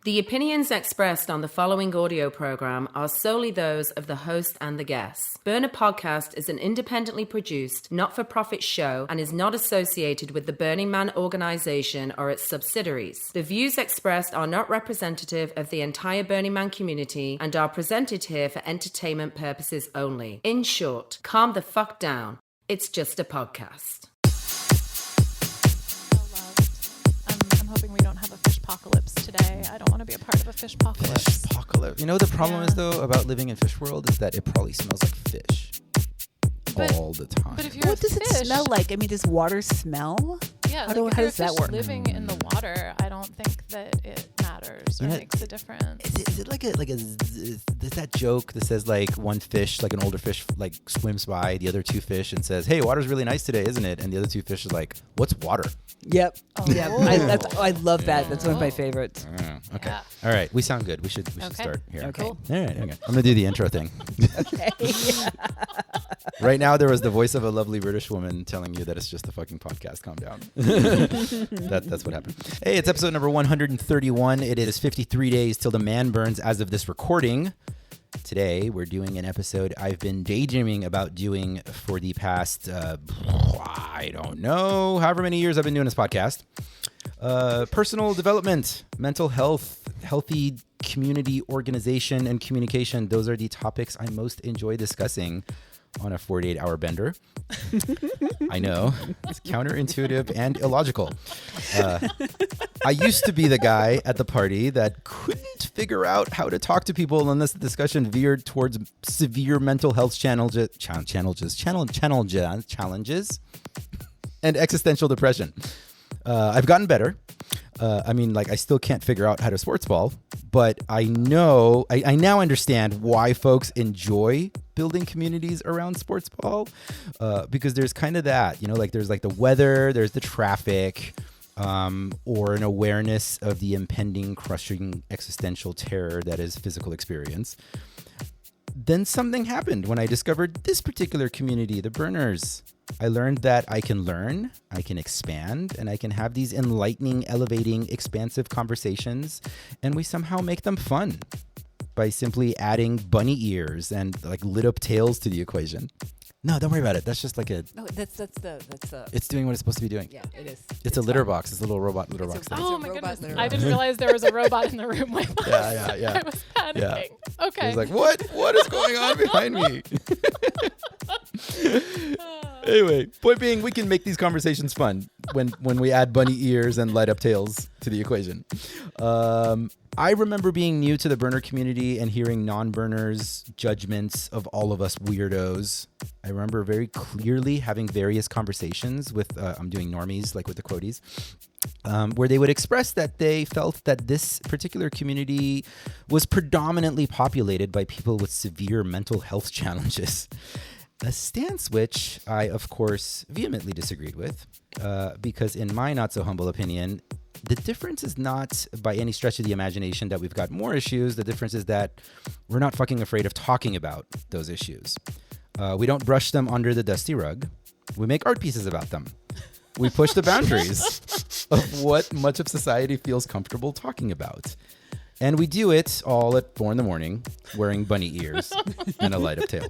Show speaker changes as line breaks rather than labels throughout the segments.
The opinions expressed on the following audio program are solely those of the host and the guests. Burner Podcast is an independently produced, not-for-profit show and is not associated with the Burning Man organization or its subsidiaries. The views expressed are not representative of the entire Burning Man community and are presented here for entertainment purposes only. In short, calm the fuck down. It's just a podcast.
I'm hoping we don't have a fish apocalypse today. I don't want to be a part of a fish apocalypse.
Fish apocalypse. You know what the problem is though about living in fish world is that it probably smells like fish all the time.
But if you're
What does it smell like? I mean, does water smell?
Yeah,
How does that work?
Living in the water, I don't think that it matters or makes a difference.
Is it is that joke that says like one fish, like an older fish, like swims by the other two fish and says, "Hey, water's really nice today, isn't it?" And the other two fish is like, "What's water?"
Yep.
Oh.
Yeah. I love that. That's one of my favorites.
Okay.
Yeah.
All right. We sound good. We should start here.
Okay.
Cool.
All right. Okay. I'm gonna do the intro thing.
Okay.
Right now, there was the voice of a lovely British woman telling you that it's just a fucking podcast. Calm down. That's what happened. Hey, it's episode number 131. It is 53 days till the man burns as of this recording. Today, we're doing an episode I've been daydreaming about doing for the past, I don't know, however many years I've been doing this podcast. Personal development, mental health, healthy community organization, and communication. Those are the topics I most enjoy discussing on a 48-hour bender. I know, it's counterintuitive and illogical. I used to be the guy at the party that couldn't figure out how to talk to people unless the discussion veered towards severe mental health challenges and existential depression. I've gotten better. I still can't figure out how to sports ball, but I know, I now understand why folks enjoy building communities around sports ball, because there's kind of that, there's like the weather, there's the traffic, or an awareness of the impending, crushing existential terror that is physical experience. Then something happened when I discovered this particular community, the Burners. I learned that I can learn, I can expand, and I can have these enlightening, elevating, expansive conversations, and we somehow make them fun by simply adding bunny ears and like lit up tails to the equation. No, don't worry about it. That's just like
No, that's the.
It's doing what it's supposed to be doing.
Yeah, it is.
It's a litter box. It's a little robot litter box.
Oh my
robot
goodness!
litter
I
box.
didn't realize there was a robot in the room with us.
Yeah.
I was panicking. Okay.
It's like, what is going on behind me? Anyway, point being, we can make these conversations fun when we add bunny ears and light up tails to the equation. I remember being new to the burner community and hearing non-burners' judgments of all of us weirdos. I remember very clearly having various conversations with, I'm doing normies, like with the quoties, where they would express that they felt that this particular community was predominantly populated by people with severe mental health challenges. A stance which I, of course, vehemently disagreed with, because in my not-so-humble opinion, the difference is not by any stretch of the imagination that we've got more issues. The difference is that we're not fucking afraid of talking about those issues. We don't brush them under the dusty rug. We make art pieces about them. We push the boundaries of what much of society feels comfortable talking about. And we do it all at 4 a.m, wearing bunny ears and a light-up tail.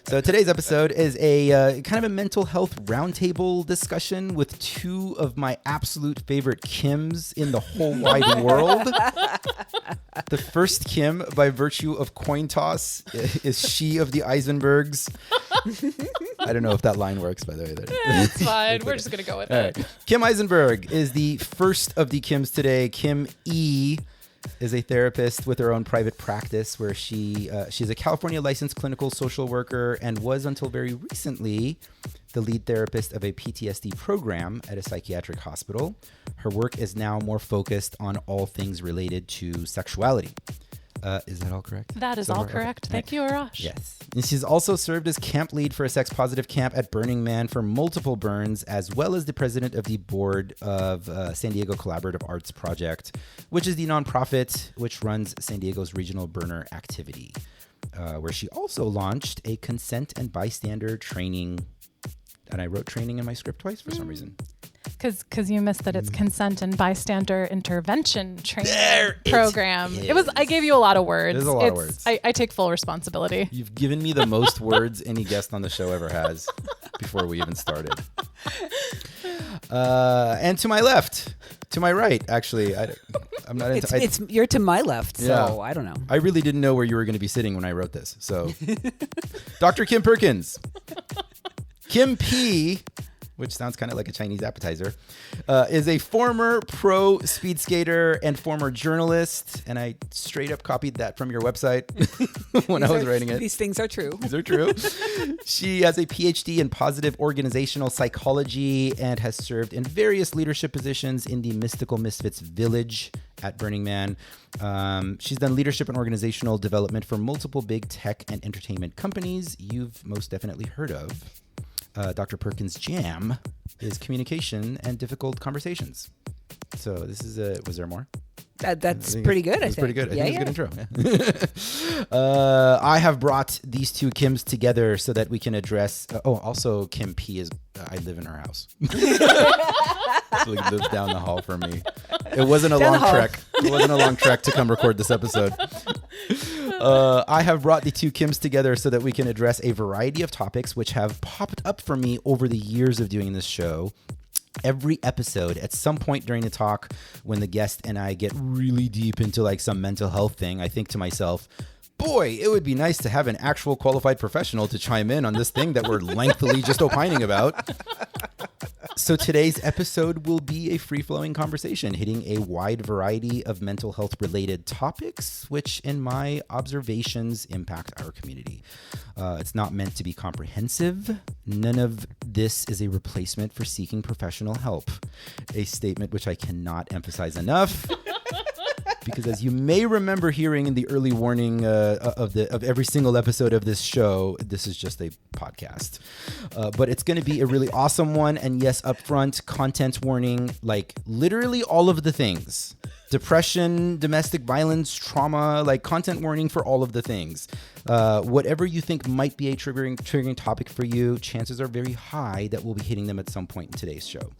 So today's episode is a kind of a mental health roundtable discussion with two of my absolute favorite Kims in the whole wide world. The first Kim, by virtue of coin toss, is she of the Eisenbergs. I don't know if that line works, by the way.
It's fine. We're just going to go with it.
Right. Kim Eisenberg is the first of the Kims today. Kim E. is a therapist with her own private practice where she's a California licensed clinical social worker and was until very recently the lead therapist of a PTSD program at a psychiatric hospital. Her work is now more focused on all things related to sexuality. Is that all correct?
That is all correct.
Okay.
Thank you, Arash.
Yes. And she's also served as camp lead for a sex-positive camp at Burning Man for multiple burns, as well as the president of the board of San Diego Collaborative Arts Project, which is the nonprofit which runs San Diego's regional burner activity, where she also launched a consent and bystander training. And I wrote training in my script twice for some reason.
Because you missed that it's consent and bystander intervention training
There it
program.
is.
It was. I gave you a lot of words.
There's a lot of words.
I take full responsibility.
You've given me the most words any guest on the show ever has before we even started. And to my left, to my right, actually, I'm not into.
You're to my left, so
Yeah.
I don't know.
I really didn't know where you were going to be sitting when I wrote this. So, Dr. Kim Perkins, Kim P, which sounds kind of like a Chinese appetizer, is a former pro speed skater and former journalist. And I straight up copied that from your website when I was writing it.
These things are true.
These are true. She has a PhD in positive organizational psychology and has served in various leadership positions in the Mystical Misfits Village at Burning Man. She's done leadership and organizational development for multiple big tech and entertainment companies you've most definitely heard of. Dr. Perkins' jam is communication and difficult conversations. So this is was there more?
That's pretty good, I think.
Pretty good. I think it's a good
Yeah.
intro. I have brought these two Kims together so that we can address. Also Kim P is. I live in her house. She lives down the hall from me. It wasn't a long trek. It wasn't a long trek to come record this episode. I have brought the two Kims together so that we can address a variety of topics which have popped up for me over the years of doing this show. Every episode, at some point during the talk, when the guest and I get really deep into like some mental health thing, I think to myself, boy, it would be nice to have an actual qualified professional to chime in on this thing that we're lengthily just opining about. So today's episode will be a free-flowing conversation hitting a wide variety of mental health related topics, which in my observations impact our community. It's not meant to be comprehensive. None of this is a replacement for seeking professional help, a statement which I cannot emphasize enough. Because as you may remember hearing in the early warning of every single episode of this show, this is just a podcast. But it's going to be a really awesome one. And yes, upfront content warning, like literally all of the things. Depression, domestic violence, trauma, like content warning for all of the things. Whatever you think might be a triggering topic for you, chances are very high that we'll be hitting them at some point in today's show.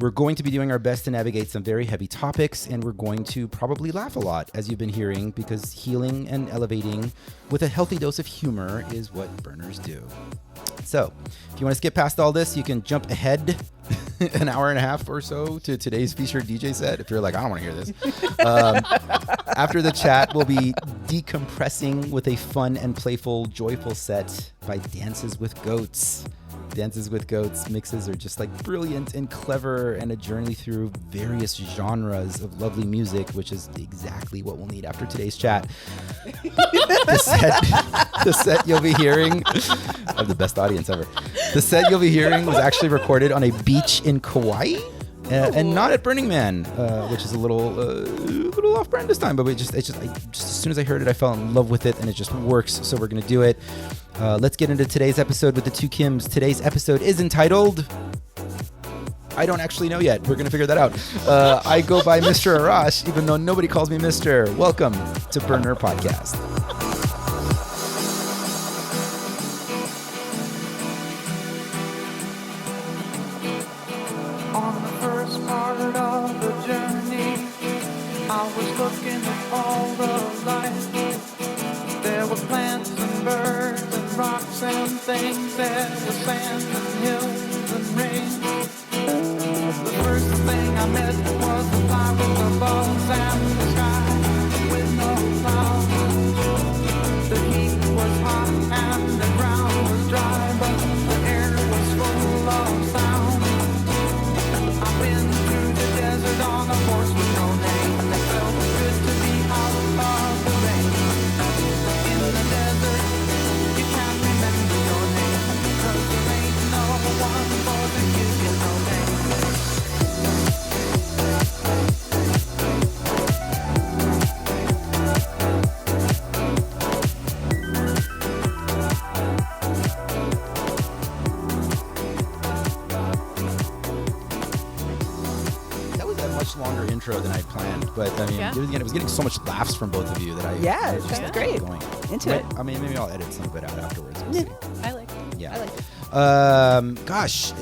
We're going to be doing our best to navigate some very heavy topics, and we're going to probably laugh a lot, as you've been hearing, because healing and elevating with a healthy dose of humor is what burners do. So, if you want to skip past all this, you can jump ahead an hour and a half or so to today's featured DJ set. If you're like, I don't want to hear this. After the chat, we'll be decompressing with a fun and playful, joyful set by Dances with Goats. Dances with Goats mixes are just like brilliant and clever and a journey through various genres of lovely music, which is exactly what we'll need after today's chat. The set you'll be hearing, I have the best audience ever. The set you'll be hearing was actually recorded on a beach in Kauai. And not at Burning Man, which is a little off-brand this time, but just as soon as I heard it, I fell in love with it, and it just works. So we're gonna do it. Let's get into today's episode with the two Kims. Today's episode is entitled. I don't actually know yet. We're gonna figure that out. I go by Mr. Arash, even though nobody calls me Mr. Welcome to Burner Podcast.
On the first part of the journey, I was looking at all the life. There were plants and birds and rocks and things. There was sand and hills and rain. The first thing I met was the fly with the bugs and the sky with no clouds. The heat was hot and the ground was dry, but the air was full of sound. I've been through the desert on a horse with no name. It felt good to be out of the rain. In the desert, you can't remember your name, 'cause there ain't no one for to give you no name.
Longer intro than I planned, but I mean, it was getting so much laughs from both of you that I
it's
just
just great.
going
Into it.
I mean, maybe I'll edit some of it out afterwards. We'll see.
I like it.
Yeah.
I like it.
Gosh,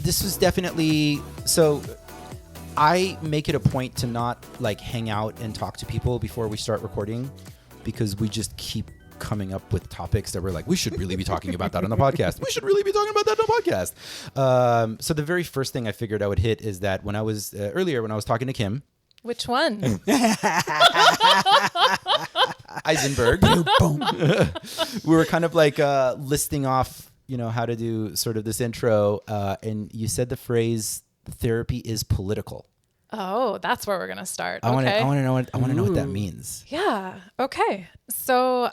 this was definitely so. I make it a point to not like hang out and talk to people before we start recording, because we just keep coming up with topics that we're like, we should really be talking about that on the podcast. We should really be talking about that on the podcast. So the very first thing I figured I would hit is that when I was earlier, when I was talking to Kim,
Which one?
Eisenberg, we were kind of like listing off, how to do sort of this intro. And you said the phrase, therapy is political.
Oh, that's where we're going to start.
I want
Okay.
to know what that means.
Yeah. Okay. So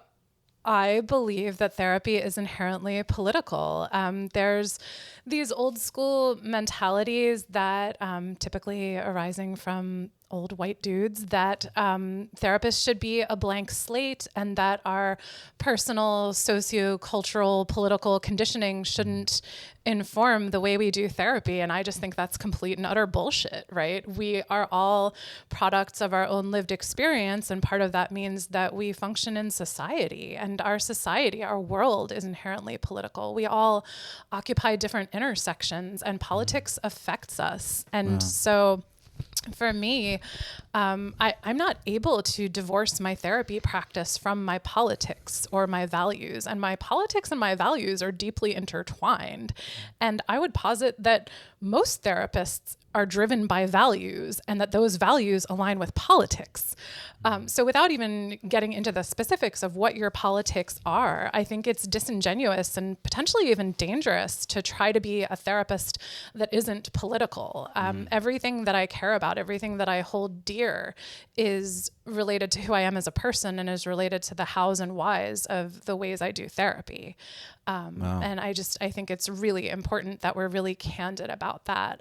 I believe that therapy is inherently political. There's these old school mentalities that typically arising from old white dudes that therapists should be a blank slate, and that our personal, socio-cultural, political conditioning shouldn't inform the way we do therapy. And I just think that's complete and utter bullshit, right? We are all products of our own lived experience, and part of that means that we function in society, and our society, our world is inherently political. We all occupy different intersections, and politics affects us. And so for me, I'm not able to divorce my therapy practice from my politics or my values. And my politics and my values are deeply intertwined. And I would posit that most therapists are driven by values, and that those values align with politics. So without even getting into the specifics of what your politics are, I think it's disingenuous and potentially even dangerous to try to be a therapist that isn't political. Everything that I care about, everything that I hold dear is related to who I am as a person, and is related to the hows and whys of the ways I do therapy. And I think it's really important that we're really candid about that.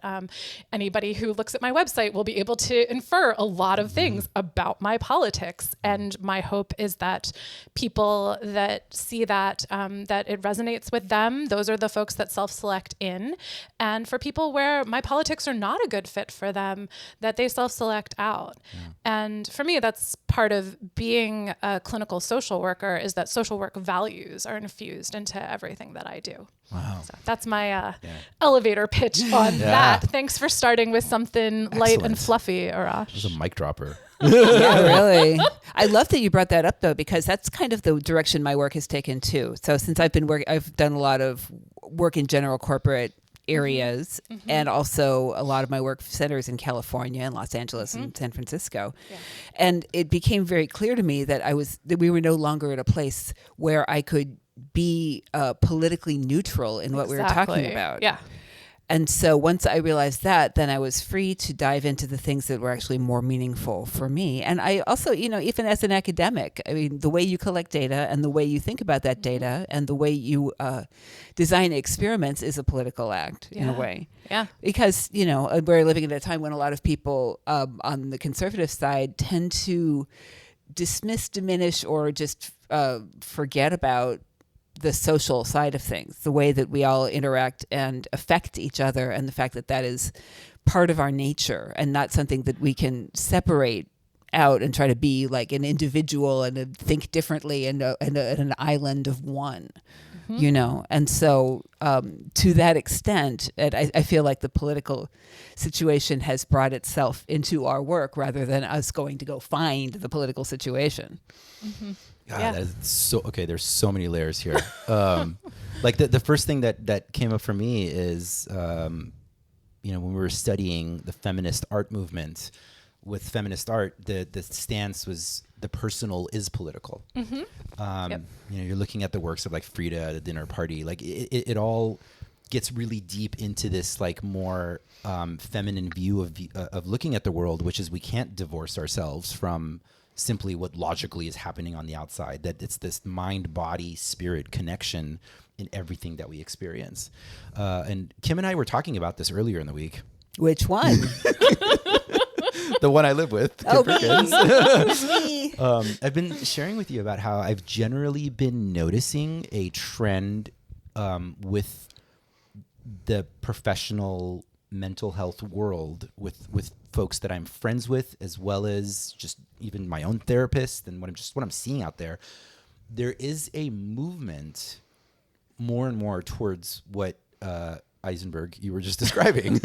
Anybody who looks at my website will be able to infer a lot of things about my politics. And my hope is that people that see that, that it resonates with them, those are the folks that self-select in. And for people where my politics are not a good fit for them, that they self-select out. And for me, that's part of being a clinical social worker, is that social work values are infused into everything that I do.
Wow.
So that's my elevator pitch on that. Thanks for starting with something light and fluffy, Arash.
It was a mic dropper.
Yeah, really. I love that you brought that up, though, because that's kind of the direction my work has taken too. So since I've done a lot of work in general corporate areas, and also a lot of my work centers in California and Los Angeles and San Francisco. Yeah. And it became very clear to me that we were no longer at a place where I could be politically neutral in what we were talking about.
Yeah.
And so once I realized that, then I was free to dive into the things that were actually more meaningful for me. And I also, even as an academic, I mean, the way you collect data and the way you think about that data and the way you design experiments is a political act in a way.
Yeah.
Because, we're living at a time when a lot of people on the conservative side tend to dismiss, diminish, or just forget about the social side of things, the way that we all interact and affect each other, and the fact that that is part of our nature and not something that we can separate out and try to be like an individual and think differently and an island of one, And so to that extent, I feel like the political situation has brought itself into our work rather than us going to go find the political situation.
God, that is so okay. There's so many layers here. Like the first thing that came up for me is, when we were studying the feminist art movement. With feminist art, the stance was the personal is political. You're looking at the works of like Frida, The Dinner Party. Like it all gets really deep into this like more feminine view of looking at the world, which is we can't divorce ourselves from simply what logically is happening on the outside, that it's this mind, body, spirit connection in everything that we experience. And Kim and I were talking about this earlier in the week.
Which one?
The one I live with, Kim Perkins.
Me.
I've been sharing with you about how I've generally been noticing a trend with the professional mental health world with folks that I'm friends with, as well as just even my own therapist and what I'm seeing out there. There is a movement more and more towards what Eisenberg you were just describing.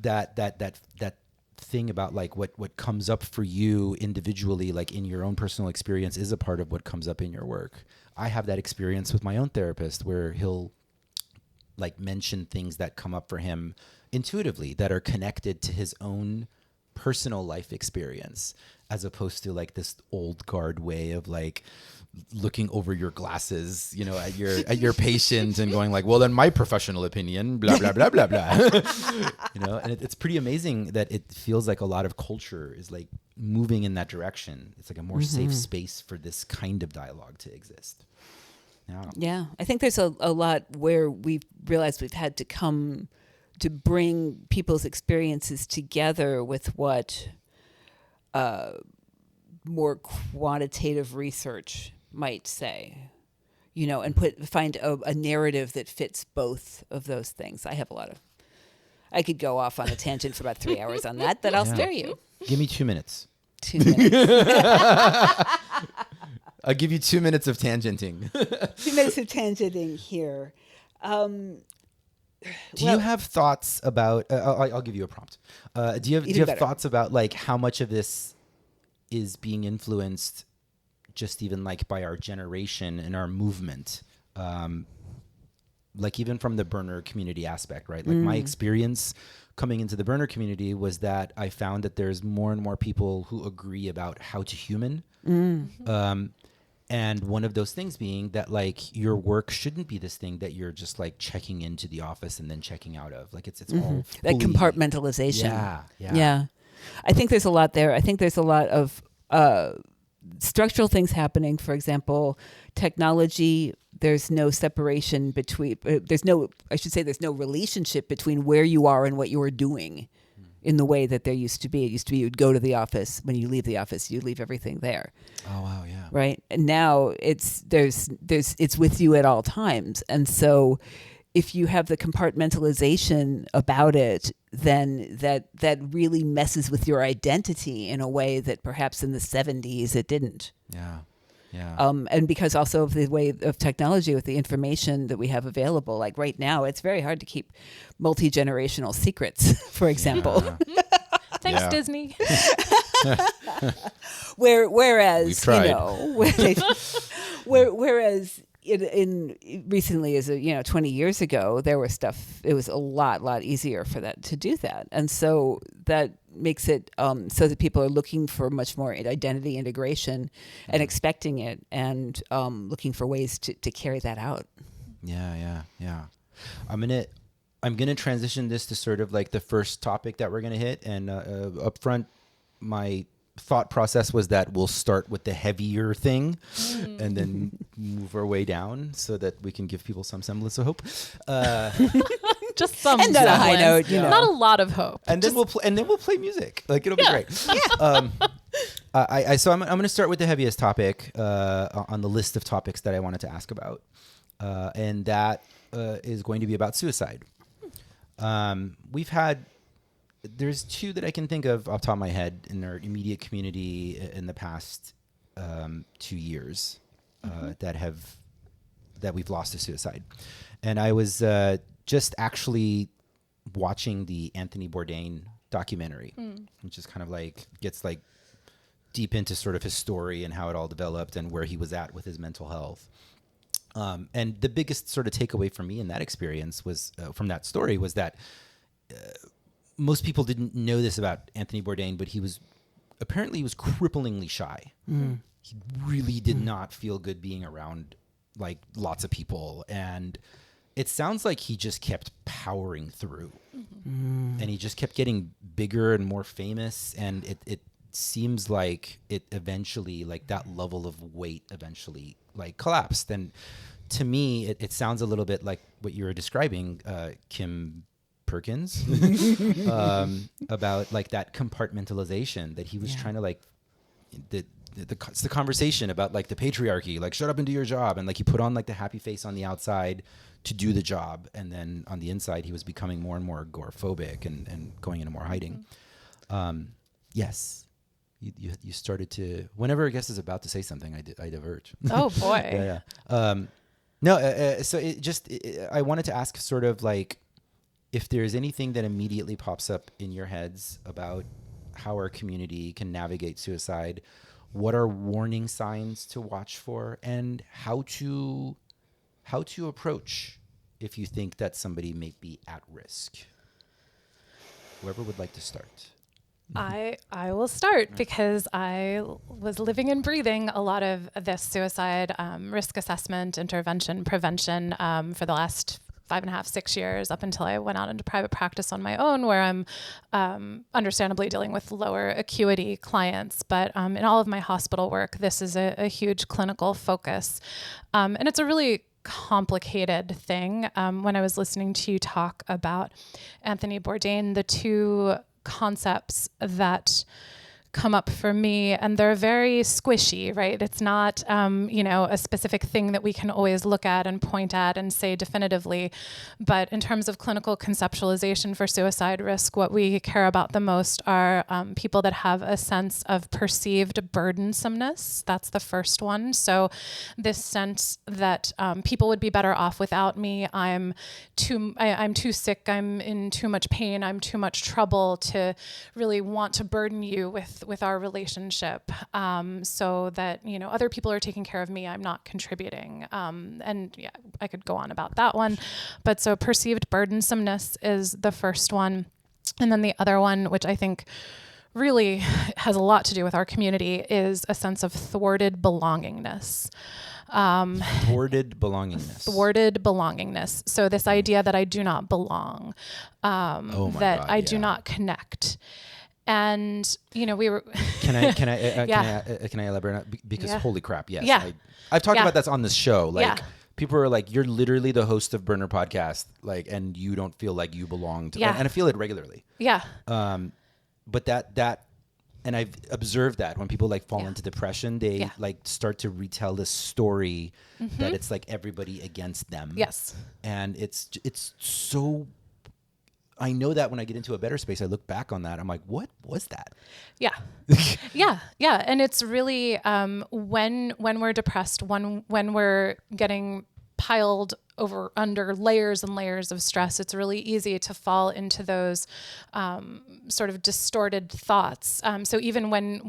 That thing about like what comes up for you individually, like in your own personal experience, is a part of what comes up in your work. I have that experience with my own therapist where he'll like mention things that come up for him intuitively that are connected to his own personal life experience, as opposed to like this old guard way of like looking over your glasses, you know, at your patient and going like, well, then my professional opinion, blah, blah, blah, blah, blah. You know, and it's pretty amazing that it feels like a lot of culture is like moving in that direction. It's like a more safe space for this kind of dialogue to exist.
Yeah, I think there's a lot where we've realized we've had to come to bring people's experiences together with what more quantitative research might say, you know, and find a narrative that fits both of those things. I could go off on a tangent for about 3 hours on that, but I'll spare you.
Give me 2 minutes.
2 minutes.
I'll give you 2 minutes of tangenting.
2 minutes of tangenting here.
Do you have thoughts about, I'll give you a prompt. Do you have thoughts about like how much of this is being influenced just even like by our generation and our movement? Like even from the burner community aspect, right? Like my experience coming into the burner community was that I found that there's more and more people who agree about how to human. And one of those things being that like your work shouldn't be this thing that you're just like checking into the office and then checking out of. Like it's all
that compartmentalization.
Yeah.
I think there's a lot there. I think there's a lot of structural things happening. For example, technology. There's no separation between. There's no relationship between where you are and what you are doing, in the way that there used to be. It used to be you'd go to the office. When you leave the office, you leave everything there.
Oh wow, yeah.
Right. And now it's with you at all times. And so if you have the compartmentalization about it, then that really messes with your identity in a way that perhaps in the 70s it didn't.
Yeah. Yeah.
And because also of the way of technology with the information that we have available, like right now, it's very hard to keep multi-generational secrets, for example.
Yeah.
Thanks, Disney.
Whereas,
we've tried.
you know, whereas in recently, 20 years ago, there was stuff. It was a lot easier for that to do that, and so that makes it so that people are looking for much more identity integration and expecting it, and looking for ways to carry that out.
Yeah. I'm gonna transition this to sort of like the first topic that we're gonna hit, and up front, my thought process was that we'll start with the heavier thing and then move our way down so that we can give people some semblance of hope.
Just some
and on a high note,
not a lot of hope.
And then we'll play music. Like it'll be great. So I'm going to start with the heaviest topic on the list of topics that I wanted to ask about, and that is going to be about suicide. There's two that I can think of off the top of my head in our immediate community in the past 2 years that we've lost to suicide. And I was just actually watching the Anthony Bourdain documentary, which is kind of like gets like deep into sort of his story and how it all developed and where he was at with his mental health. And the biggest sort of takeaway for me in that experience was from that story was that most people didn't know this about Anthony Bourdain, but he was cripplingly shy. He really did not feel good being around like lots of people. And it sounds like he just kept powering through and he just kept getting bigger and more famous. And it seems like it eventually, like that level of weight eventually like collapsed. And to me, it sounds a little bit like what you were describing, Kim Perkins, about like that compartmentalization that he was trying to like it's the conversation about like the patriarchy, like shut up and do your job, and like he put on like the happy face on the outside to do the job, and then on the inside he was becoming more and more agoraphobic and going into more hiding. Yes, you started to, whenever a guest is about to say something, I diverge.
Oh boy.
Yeah. No, so I wanted to ask sort of like if there's anything that immediately pops up in your heads about how our community can navigate suicide, what are warning signs to watch for, and how to approach if you think that somebody may be at risk. Whoever would like to start.
I will start because I was living and breathing a lot of this suicide risk assessment, intervention, prevention for the last 5.5, 6 years, up until I went out into private practice on my own, where I'm understandably dealing with lower acuity clients. But in all of my hospital work, this is a huge clinical focus. And it's a really complicated thing. When I was listening to you talk about Anthony Bourdain, the two concepts that come up for me, and they're very squishy, right? It's not, a specific thing that we can always look at and point at and say definitively. But in terms of clinical conceptualization for suicide risk, what we care about the most are people that have a sense of perceived burdensomeness. That's the first one. So this sense that people would be better off without me. I'm too sick. I'm in too much pain. I'm too much trouble to really want to burden you with our relationship, so that, other people are taking care of me, I'm not contributing. And yeah, I could go on about that one. But so perceived burdensomeness is the first one. And then the other one, which I think really has a lot to do with our community, is a sense of thwarted belongingness.
Thwarted belongingness.
Thwarted belongingness. So this idea that I do not belong, that I do not connect. And we were. Can
I elaborate on that? Because holy crap, yes.
Yeah.
I've talked about that on this show. Like people are like, you're literally the host of Burner Podcast, like, and you don't feel like you belong to. And I feel it regularly.
Yeah.
But that, and I've observed that when people like fall into depression, they like start to retell this story that it's like everybody against them.
Yes.
And it's so. I know that when I get into a better space, I look back on that. I'm like, what was that?
Yeah. Yeah. And it's really when we're depressed, when we're getting piled under layers and layers of stress, it's really easy to fall into those sort of distorted thoughts. So even when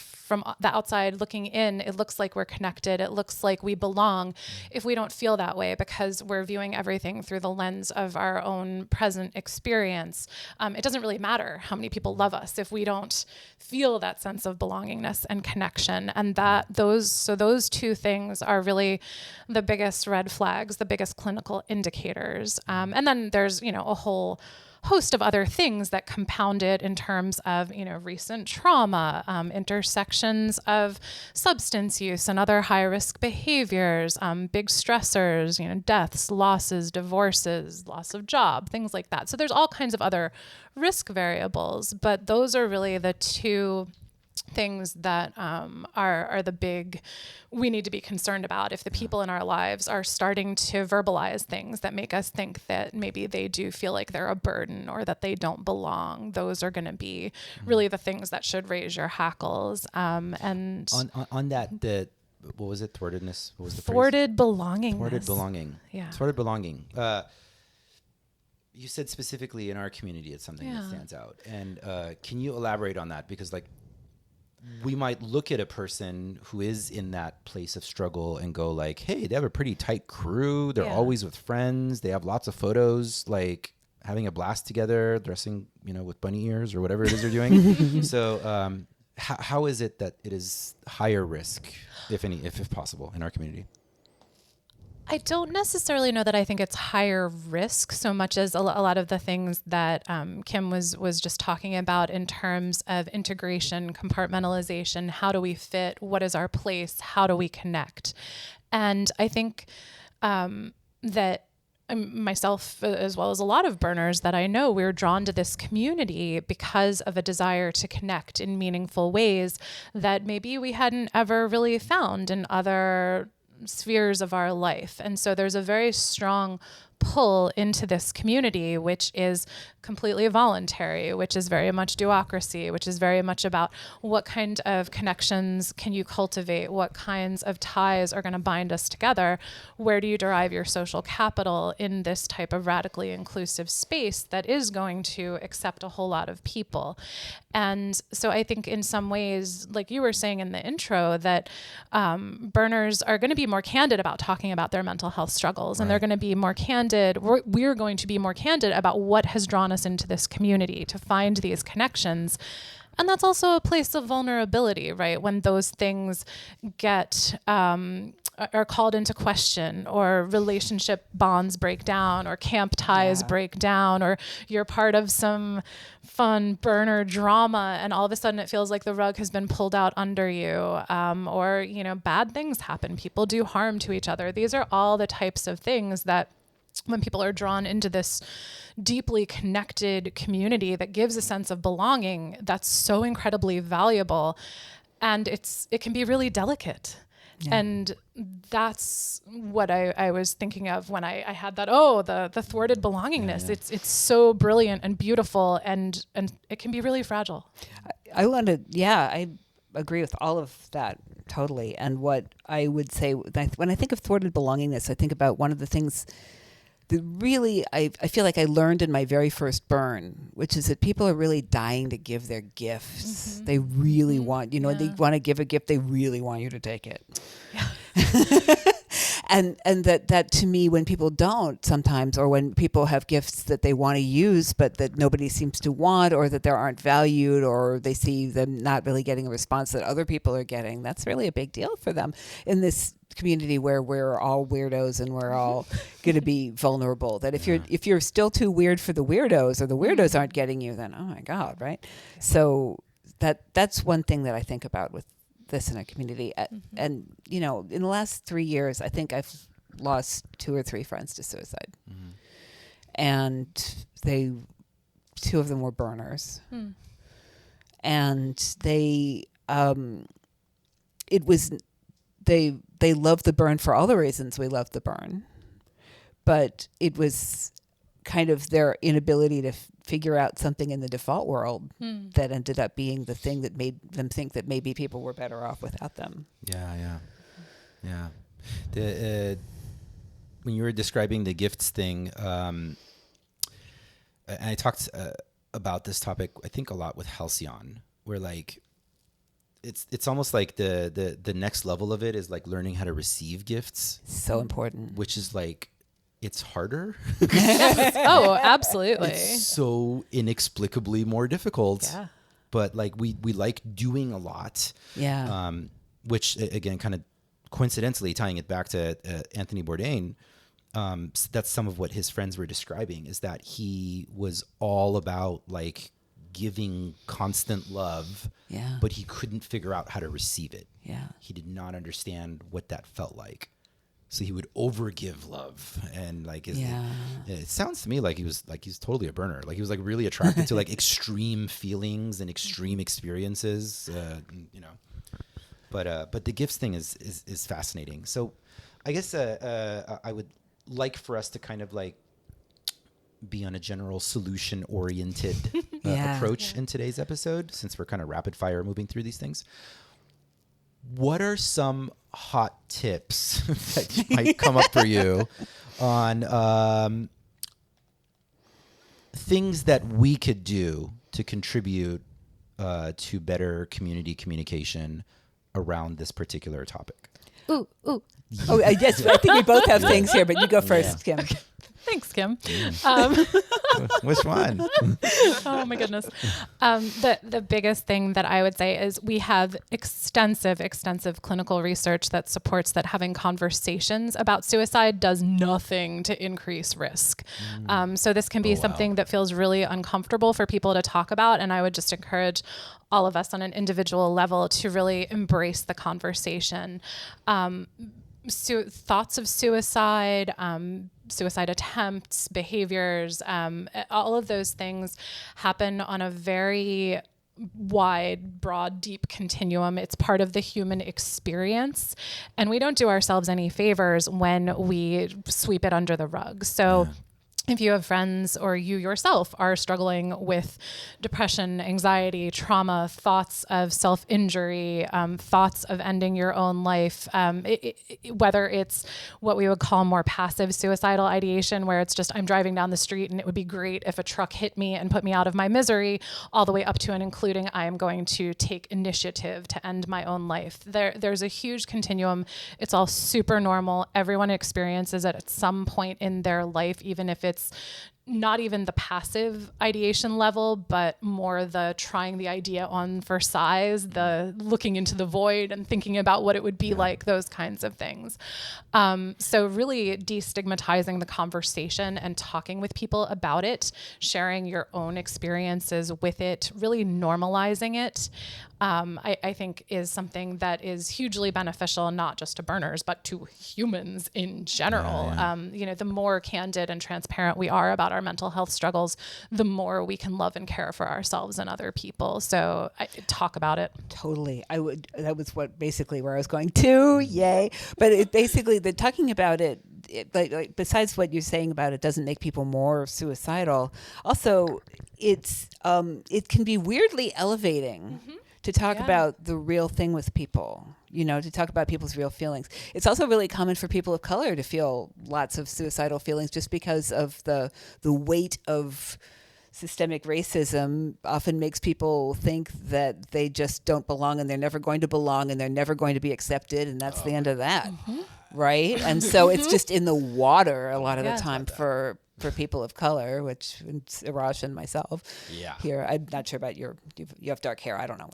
from the outside looking in, it looks like we're connected, it looks like we belong. If we don't feel that way because we're viewing everything through the lens of our own present experience, it doesn't really matter how many people love us if we don't feel that sense of belongingness and connection. And those two things are really the biggest red flags, the biggest clinical indicators. And then there's, a whole host of other things that compound it in terms of, recent trauma, intersections of substance use and other high-risk behaviors, big stressors, deaths, losses, divorces, loss of job, things like that. So there's all kinds of other risk variables, but those are really the two things that are the big we need to be concerned about. If the people in our lives are starting to verbalize things that make us think that maybe they do feel like they're a burden or that they don't belong, those are going to be really the things that should raise your hackles. And
on that, what was it? Thwartedness? What was the
thwarted belongingness?
Thwarted belonging.
Yeah.
Thwarted belonging. You said specifically in our community, it's something that stands out. And can you elaborate on that? Because we might look at a person who is in that place of struggle and go like, hey, they have a pretty tight crew. They're always with friends. They have lots of photos, like having a blast together, dressing, with bunny ears or whatever it is they're doing. So how is it that it is higher risk, if possible, in our community?
I don't necessarily know that I think it's higher risk so much as a lot of the things that Kim was just talking about in terms of integration, compartmentalization. How do we fit? What is our place? How do we connect? And I think that myself, as well as a lot of burners that I know, we're drawn to this community because of a desire to connect in meaningful ways that maybe we hadn't ever really found in other spheres of our life. And so there's a very strong pull into this community, which is completely voluntary, which is very much duocracy, which is very much about what kind of connections can you cultivate, what kinds of ties are going to bind us together, where do you derive your social capital in this type of radically inclusive space that is going to accept a whole lot of people. And so I think in some ways, like you were saying in the intro, that burners are going to be more candid about talking about their mental health struggles, and they're going to be more candid. We're going to be more candid about what has drawn us into this community to find these connections. And that's also a place of vulnerability, right? When those things get are called into question, or relationship bonds break down, or camp ties break down, or you're part of some fun burner drama, and all of a sudden it feels like the rug has been pulled out under you, or bad things happen. People do harm to each other. These are all the types of things that, when people are drawn into this deeply connected community that gives a sense of belonging, that's so incredibly valuable, and it can be really delicate. Yeah. And that's what I was thinking of when I had that, the thwarted belongingness. Yeah. It's so brilliant and beautiful, and it can be really fragile.
I agree with all of that totally. And what I would say, when I think of thwarted belongingness, I think about one of the things that really I feel like I learned in my very first burn, which is that people are really dying to give their gifts. Mm-hmm. They really want, they want to give a gift. They really want you to take it. Yeah. and that to me, when people don't sometimes, or when people have gifts that they want to use, but that nobody seems to want, or that they aren't valued, or they see them not really getting a response that other people are getting, that's really a big deal for them in this community where we're all weirdos and we're all going to be vulnerable. That if you're still too weird for the weirdos, or the weirdos aren't getting you, then oh my God, right? Yeah. So that's one thing that I think about with this in a community. And in the last 3 years, I think I've lost 2 or 3 friends to suicide, and 2 of them were burners, and they they loved the burn for all the reasons we love the burn, but it was kind of their inability to figure out something in the default world that ended up being the thing that made them think that maybe people were better off without them. Yeah.
When you were describing the gifts thing, and I talked about this topic, I think, a lot with Halcyon, where like, it's almost like the next level of it is like learning how to receive gifts.
So important.
Which is like, it's harder.
Oh, absolutely.
It's so inexplicably more difficult. Yeah. But like we like doing a lot.
Yeah.
Which again, kind of coincidentally tying it back to Anthony Bourdain, that's some of what his friends were describing, is that he was all about like giving constant love, but he couldn't figure out how to receive it.
Yeah.
He did not understand what that felt like. So he would overgive love, and like it sounds to me like he's totally a burner. Like he was like really attracted to like extreme feelings and extreme experiences, But the gifts thing is fascinating. So I guess I would like for us to kind of like be on a general solution-oriented approach in today's episode, since we're kind of rapid fire moving through these things. What are some hot tips that might come up for you on things that we could do to contribute to better community communication around this particular topic?
Ooh. Oh, yes, I think we both have things here, but you go first, Kim.
Thanks, Kim.
Which one?
Oh my goodness. The biggest thing that I would say is we have extensive clinical research that supports that having conversations about suicide does nothing to increase risk. So this can be something that feels really uncomfortable for people to talk about. And I would just encourage all of us on an individual level to really embrace the conversation. Thoughts of suicide, suicide attempts, behaviors, all of those things happen on a very wide, broad, deep continuum. It's part of the human experience. And we don't do ourselves any favors when we sweep it under the rug. So if you have friends or you yourself are struggling with depression, anxiety, trauma, thoughts of self-injury, thoughts of ending your own life, whether it's what we would call more passive suicidal ideation, where it's just I'm driving down the street and it would be great if a truck hit me and put me out of my misery, all the way up to and including I am going to take initiative to end my own life. There's a huge continuum. It's all super normal. Everyone experiences it at some point in their life, even if it's not even the passive ideation level, but more the trying the idea on for size, the looking into the void and thinking about what it would be like, those kinds of things. So really destigmatizing the conversation and talking with people about it, sharing your own experiences with it, really normalizing it, I think is something that is hugely beneficial, not just to burners, but to humans in general. The more candid and transparent we are about our mental health struggles, the more we can love and care for ourselves and other people. So talk about it.
Totally. That was basically where I was going to, yay. But basically the talking about it, like besides what you're saying about it doesn't make people more suicidal. Also, it can be weirdly elevating to talk about the real thing with people, to talk about people's real feelings. It's also really common for people of color to feel lots of suicidal feelings just because of the weight of systemic racism often makes people think that they just don't belong and they're never going to belong and they're never going to be accepted. And that's the end of that. Right. And so it's just in the water a lot of the time for people of color, which it's Arash and myself. Yeah. Here, I'm not sure about you have dark hair. I don't know.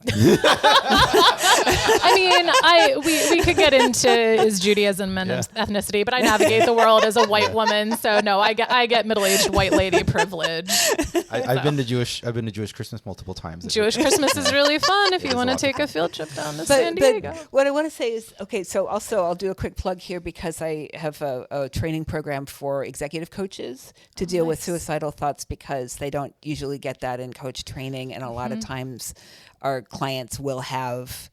I mean, we could get into is Judaism and ethnicity, but I navigate the world as a white woman, so no, I get middle-aged white lady privilege.
I've been to Jewish Christmas multiple times.
Jewish Christmas is really fun if you want to take a field trip down to San Diego.
But what I want to say is, okay, so also I'll do a quick plug here because I have a training program for executive coaches to deal with suicidal thoughts because they don't usually get that in coach training. And a lot of times our clients will have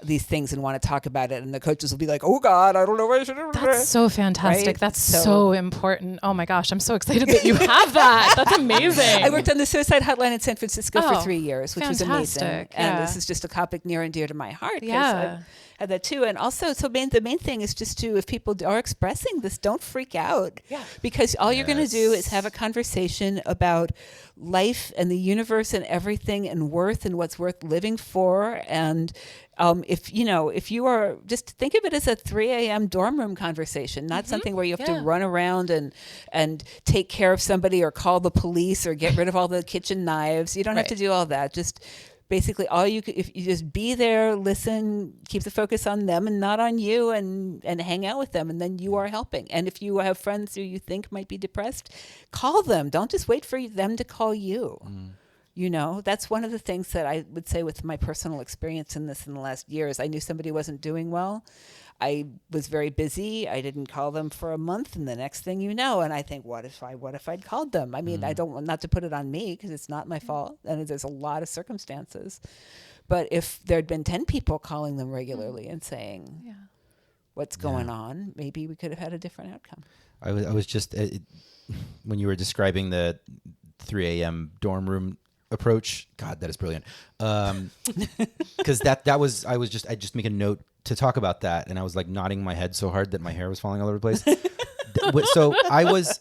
these things and want to talk about it. And the coaches will be like, oh God, I don't know what I should do.
That's so fantastic. Right? That's so important. Oh my gosh. I'm so excited that you have that. That's amazing.
I worked on the suicide hotline in San Francisco for 3 years, which was amazing. And this is just a topic near and dear to my heart. Yeah. Had that too. And also, the main thing is just if people are expressing this, don't freak out. Yeah. Because all you're going to do is have a conversation about life and the universe and everything and worth and what's worth living for. And if you are, just think of it as a 3 a.m. dorm room conversation, not something where you have to run around and take care of somebody or call the police or get rid of all the kitchen knives. You don't have to do all that. Just basically if you just be there, listen, keep the focus on them and not on you, and hang out with them, and then you are helping. And if you have friends who you think might be depressed, call them. Don't just wait for them to call you. That's one of the things that I would say with my personal experience in this in the last years. I knew somebody wasn't doing well. I was very busy. I didn't call them for a month, and the next thing you know, and I think, what if I'd called them? I mean, I don't want not to put it on me because it's not my fault, and there's a lot of circumstances. But if there'd been 10 people calling them regularly and saying, what's going on, maybe we could have had a different outcome. I
was just when you were describing the 3 a.m. dorm room approach, God, that is brilliant. Because I just make a note to talk about that, and I was like nodding my head so hard that my hair was falling all over the place. So I was,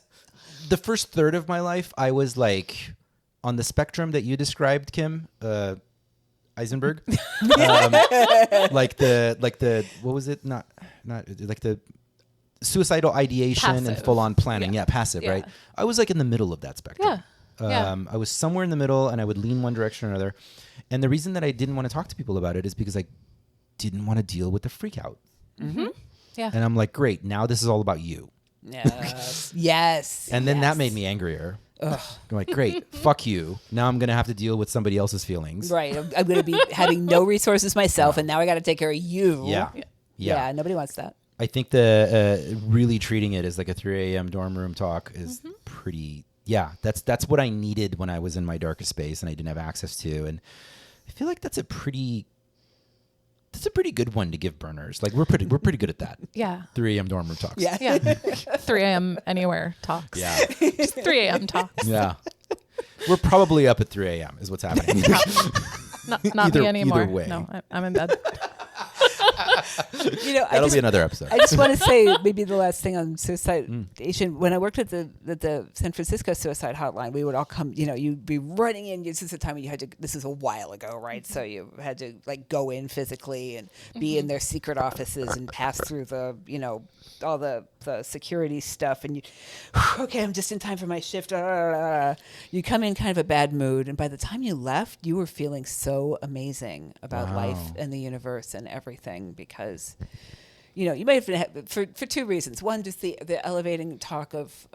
the first third of my life, I was like on the spectrum that you described, Kim Eisenberg, like the what was it? Not like the suicidal ideation passive. And full on planning. Yeah, passive, right? I was like in the middle of that spectrum. I was somewhere in the middle, and I would lean one direction or another. And the reason that I didn't want to talk to people about it is because I didn't want to deal with the freak out. Yeah. And I'm like, great, now this is all about you.
Yes.
And then that made me angrier. I'm like, great, fuck you. Now I'm going to have to deal with somebody else's feelings.
Right. I'm going to be having no resources myself, and now I got to take care of you.
Yeah.
Nobody wants that.
I think the really treating it as like a 3 a.m. dorm room talk is pretty... Yeah, that's what I needed when I was in my darkest space and I didn't have access to. And I feel like that's a pretty good one to give burners. Like we're pretty good at that.
Yeah.
3 a.m. dorm room talks.
Yeah.
Yeah. 3 a.m. anywhere talks.
Yeah.
Just 3 a.m. talks.
Yeah. We're probably up at 3 a.m. is what's happening.
Not me anymore.
Either way.
No, I'm in bed.
That'll be another episode.
I just want to say maybe the last thing on suicidation. When I worked at the San Francisco suicide hotline, we would all come, you'd be running in. This is the time when you had to, this is a while ago, right? So you had to like go in physically and be in their secret offices and pass through the, all the security stuff. And you, okay, I'm just in time for my shift. You come in kind of a bad mood. And by the time you left, you were feeling so amazing about life and the universe and everything, because you might have been for 2 reasons. One, just the elevating talk of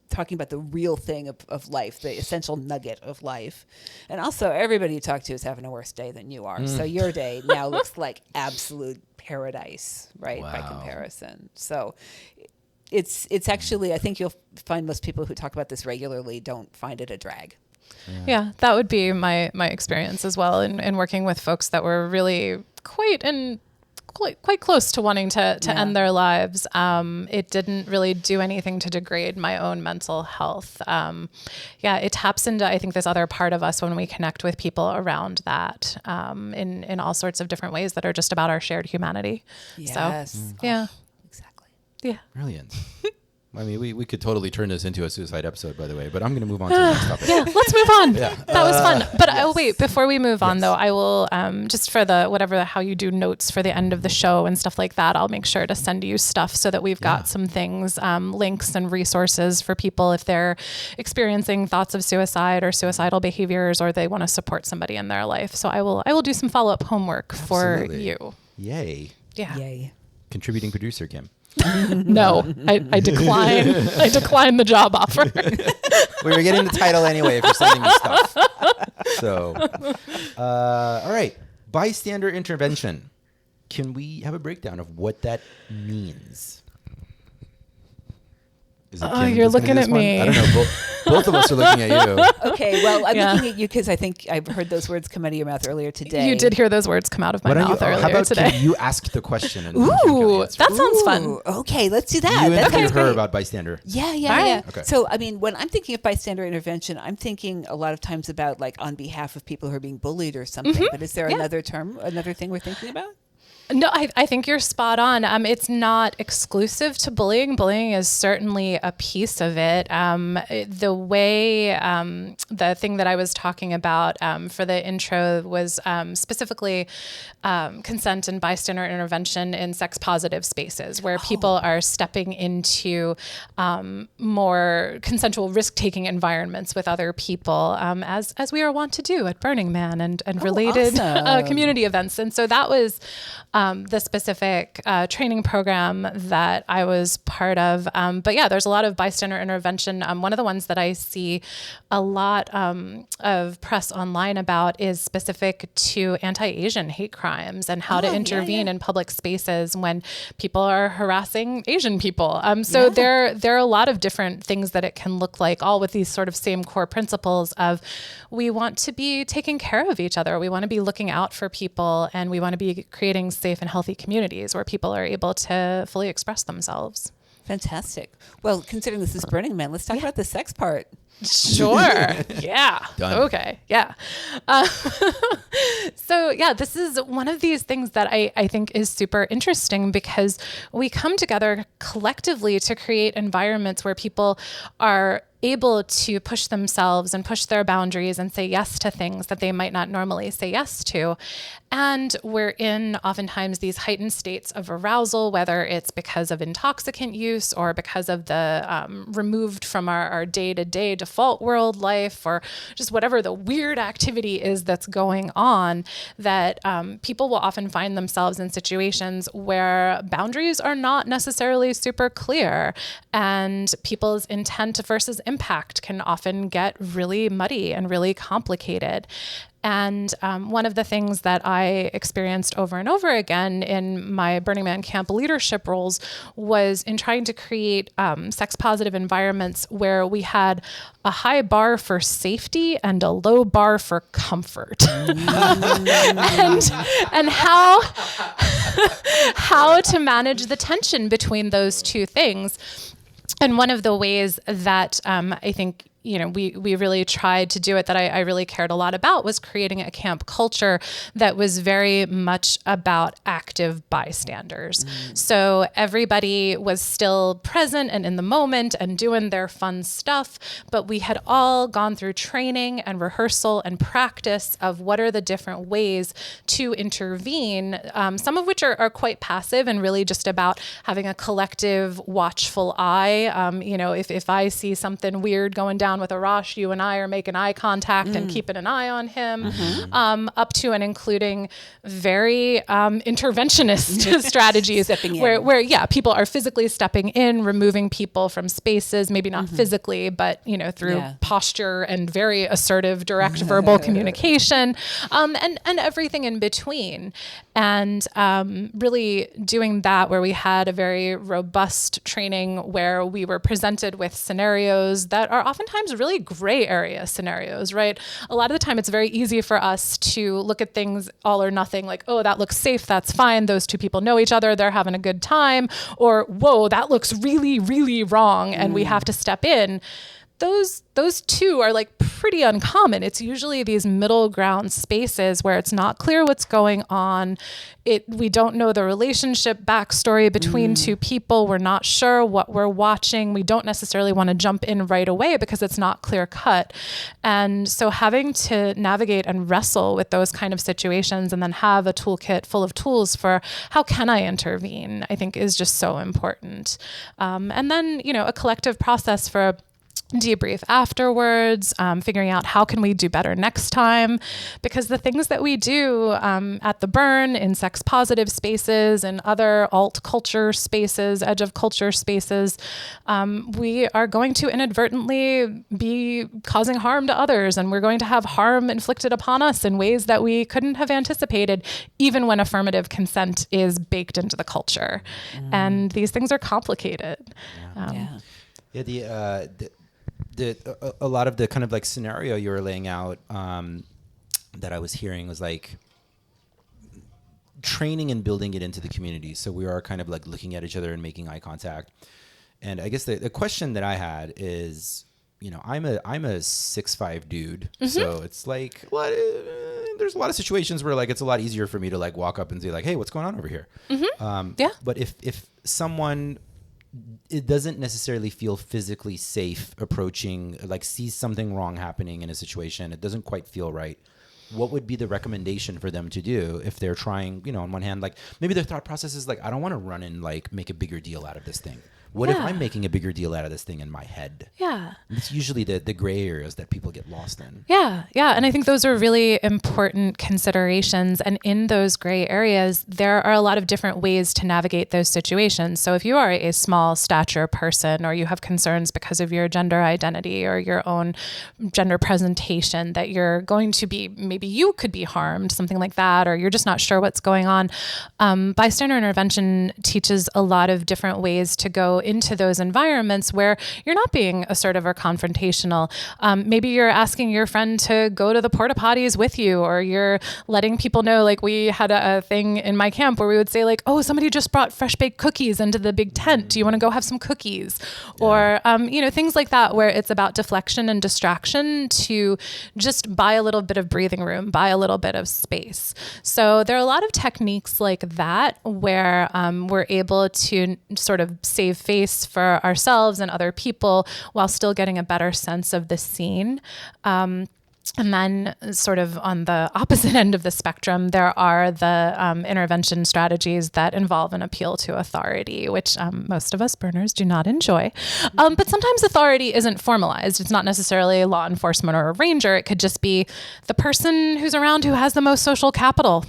talking about the real thing of life, the essential nugget of life. And also everybody you talk to is having a worse day than you are. So your day now looks like absolute paradise, right? By comparison. So it's actually, I think you'll find most people who talk about this regularly don't find it a drag.
Yeah, that would be my experience as well in working with folks that were really quite close to wanting to end their lives. It didn't really do anything to degrade my own mental health. It taps into, I think, this other part of us when we connect with people around that in all sorts of different ways that are just about our shared humanity.
Yes.
So, yeah.
Exactly.
Yeah.
Brilliant. I mean, we could totally turn this into a suicide episode, by the way, but I'm going to move on to the next topic.
Yeah, let's move on. That was fun. But wait, before we move on, though, I will, just for how you do notes for the end of the show and stuff like that, I'll make sure to send you stuff so that we've got some things, links and resources for people if they're experiencing thoughts of suicide or suicidal behaviors, or they want to support somebody in their life. So I will do some follow-up homework for you.
Yay.
Yeah.
Yay.
Contributing producer, Kim.
No, I decline. I decline the job offer.
We were getting the title anyway if you're sending me stuff. So, all right. Bystander intervention. Can we have a breakdown of what that means? Is it Kim
you're
that's gonna
looking
do
at
this one?
me.
I don't know. Both of us are looking at you.
Okay, well, I'm looking at you because I think I've heard those words come out of your mouth earlier today.
You did hear those words come out of my mouth
how
earlier
about
today.
Kim, you ask the question and
Ooh, that sounds fun.
Okay, let's do that.
You
That
interview
sounds
her
great.
about bystander.
Yeah.
right.
Okay.
So, I mean, when I'm thinking of bystander intervention, I'm thinking a lot of times about like on behalf of people who are being bullied or something. But is there another thing we're thinking about?
No, I think you're spot on. It's not exclusive to bullying. Bullying is certainly a piece of it. The way, the thing that I was talking about for the intro was specifically consent and bystander intervention in sex-positive spaces where people are stepping into more consensual risk-taking environments with other people, as we are wont to do at Burning Man and related
awesome.
community events. And so that was the specific training program that I was part of. But yeah, there's a lot of bystander intervention. One of the ones that I see a lot of press online about is specific to anti-Asian hate crimes and how to intervene in public spaces when people are harassing Asian people. So there are a lot of different things that it can look like, all with these sort of same core principles of we want to be taking care of each other. We want to be looking out for people, and we want to be creating safe and healthy communities where people are able to fully express themselves.
Fantastic. Well, considering this is Burning Man, let's talk about the sex part.
Sure. Yeah.
Done.
Okay. Yeah. So yeah, this is one of these things that I think is super interesting because we come together collectively to create environments where people are able to push themselves and push their boundaries and say yes to things that they might not normally say yes to. And we're in oftentimes these heightened states of arousal, whether it's because of intoxicant use or because of the removed from our day-to-day default world life, or just whatever the weird activity is that's going on, that people will often find themselves in situations where boundaries are not necessarily super clear, and people's intent versus impact can often get really muddy and really complicated. And one of the things that I experienced over and over again in my Burning Man camp leadership roles was in trying to create sex positive environments where we had a high bar for safety and a low bar for comfort. and how to manage the tension between those two things. And one of the ways that I think we really tried to do it that I really cared a lot about was creating a camp culture that was very much about active bystanders. So everybody was still present and in the moment and doing their fun stuff, but we had all gone through training and rehearsal and practice of what are the different ways to intervene, some of which are quite passive and really just about having a collective watchful eye. If I see something weird going down with Arash, you and I are making eye contact and keeping an eye on him, up to and including very interventionist strategies where people are physically stepping in, removing people from spaces, maybe not physically, but through posture and very assertive direct verbal communication, and everything in between. And really doing that where we had a very robust training where we were presented with scenarios that are oftentimes really gray area scenarios, right? A lot of the time it's very easy for us to look at things all or nothing, like, oh, that looks safe, that's fine, those two people know each other, they're having a good time, or whoa, that looks really, really wrong, and we have to step in. Those two are like pretty uncommon. It's usually these middle ground spaces where it's not clear what's going on. We don't know the relationship backstory between two people. We're not sure what we're watching. We don't necessarily want to jump in right away because it's not clear cut. And so having to navigate and wrestle with those kind of situations and then have a toolkit full of tools for how can I intervene, I think is just so important. And then, a collective process for debrief afterwards, figuring out how can we do better next time, because the things that we do at the Burn, in sex positive spaces and other alt culture spaces, edge of culture spaces, we are going to inadvertently be causing harm to others, and we're going to have harm inflicted upon us in ways that we couldn't have anticipated, even when affirmative consent is baked into the culture. And these things are complicated.
A lot of the kind of like scenario you were laying out that I was hearing was like training and building it into the community. So we are kind of like looking at each other and making eye contact. And I guess the question that I had is, I'm a 6'5" dude, so it's like there's a lot of situations where like it's a lot easier for me to like walk up and say like, hey, what's going on over here? But if someone, it doesn't necessarily feel physically safe approaching, like sees something wrong happening in a situation, it doesn't quite feel right, what would be the recommendation for them to do if they're trying, on one hand, like maybe their thought process is like, I don't want to run and like make a bigger deal out of this thing. What if I'm making a bigger deal out of this thing in my head? Yeah. It's usually the gray areas that people get lost in.
Yeah. And I think those are really important considerations. And in those gray areas, there are a lot of different ways to navigate those situations. So if you are a small stature person, or you have concerns because of your gender identity or your own gender presentation, that you're going to be, maybe you could be harmed, something like that, or you're just not sure what's going on. Bystander intervention teaches a lot of different ways to go into those environments where you're not being assertive or confrontational. Maybe you're asking your friend to go to the porta potties with you, or you're letting people know, like we had a thing in my camp where we would say like, oh, somebody just brought fresh baked cookies into the big tent. Do you want to go have some cookies? Or, things like that, where it's about deflection and distraction to just buy a little bit of breathing room, buy a little bit of space. So there are a lot of techniques like that where we're able to sort of save face for ourselves and other people while still getting a better sense of the scene. And then sort of on the opposite end of the spectrum, there are the intervention strategies that involve an appeal to authority, which most of us burners do not enjoy. But sometimes authority isn't formalized. It's not necessarily law enforcement or a ranger. It could just be the person who's around who has the most social capital.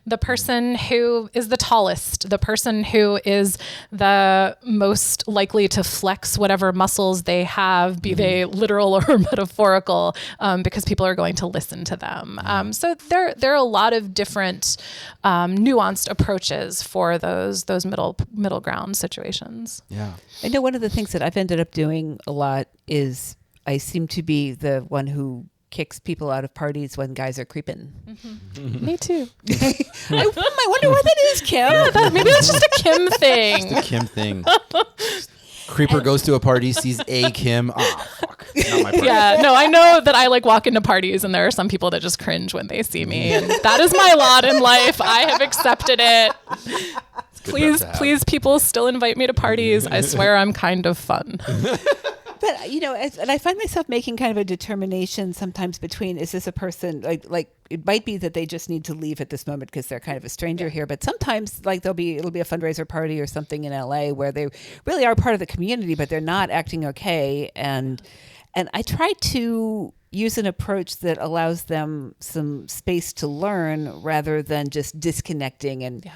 the person who is the tallest, the person who is the most likely to flex whatever muscles they have, be they literal or metaphorical, because people are going to listen to them. So there are a lot of different nuanced approaches for those middle ground situations.
Yeah.
I know one of the things that I've ended up doing a lot is I seem to be the one who kicks people out of parties when guys are creeping.
Me too.
I wonder why that is, Kim.
Maybe that's just a Kim thing.
The Kim thing. Creeper goes to a party, sees a Kim. Oh, fuck. Not my party.
Yeah, no, I know that I like walk into parties and there are some people that just cringe when they see me, and that is my lot in life. I have accepted it. Please, people still invite me to parties. I swear I'm kind of fun.
But, and I find myself making kind of a determination sometimes between, is this a person, like it might be that they just need to leave at this moment because they're kind of a stranger here. But sometimes it'll be a fundraiser party or something in LA where they really are part of the community, but they're not acting okay. And I try to use an approach that allows them some space to learn rather than just disconnecting and,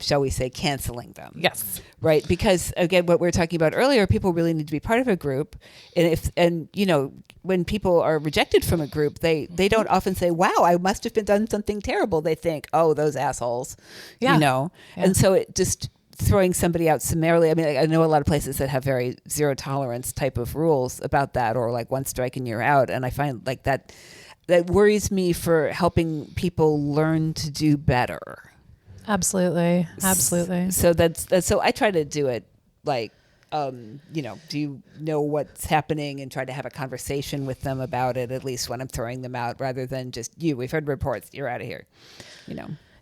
shall we say, canceling them.
Yes.
Right. Because again, what we were talking about earlier, people really need to be part of a group. And when people are rejected from a group, they don't often say, wow, I must have done something terrible. They think, oh, those assholes,
Yeah.
And so it just throwing somebody out summarily. I mean, I know a lot of places that have very zero tolerance type of rules about that, or like one strike and you're out. And I find like that worries me for helping people learn to do better.
Absolutely.
So so I try to do it like, do you know what's happening, and try to have a conversation with them about it, at least when I'm throwing them out, rather than just, we've heard reports, you're out of here,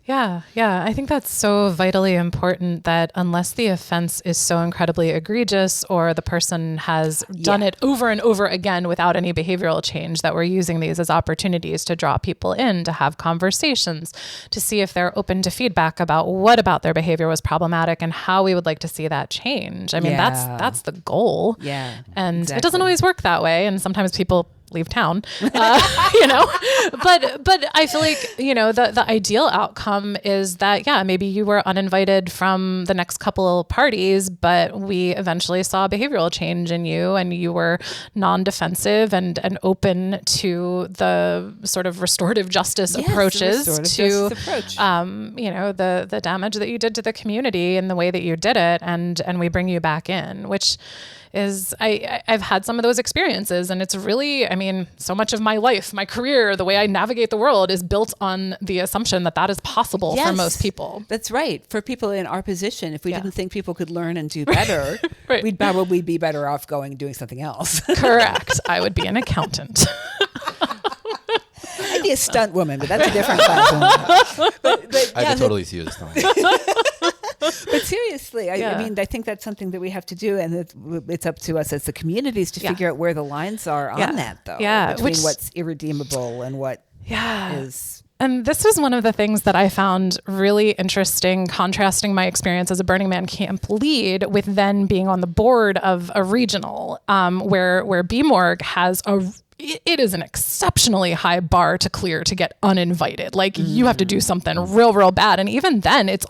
Yeah. I think that's so vitally important, that unless the offense is so incredibly egregious or the person has done it over and over again without any behavioral change, that we're using these as opportunities to draw people in, to have conversations, to see if they're open to feedback about what about their behavior was problematic and how we would like to see that change. I mean, that's the goal.
Yeah.
And
exactly.
It doesn't always work that way. And sometimes people leave town, but I feel like, the ideal outcome is that, maybe you were uninvited from the next couple parties, but we eventually saw behavioral change in you, and you were non-defensive and open to the sort of restorative justice approaches to, the damage that you did to the community and the way that you did it. And we bring you back in, which is I've had some of those experiences, and it's really, so much of my life, my career, the way I navigate the world is built on the assumption that is possible for most people.
That's right. For people in our position, if we didn't think people could learn and do better,
right.
We'd probably be better off going and doing something else.
Correct. I would be an accountant.
I'd be a stunt woman, but that's a different class.
I could totally see you as stunt.
But seriously, I think that's something that we have to do, and it's up to us as the communities to figure out where the lines are on that, though.
Yeah,
between what's irredeemable and what is.
And this was one of the things that I found really interesting, contrasting my experience as a Burning Man camp lead with then being on the board of a regional, where BMorg has it is an exceptionally high bar to clear to get uninvited. Like you have to do something real bad. And even then it's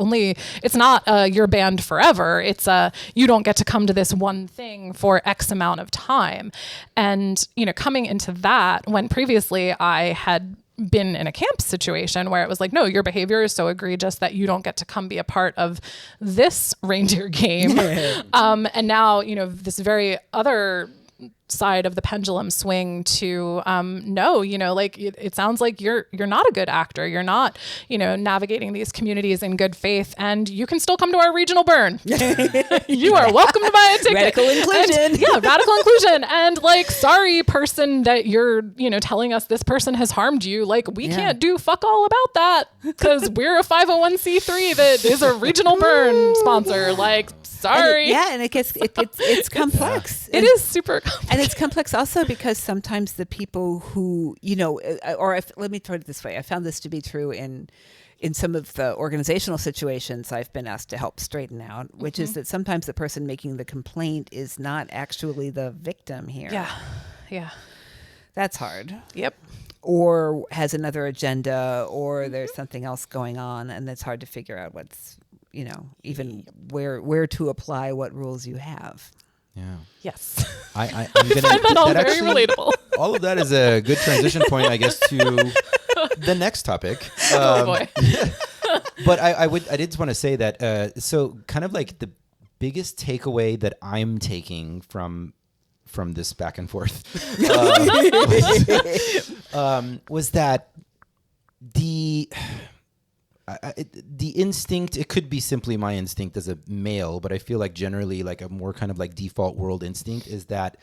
not you're banned forever. It's you don't get to come to this one thing for X amount of time. And, coming into that, when previously I had been in a camp situation where it was like, no, your behavior is so egregious that you don't get to come be a part of this reindeer game. And now, this very other side of the pendulum swing to no, it sounds like you're not a good actor. You're not, navigating these communities in good faith, and you can still come to our regional burn. You are welcome to buy a ticket.
Radical inclusion.
And, radical inclusion. And sorry, person that you're, telling us this person has harmed you. We can't do fuck all about that because we're a 501c3 that is a regional burn sponsor. Sorry.
And it's complex.
It is super complex.
And it's complex also because sometimes the people who, let me throw it this way. I found this to be true in some of the organizational situations I've been asked to help straighten out, which is that sometimes the person making the complaint is not actually the victim here.
Yeah.
That's hard.
Yep.
or has another agenda, or there's something else going on, and it's hard to figure out what's, even where to apply what rules you have.
Yeah.
Yes.
I'm gonna
find that all very
actually,
relatable.
All of that is a good transition point, I guess, to the next topic.
Oh boy.
But I did want to say that so kind of like the biggest takeaway that I'm taking from this back and forth was that the instinct, it could be simply my instinct as a male, but I feel like generally like a more kind of like default world instinct is that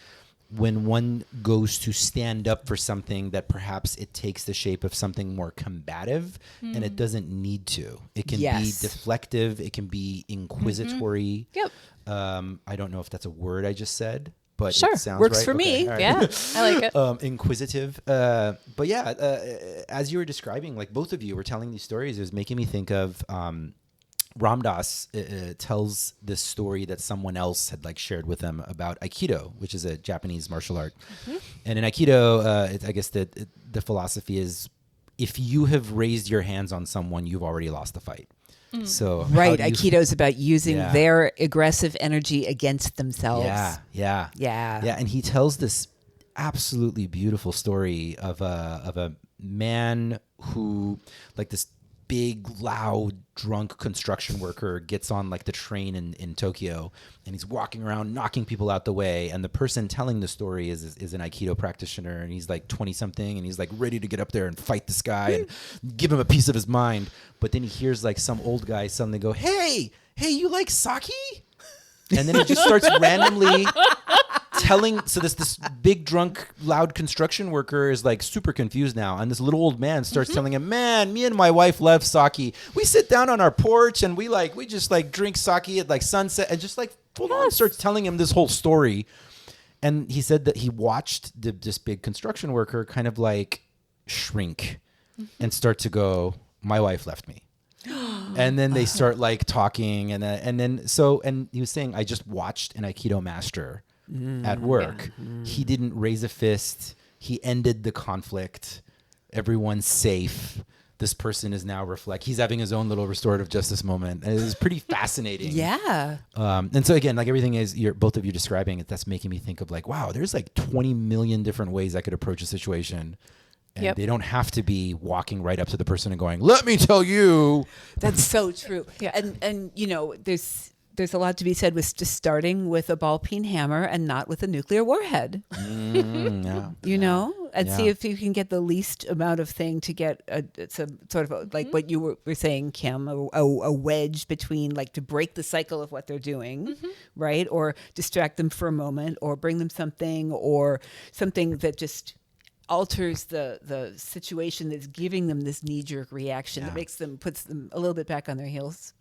when one goes to stand up for something, that perhaps it takes the shape of something more combative, and it doesn't need to. It can be deflective. It can be inquisitory.
Yep.
I don't know if that's a word I just said, but
Sure.
it sounds
Works
right.
for me.
All right.
Yeah, I like it.
Inquisitive. But yeah, as you were describing, like both of you were telling these stories, it was making me think of Ram Dass tells this story that someone else had like shared with him about Aikido, which is a Japanese martial art. And in Aikido, I guess the philosophy is if you have raised your hands on someone, you've already lost the fight. So
Right.
how do you-
Aikido is about using
Yeah.
their aggressive energy against themselves.
Yeah. And he tells this absolutely beautiful story of a man who, like this big, loud, drunk construction worker gets on like the train in Tokyo, and he's walking around knocking people out the way. And the person telling the story is an Aikido practitioner, and he's like 20 something, and he's like ready to get up there and fight this guy and give him a piece of his mind. But then he hears like some old guy suddenly go, hey, you like sake? And then he just starts randomly telling, so this big drunk loud construction worker is like super confused now, and this little old man starts telling him, man, me and my wife love sake. We sit down on our porch and we just like drink sake at like sunset, and just like full on starts telling him this whole story. And he said that he watched this big construction worker kind of like shrink and start to go, my wife left me. And then they start like talking, and he was saying, I just watched an Aikido master at work. He didn't raise a fist. He ended the conflict. Everyone's safe. This person is now he's having his own little restorative justice moment. And it is pretty fascinating.
Yeah.
And so again, like everything is both of you describing it, that's making me think of like, wow, there's like 20 million different ways I could approach a situation. And they don't have to be walking right up to the person and going, let me tell you.
That's so true.
Yeah.
And there's a lot to be said with just starting with a ball peen hammer and not with a nuclear warhead. And see if you can get the least amount of thing to get some sort of like what you were saying, Kim, a wedge between, like, to break the cycle of what they're doing, right? Or distract them for a moment, or bring them something, or something that just alters the situation that's giving them this knee-jerk reaction that puts them a little bit back on their heels.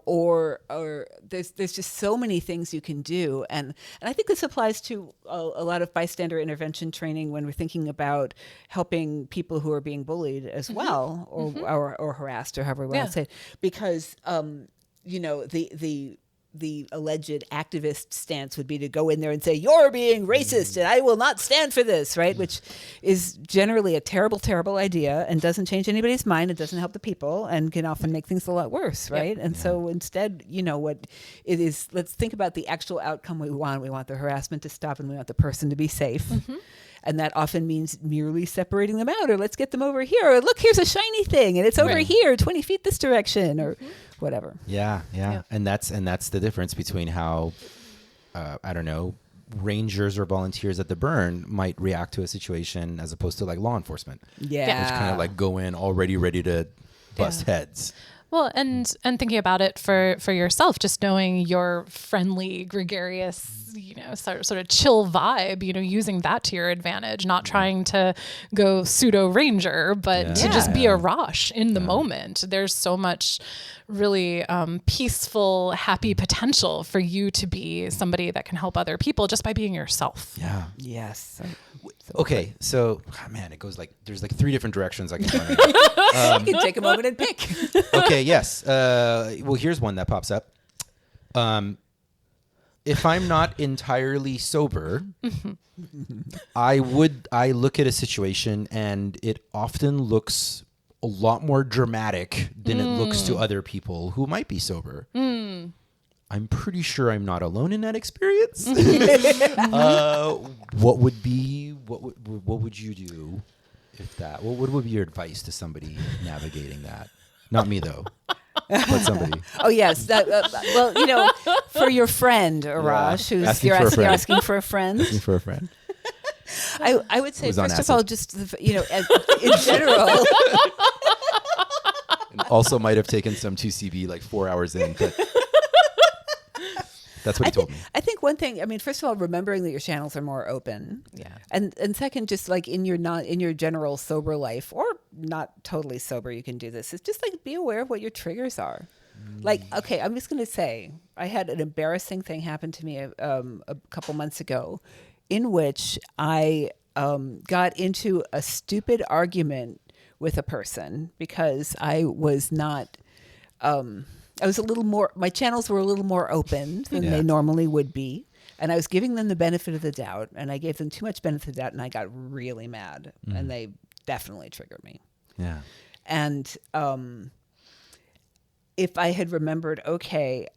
Or there's just so many things you can do, and I think this applies to a lot of bystander intervention training when we're thinking about helping people who are being bullied as well, or harassed, or however we want to say it, because the alleged activist stance would be to go in there and say, you're being racist and I will not stand for this, right? Which is generally a terrible, terrible idea and doesn't change anybody's mind. It doesn't help the people and can often make things a lot worse, right? And so instead, what it is, let's think about the actual outcome we want. We want the harassment to stop, and we want the person to be safe. And that often means merely separating them out, or let's get them over here, or look, here's a shiny thing and it's over here 20 feet this direction, or whatever.
Yeah. And that's the difference between how I don't know, rangers or volunteers at the burn might react to a situation as opposed to like law enforcement. Which kind of like go in already ready to bust heads.
Well, and thinking about it for yourself, just knowing your friendly, gregarious, sort of chill vibe, using that to your advantage, not trying to go pseudo ranger, but to just be a Rosh in the moment. There's so much really peaceful, happy potential for you to be somebody that can help other people just by being yourself.
Yeah.
Yes.
Okay, so man, it goes like there's like 3 different directions I can go.
You can take a moment and pick.
Okay, yes. Well, here's one that pops up. if I'm not entirely sober, I look at a situation and it often looks a lot more dramatic than it looks to other people who might be sober. I'm pretty sure I'm not alone in that experience. What would you do if that? What would be your advice to somebody navigating that? Not me though, but somebody.
Oh yes. Well, for your friend Arash, who's you're asking for a friend.
Asking for a friend.
I would say
Who's on
first of all,
acid.
just in general.
And also might have taken some 2CB like 4 hours in. But that's what he told me.
I think one thing, first of all, remembering that your channels are more open.
Yeah.
And second, just like in your general sober life, or not totally sober, you can do this. It's just like be aware of what your triggers are. Like, okay, I'm just going to say, I had an embarrassing thing happen to me a couple months ago, in which I got into a stupid argument with a person because I was not. I was a little more, my channels were a little more open than they normally would be. And I was giving them the benefit of the doubt, and I gave them too much benefit of the doubt, and I got really mad, and they definitely triggered me.
Yeah.
And if I had remembered, okay,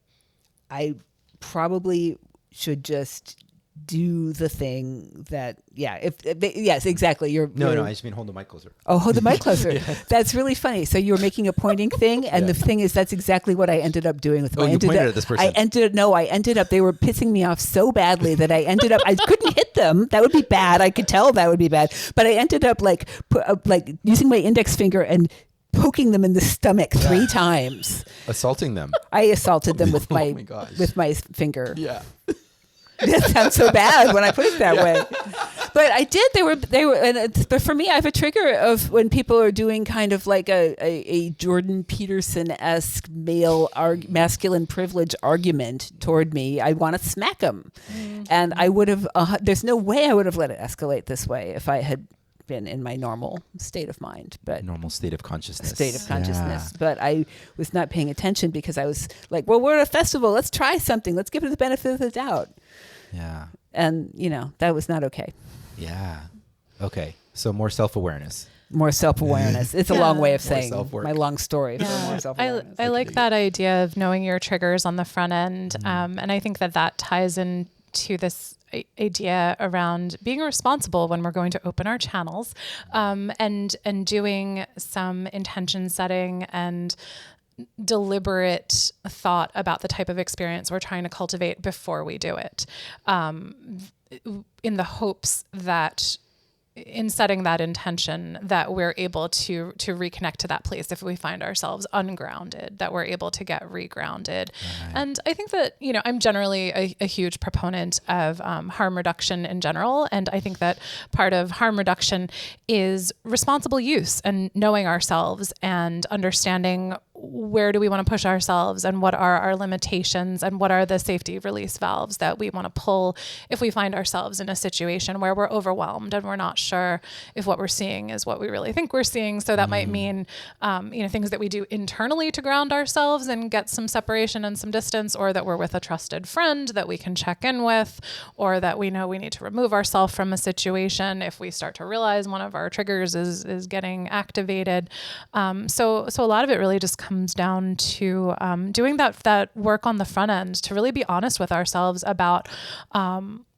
I probably should just do the thing that, yes, exactly.
No, I just mean hold the mic closer.
Oh, hold the mic closer. That's really funny. So you were making a pointing thing, and the thing is, that's exactly what I ended up doing with.
You pointed at this person.
I ended up. They were pissing me off so badly that I ended up. I couldn't hit them. That would be bad. I could tell that would be bad. But I ended up like using my index finger and poking them in the stomach 3 times.
Assaulting them.
I assaulted them with
my
my finger.
Yeah.
That sounds so bad when I put it that way. But I did. They were. But for me, I have a trigger of when people are doing kind of like a Jordan Peterson-esque masculine privilege argument toward me. I want to smack them, and I would have. There's no way I would have let it escalate this way if I had been in my normal state of mind. But
normal state of consciousness.
Yeah. But I was not paying attention because I was like, well, we're at a festival. Let's try something. Let's give it the benefit of the doubt.
Yeah.
And, that was not okay.
Yeah. Okay. So more self-awareness.
More self-awareness. It's a long way of saying
self-work.
my long story. For more self-awareness.
I like that idea of knowing your triggers on the front end. And I think that ties into this idea around being responsible when we're going to open our channels, and doing some intention setting and deliberate thought about the type of experience we're trying to cultivate before we do it, in the hopes that in setting that intention that we're able to reconnect to that place if we find ourselves ungrounded, that we're able to get regrounded. Right. And I think that, I'm generally a huge proponent of harm reduction in general. And I think that part of harm reduction is responsible use and knowing ourselves and understanding where do we want to push ourselves and what are our limitations and what are the safety release valves that we want to pull if we find ourselves in a situation where we're overwhelmed and we're not sure if what we're seeing is what we really think we're seeing. So that might mean, things that we do internally to ground ourselves and get some separation and some distance, or that we're with a trusted friend that we can check in with, or that we know we need to remove ourselves from a situation if we start to realize one of our triggers is getting activated. So a lot of it really just comes down to doing that work on the front end to really be honest with ourselves about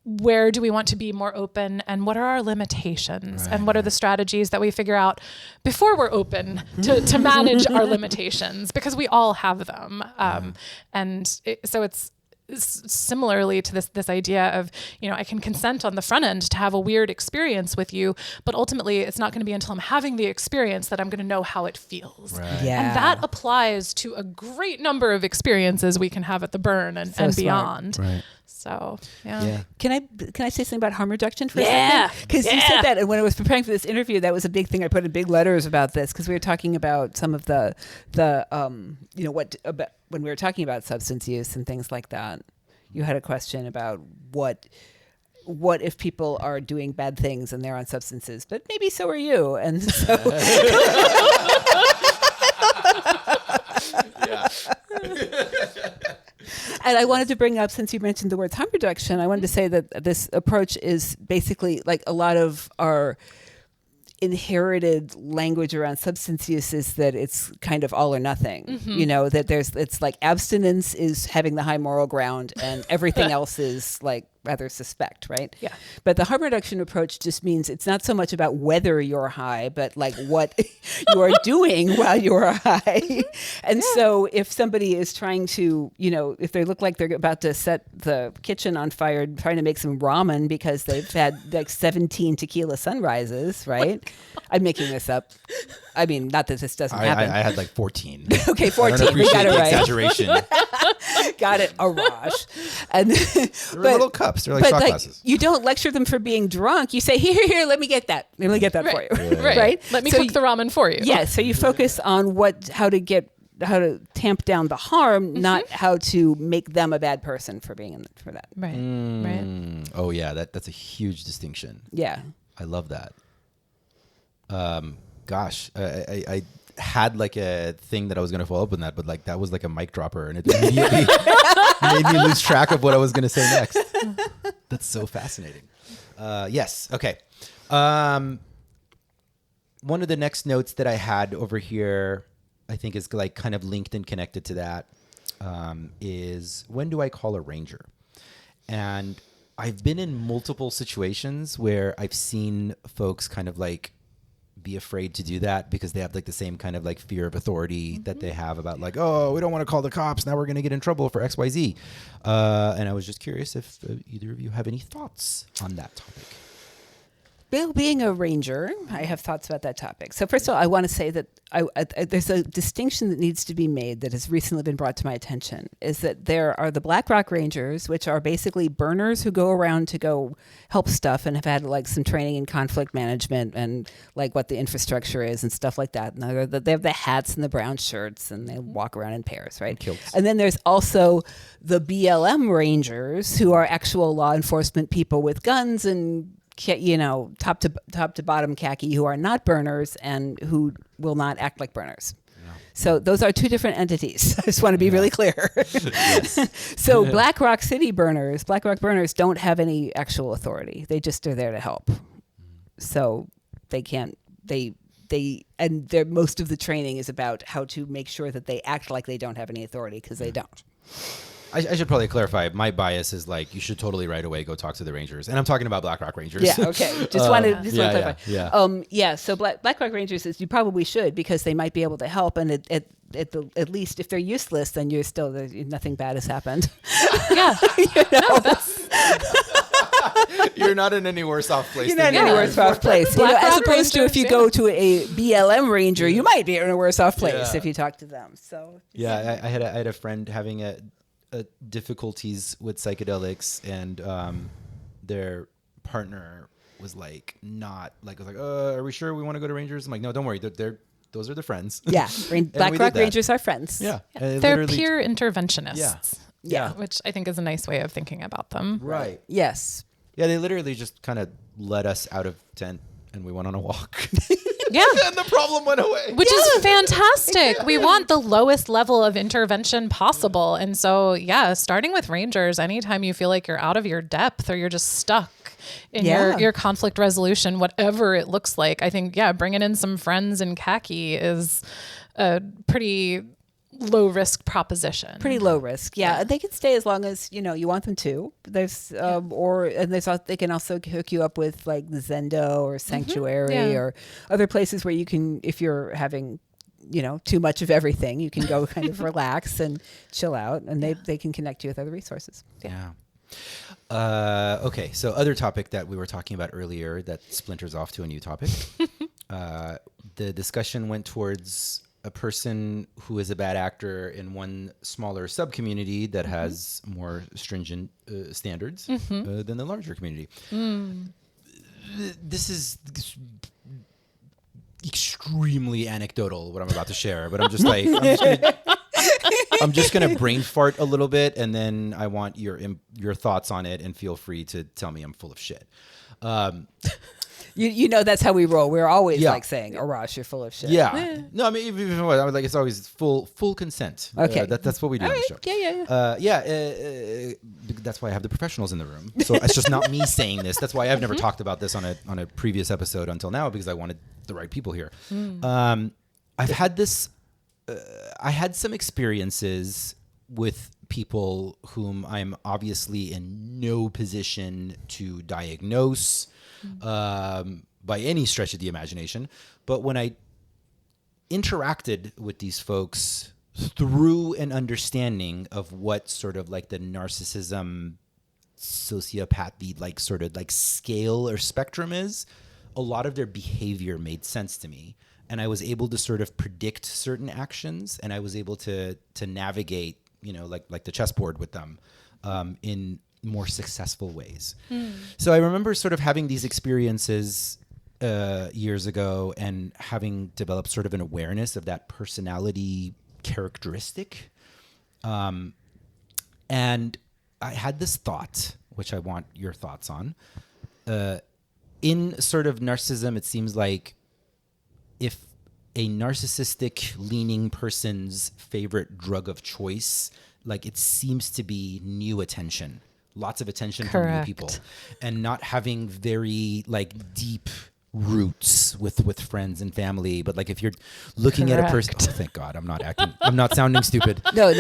where do we want to be more open and what are our limitations, and what are the strategies that we figure out before we're open to manage our limitations, because we all have them. So it's similarly to this idea of, I can consent on the front end to have a weird experience with you, but ultimately it's not going to be until I'm having the experience that I'm going to know how it feels.
Right.
Yeah.
And that applies to a great number of experiences we can have at the burn and beyond.
Right.
So, yeah.
Can I say something about harm reduction for a second? Because you said that, and when I was preparing for this interview, that was a big thing. I put in big letters about this because we were talking about some of the when we were talking about substance use and things like that. You had a question about what if people are doing bad things and they're on substances, but maybe so are you, and so. And I wanted to bring up, since you mentioned the words harm reduction, I wanted to say that this approach is basically like a lot of our inherited language around substance use is that it's kind of all or nothing. You know, that it's like abstinence is having the high moral ground and everything else is like rather suspect, right?
Yeah.
But the harm reduction approach just means it's not so much about whether you're high, but like what you are doing while you're high. And so if somebody is trying to, you know, if they look like they're about to set the kitchen on fire, trying to make some ramen because they've had like 17 tequila sunrises, right? I'm making this up. I mean, not that this doesn't happen.
I had like 14.
Okay,
I
14.
don't
We got
appreciate
it
the
right.
exaggeration.
Got it, Arash. And
They're little cups. They're like shot glasses.
you don't lecture them for being drunk. You say, here, let me get that. Let me get that for you. Right.
Let me
So
cook the ramen for you.
Yeah. So you focus on how to tamp down the harm, not how to make them a bad person for being for that.
Right. Right.
Oh yeah, that's a huge distinction.
Yeah.
I love that. Gosh, I had like a thing that I was going to follow up on that, but like that was like a mic dropper, and it immediately made me lose track of what I was going to say next. That's so fascinating. Yes. Okay. One of the next notes that I had over here, I think is like kind of linked and connected to that, is when do I call a ranger? And I've been in multiple situations where I've seen folks kind of like be afraid to do that because they have like the same kind of like fear of authority that they have about like, oh, we don't want to call the cops. Now we're going to get in trouble for XYZ. And I was just curious if either of you have any thoughts on that topic.
Bill, being a ranger, I have thoughts about that topic. So first of all, I want to say that there's a distinction that needs to be made that has recently been brought to my attention, is that there are the Black Rock Rangers, which are basically burners who go around to go help stuff and have had like some training in conflict management and like what the infrastructure is and stuff like that. And they have the hats and the brown shirts and they walk around in pairs, right? And then there's also the BLM Rangers, who are actual law enforcement people with guns and, you know, top to bottom khaki, who are not burners and who will not act like burners. Yeah. So those are two different entities. I just want to be really clear. So Black Rock burners don't have any actual authority. They just are there to help. So they can't, most of the training is about how to make sure that they act like they don't have any authority, because they don't.
I should probably clarify. My bias is like, you should totally right away go talk to the Rangers. And I'm talking about Black Rock Rangers.
Yeah, okay. Just want to clarify.
Yeah.
So Black Rock Rangers is, you probably should, because they might be able to help. And at least if they're useless, then you're still, nothing bad has happened.
Yeah. No, that's...
You're not in any worse off place.
You're not in any worse off place. As opposed to if you go to a BLM Ranger, you might be in a worse off place if you talk to them. So
I had a friend having difficulties with psychedelics, and their partner was like, are we sure we want to go to Rangers? I'm like, no, don't worry. Those are the friends.
Yeah. Black Rock Rangers are friends.
Yeah.
They're peer interventionists.
Yeah.
Which I think is a nice way of thinking about them.
Right.
Yes.
Yeah. They literally just kind of let us out of tent and we went on a walk.
Yeah.
And the problem went away.
Which is fantastic. We want the lowest level of intervention possible. And so, starting with Rangers, anytime you feel like you're out of your depth or you're just stuck in your conflict resolution, whatever it looks like, I think, bringing in some friends in khaki is a pretty low risk proposition.
Pretty low risk. Yeah. They can stay as long as, you want them to. There's, they can also hook you up with like the Zendo or Sanctuary or other places where you can, if you're having, too much of everything, you can go kind of relax and chill out, and they can connect you with other resources.
Yeah. Okay. So other topic that we were talking about earlier that splinters off to a new topic. The discussion went towards a person who is a bad actor in one smaller sub-community that has more stringent standards than the larger community. This is extremely anecdotal, what I'm about to share, but I'm just gonna brain fart a little bit, and then I want your thoughts on it, and feel free to tell me I'm full of shit.
You know that's how we roll. We're always
Yeah.
like saying, "Arash, you're full of shit."
Yeah. No, I mean, even what I was like, it's always full consent.
Okay.
That's what we do on the show.
Yeah.
That's why I have the professionals in the room. So it's just not me saying this. That's why I've never talked about this on a previous episode until now, because I wanted the right people here. I've had this. I had some experiences with people whom I'm obviously in no position to diagnose by any stretch of the imagination. But when I interacted with these folks through an understanding of what sort of like the narcissism, sociopathy, like sort of like scale or spectrum is, a lot of their behavior made sense to me. And I was able to sort of predict certain actions, and I was able to navigate, like the chessboard with them in more successful ways. So I remember sort of having these experiences years ago and having developed sort of an awareness of that personality characteristic. And I had this thought, which I want your thoughts on. In sort of narcissism, it seems like if a narcissistic leaning person's favorite drug of choice, like it seems to be new attention, lots of attention from new people, and not having very like deep roots with friends and family. But like if you're looking at a person, oh, thank God, I'm not sounding stupid.
No.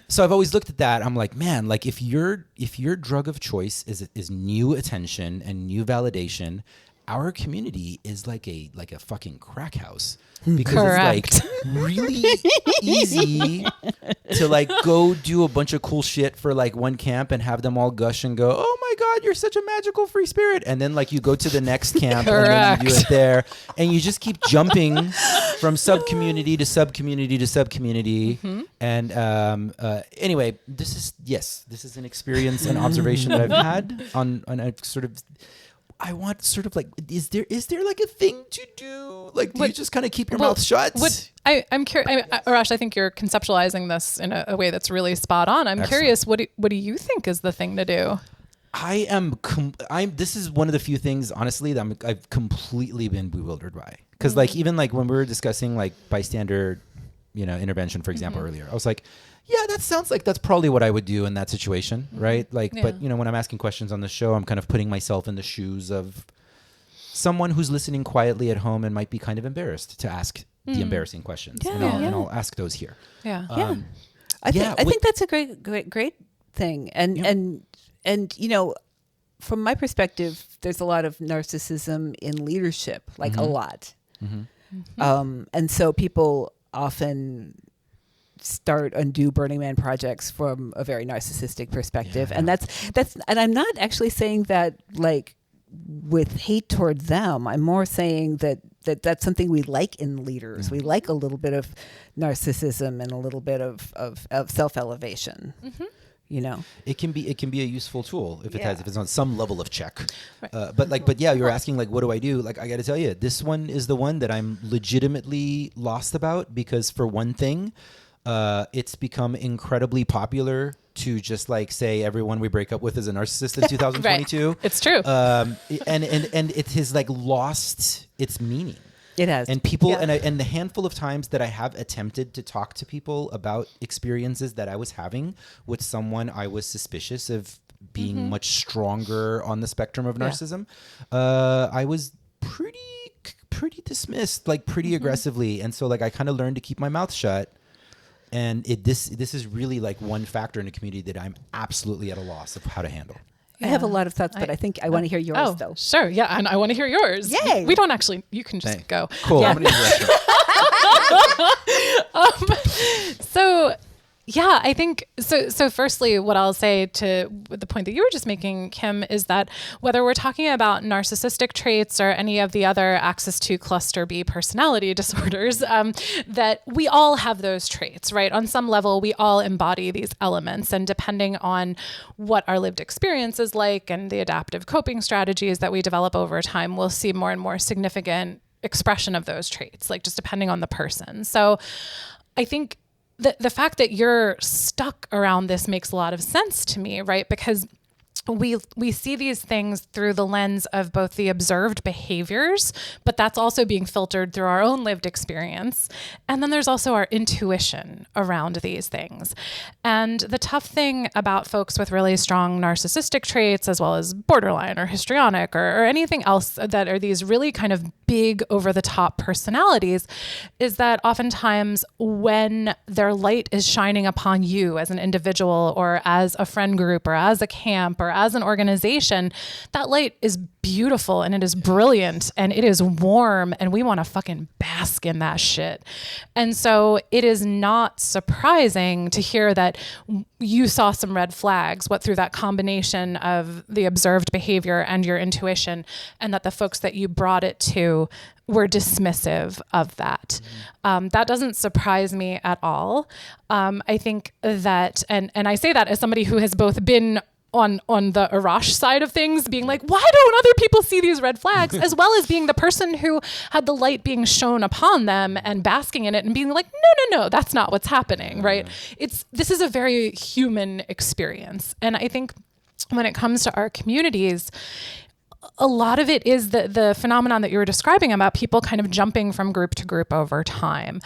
So I've always looked at that. I'm like, man, like if your drug of choice is new attention and new validation, our community is like a fucking crack house, because it's like really easy to like go do a bunch of cool shit for like one camp and have them all gush and go, oh my God, you're such a magical free spirit. And then like you go to the next camp and then you do it there, and you just keep jumping from sub-community to sub-community to sub-community. And anyway, this is an experience and observation that I've had on a sort of, I want sort of like, is there like a thing to do? Like, do you just kind of keep your mouth shut?
I'm curious, Arash, I think you're conceptualizing this in a way that's really spot on. I'm curious, what do you think is the thing to do? This is one of the few things, honestly, that I've completely been bewildered by. Because like, even like when we were discussing like bystander, intervention, for example, earlier, I was like, yeah, that sounds like that's probably what I would do in that situation, right? Like, but when I'm asking questions on the show, I'm kind of putting myself in the shoes of someone who's listening quietly at home and might be kind of embarrassed to ask the embarrassing questions, and I'll ask those here.
I think that's a great thing, and from my perspective, there's a lot of narcissism in leadership, like a lot, and so people often start and do Burning Man projects from a very narcissistic perspective. And that's and I'm not actually saying that like with hate toward them. I'm more saying that's something we like in leaders. We like a little bit of narcissism and a little bit of self-elevation. It can be a useful tool if it's on some level of check. But you're asking like, what do I do? Like, I got to tell you, this one is the one that I'm legitimately lost about, because for one thing, it's become incredibly popular to just like say everyone we break up with is a narcissist in 2022.
Right. It's true.
And it has like lost its meaning.
It has.
And people, and the handful of times that I have attempted to talk to people about experiences that I was having with someone I was suspicious of being much stronger on the spectrum of narcissism, I was pretty dismissed, like pretty aggressively. And so like I kind of learned to keep my mouth shut. And this is really like one factor in a community that I'm absolutely at a loss of how to handle.
I have a lot of thoughts, but I think I want to hear yours though.
Sure. Yeah. And I want to hear yours.
Yay.
We don't actually, you can just go.
Cool.
Yeah. Yeah, I think so firstly, what I'll say to the point that you were just making, Kim, is that whether we're talking about narcissistic traits or any of the other access to cluster B personality disorders, that we all have those traits, right? On some level, we all embody these elements, and depending on what our lived experience is like and the adaptive coping strategies that we develop over time, we'll see more and more significant expression of those traits, like just depending on the person. So I think the fact that you're stuck around this makes a lot of sense to me, right? Because we see these things through the lens of both the observed behaviors, but that's also being filtered through our own lived experience. And then there's also our intuition around these things. And the tough thing about folks with really strong narcissistic traits, as well as borderline or histrionic or anything else that are these really kind of big over the top personalities, is that oftentimes when their light is shining upon you as an individual or as a friend group or as a camp or as an organization, that light is beautiful and it is brilliant and it is warm and we want to fucking bask in that shit. And so it is not surprising to hear that you saw some red flags, what through that combination of the observed behavior and your intuition, and that the folks that you brought it to were dismissive of that. That doesn't surprise me at all. I think that, and I say that as somebody who has both been on the Arash side of things, being like, why don't other people see these red flags? As well as being the person who had the light being shown upon them and basking in it and being like, no, that's not what's happening, right? This is a very human experience. And I think when it comes to our communities, a lot of it is the phenomenon that you were describing about people kind of jumping from group to group over time.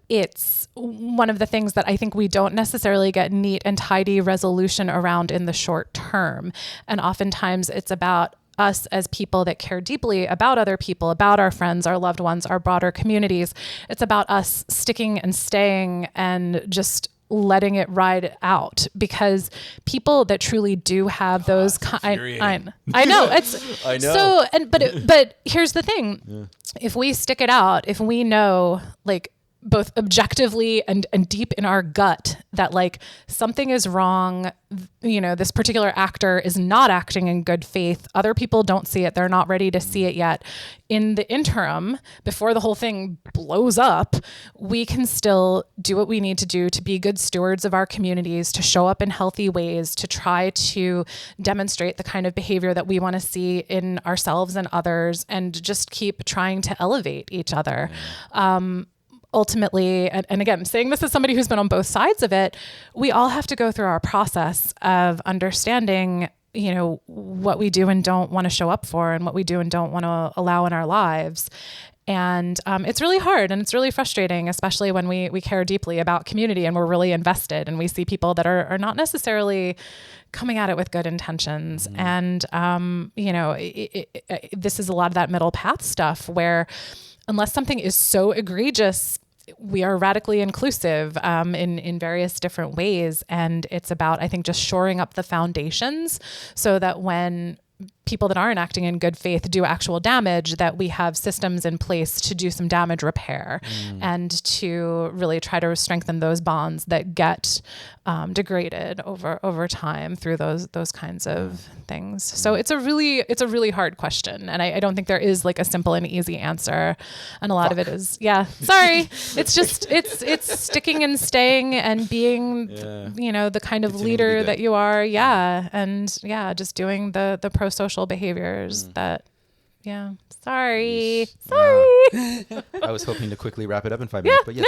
It's one of the things that I think we don't necessarily get neat and tidy resolution around in the short term. And oftentimes it's about us as people that care deeply about other people, about our friends, our loved ones, our broader communities. It's about us sticking and staying and just letting it ride out, because people that truly do have those I know it's
I know.
so, but here's the thing. If we stick it out, if we know, like, both objectively and deep in our gut that like something is wrong, this particular actor is not acting in good faith, other people don't see it, they're not ready to see it yet. In the interim, before the whole thing blows up, we can still do what we need to do to be good stewards of our communities, to show up in healthy ways, to try to demonstrate the kind of behavior that we want to see in ourselves and others, and just keep trying to elevate each other. Ultimately, and again, I'm saying this as somebody who's been on both sides of it, we all have to go through our process of understanding, what we do and don't want to show up for, and what we do and don't want to allow in our lives. And it's really hard and it's really frustrating, especially when we care deeply about community and we're really invested and we see people that are not necessarily coming at it with good intentions. And, this is a lot of that middle path stuff where unless something is so egregious, we are radically inclusive in various different ways. And it's about, I think, just shoring up the foundations so that when people that aren't acting in good faith do actual damage, that we have systems in place to do some damage repair and to really try to strengthen those bonds that get degraded over time through those kinds of things. So it's a really hard question, and I don't think there is like a simple and easy answer. And a lot of it is sorry. It's just it's sticking and staying and being the kind of leader that you are, and just doing the pro-social behaviors that sorry.
I was hoping to quickly wrap it up in 5 minutes, but yes.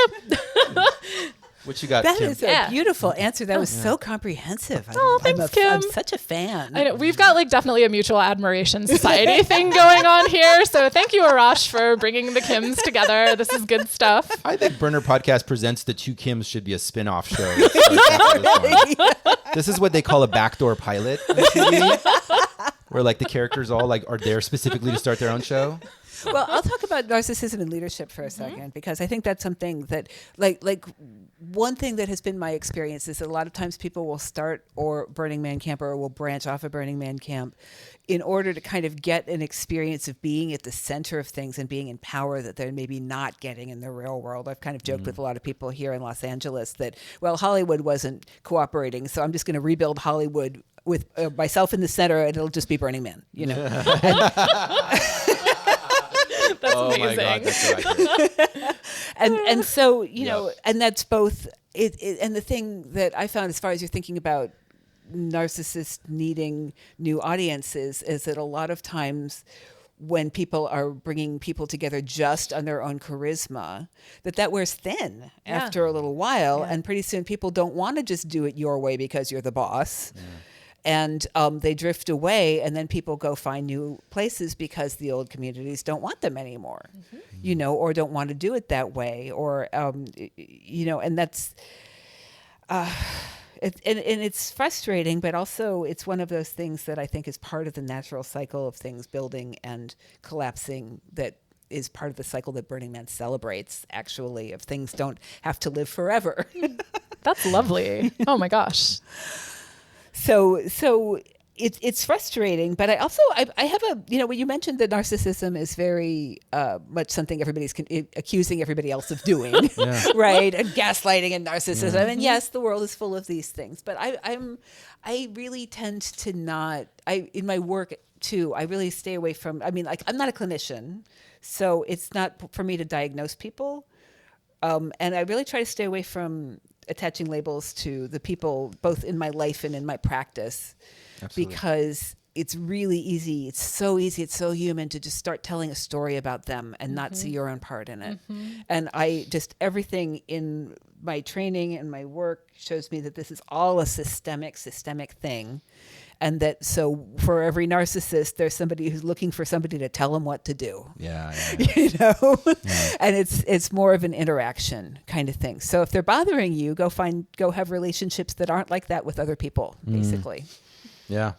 What you got,
That
Kim?
is a beautiful answer. That was so comprehensive.
Thanks, Kim.
I'm such a fan.
I know we've got like definitely a mutual admiration society thing going on here. So thank you, Arash, for bringing the Kims together. This is good stuff.
I think Burner Podcast Presents the Two Kims should be a spin-off show. This is what they call a backdoor pilot on TV, where like the characters all like are there specifically to start their own show.
Well, I'll talk about narcissism and leadership for a second, because I think that's something that, like one thing that has been my experience is that a lot of times people will start or Burning Man camp or will branch off a Burning Man camp in order to kind of get an experience of being at the center of things and being in power that they're maybe not getting in the real world. I've kind of joked with a lot of people here in Los Angeles that, well, Hollywood wasn't cooperating, so I'm just going to rebuild Hollywood with myself in the center, and it'll just be Burning Man,
That's
oh
amazing.
my God, that's so accurate.
and so and that's both it. And the thing that I found, as far as you're thinking about narcissists needing new audiences, is that a lot of times when people are bringing people together just on their own charisma, that wears thin after a little while, and pretty soon people don't want to just do it your way because you're the boss. And they drift away, and then people go find new places because the old communities don't want them anymore, or don't want to do it that way, or and that's and it's frustrating, but also it's one of those things that I think is part of the natural cycle of things building and collapsing, that is part of the cycle that Burning Man celebrates, actually, of things don't have to live forever.
That's lovely. Oh my gosh.
So it's frustrating, but I also I have when you mentioned that narcissism is very much something everybody's accusing everybody else of doing, right? And gaslighting and narcissism, and yes, the world is full of these things. But I really tend to not. In my work too, I really stay away from. I mean, like, I'm not a clinician, so it's not for me to diagnose people, and I really try to stay away from attaching labels to the people, both in my life and in my practice. Absolutely. Because it's really easy. It's so easy. It's so human to just start telling a story about them and not see your own part in it. And everything in my training and my work shows me that this is all a systemic thing. And that, so for every narcissist, there's somebody who's looking for somebody to tell them what to do.
Yeah.
And it's more of an interaction kind of thing. So if they're bothering you, go have relationships that aren't like that with other people, basically.
Yeah.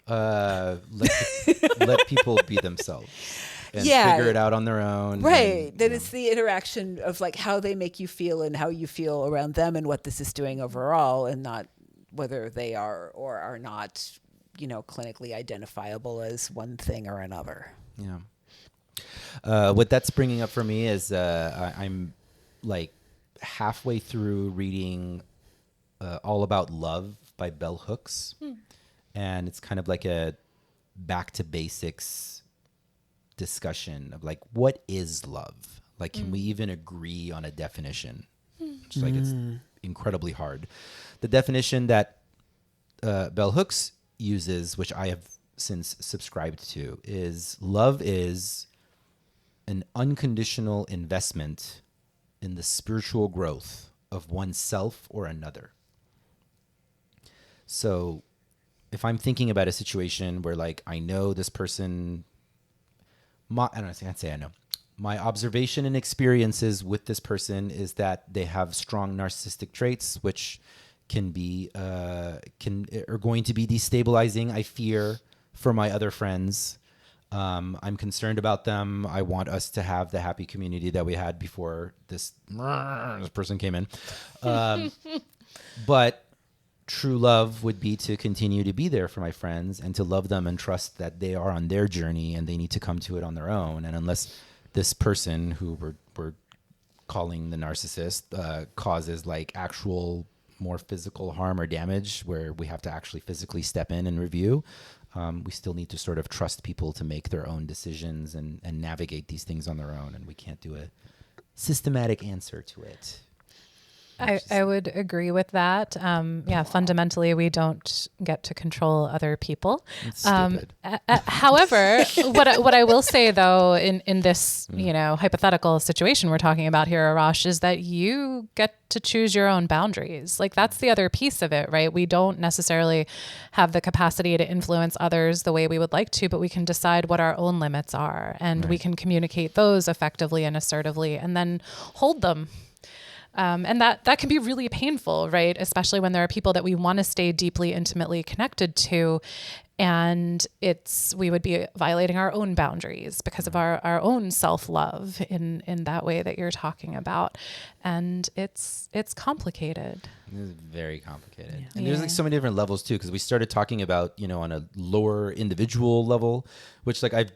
Let people be themselves and figure it out on their own.
Right. That it's the interaction of like how they make you feel and how you feel around them and what this is doing overall, and not whether they are or are not, clinically identifiable as one thing or another.
Yeah. What that's bringing up for me is I'm like halfway through reading All About Love by Bell Hooks. And it's kind of like a back to basics discussion of like, what is love? Like, can we even agree on a definition? It's like, it's incredibly hard. The definition that Bell Hooks uses, which I have since subscribed to, is love is an unconditional investment in the spiritual growth of oneself or another. So if I'm thinking about a situation where, like, I know this person, I can't say I know. My observation and experiences with this person is that they have strong narcissistic traits, which are going to be destabilizing, I fear, for my other friends. I'm concerned about them. I want us to have the happy community that we had before this person came in. But true love would be to continue to be there for my friends and to love them and trust that they are on their journey and they need to come to it on their own. And unless this person who we're calling the narcissist causes like actual more physical harm or damage where we have to actually physically step in and review, we still need to sort of trust people to make their own decisions and navigate these things on their own. And we can't do a systematic answer to it.
I would agree with that. Fundamentally, we don't get to control other people.
It's stupid.
However, what I will say, though, in this hypothetical situation we're talking about here, Arash, is that you get to choose your own boundaries. Like, that's the other piece of it, right? We don't necessarily have the capacity to influence others the way we would like to, but we can decide what our own limits are, and we can communicate those effectively and assertively, and then hold them. And that can be really painful, right? Especially when there are people that we want to stay deeply, intimately connected to. And we would be violating our own boundaries because of our own self-love in that way that you're talking about. And it's complicated.
It's very complicated. Yeah. And there's like so many different levels too, because we started talking about, on a lower individual level, which like I've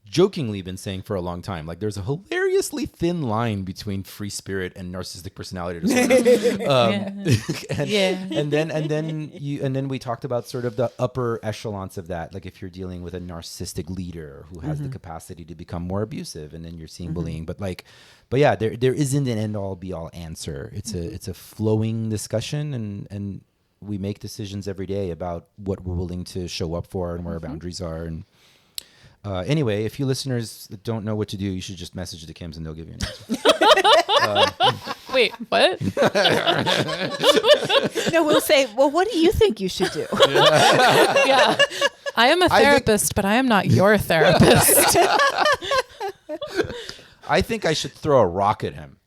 jokingly been saying for a long time, like there's a hilariously thin line between free spirit and narcissistic personality disorder. And then we talked about sort of the upper echelons of that, like if you're dealing with a narcissistic leader who has the capacity to become more abusive, and then you're seeing bullying. But there isn't an end all be all answer. It's a flowing discussion, and we make decisions every day about what we're willing to show up for and where our boundaries are. And anyway, if you listeners don't know what to do, you should just message the Kims and they'll give you an answer.
Wait, what?
No, we'll say, well, what do you think you should do?
Yeah. I am a therapist, but I am not your therapist.
I think I should throw a rock at him.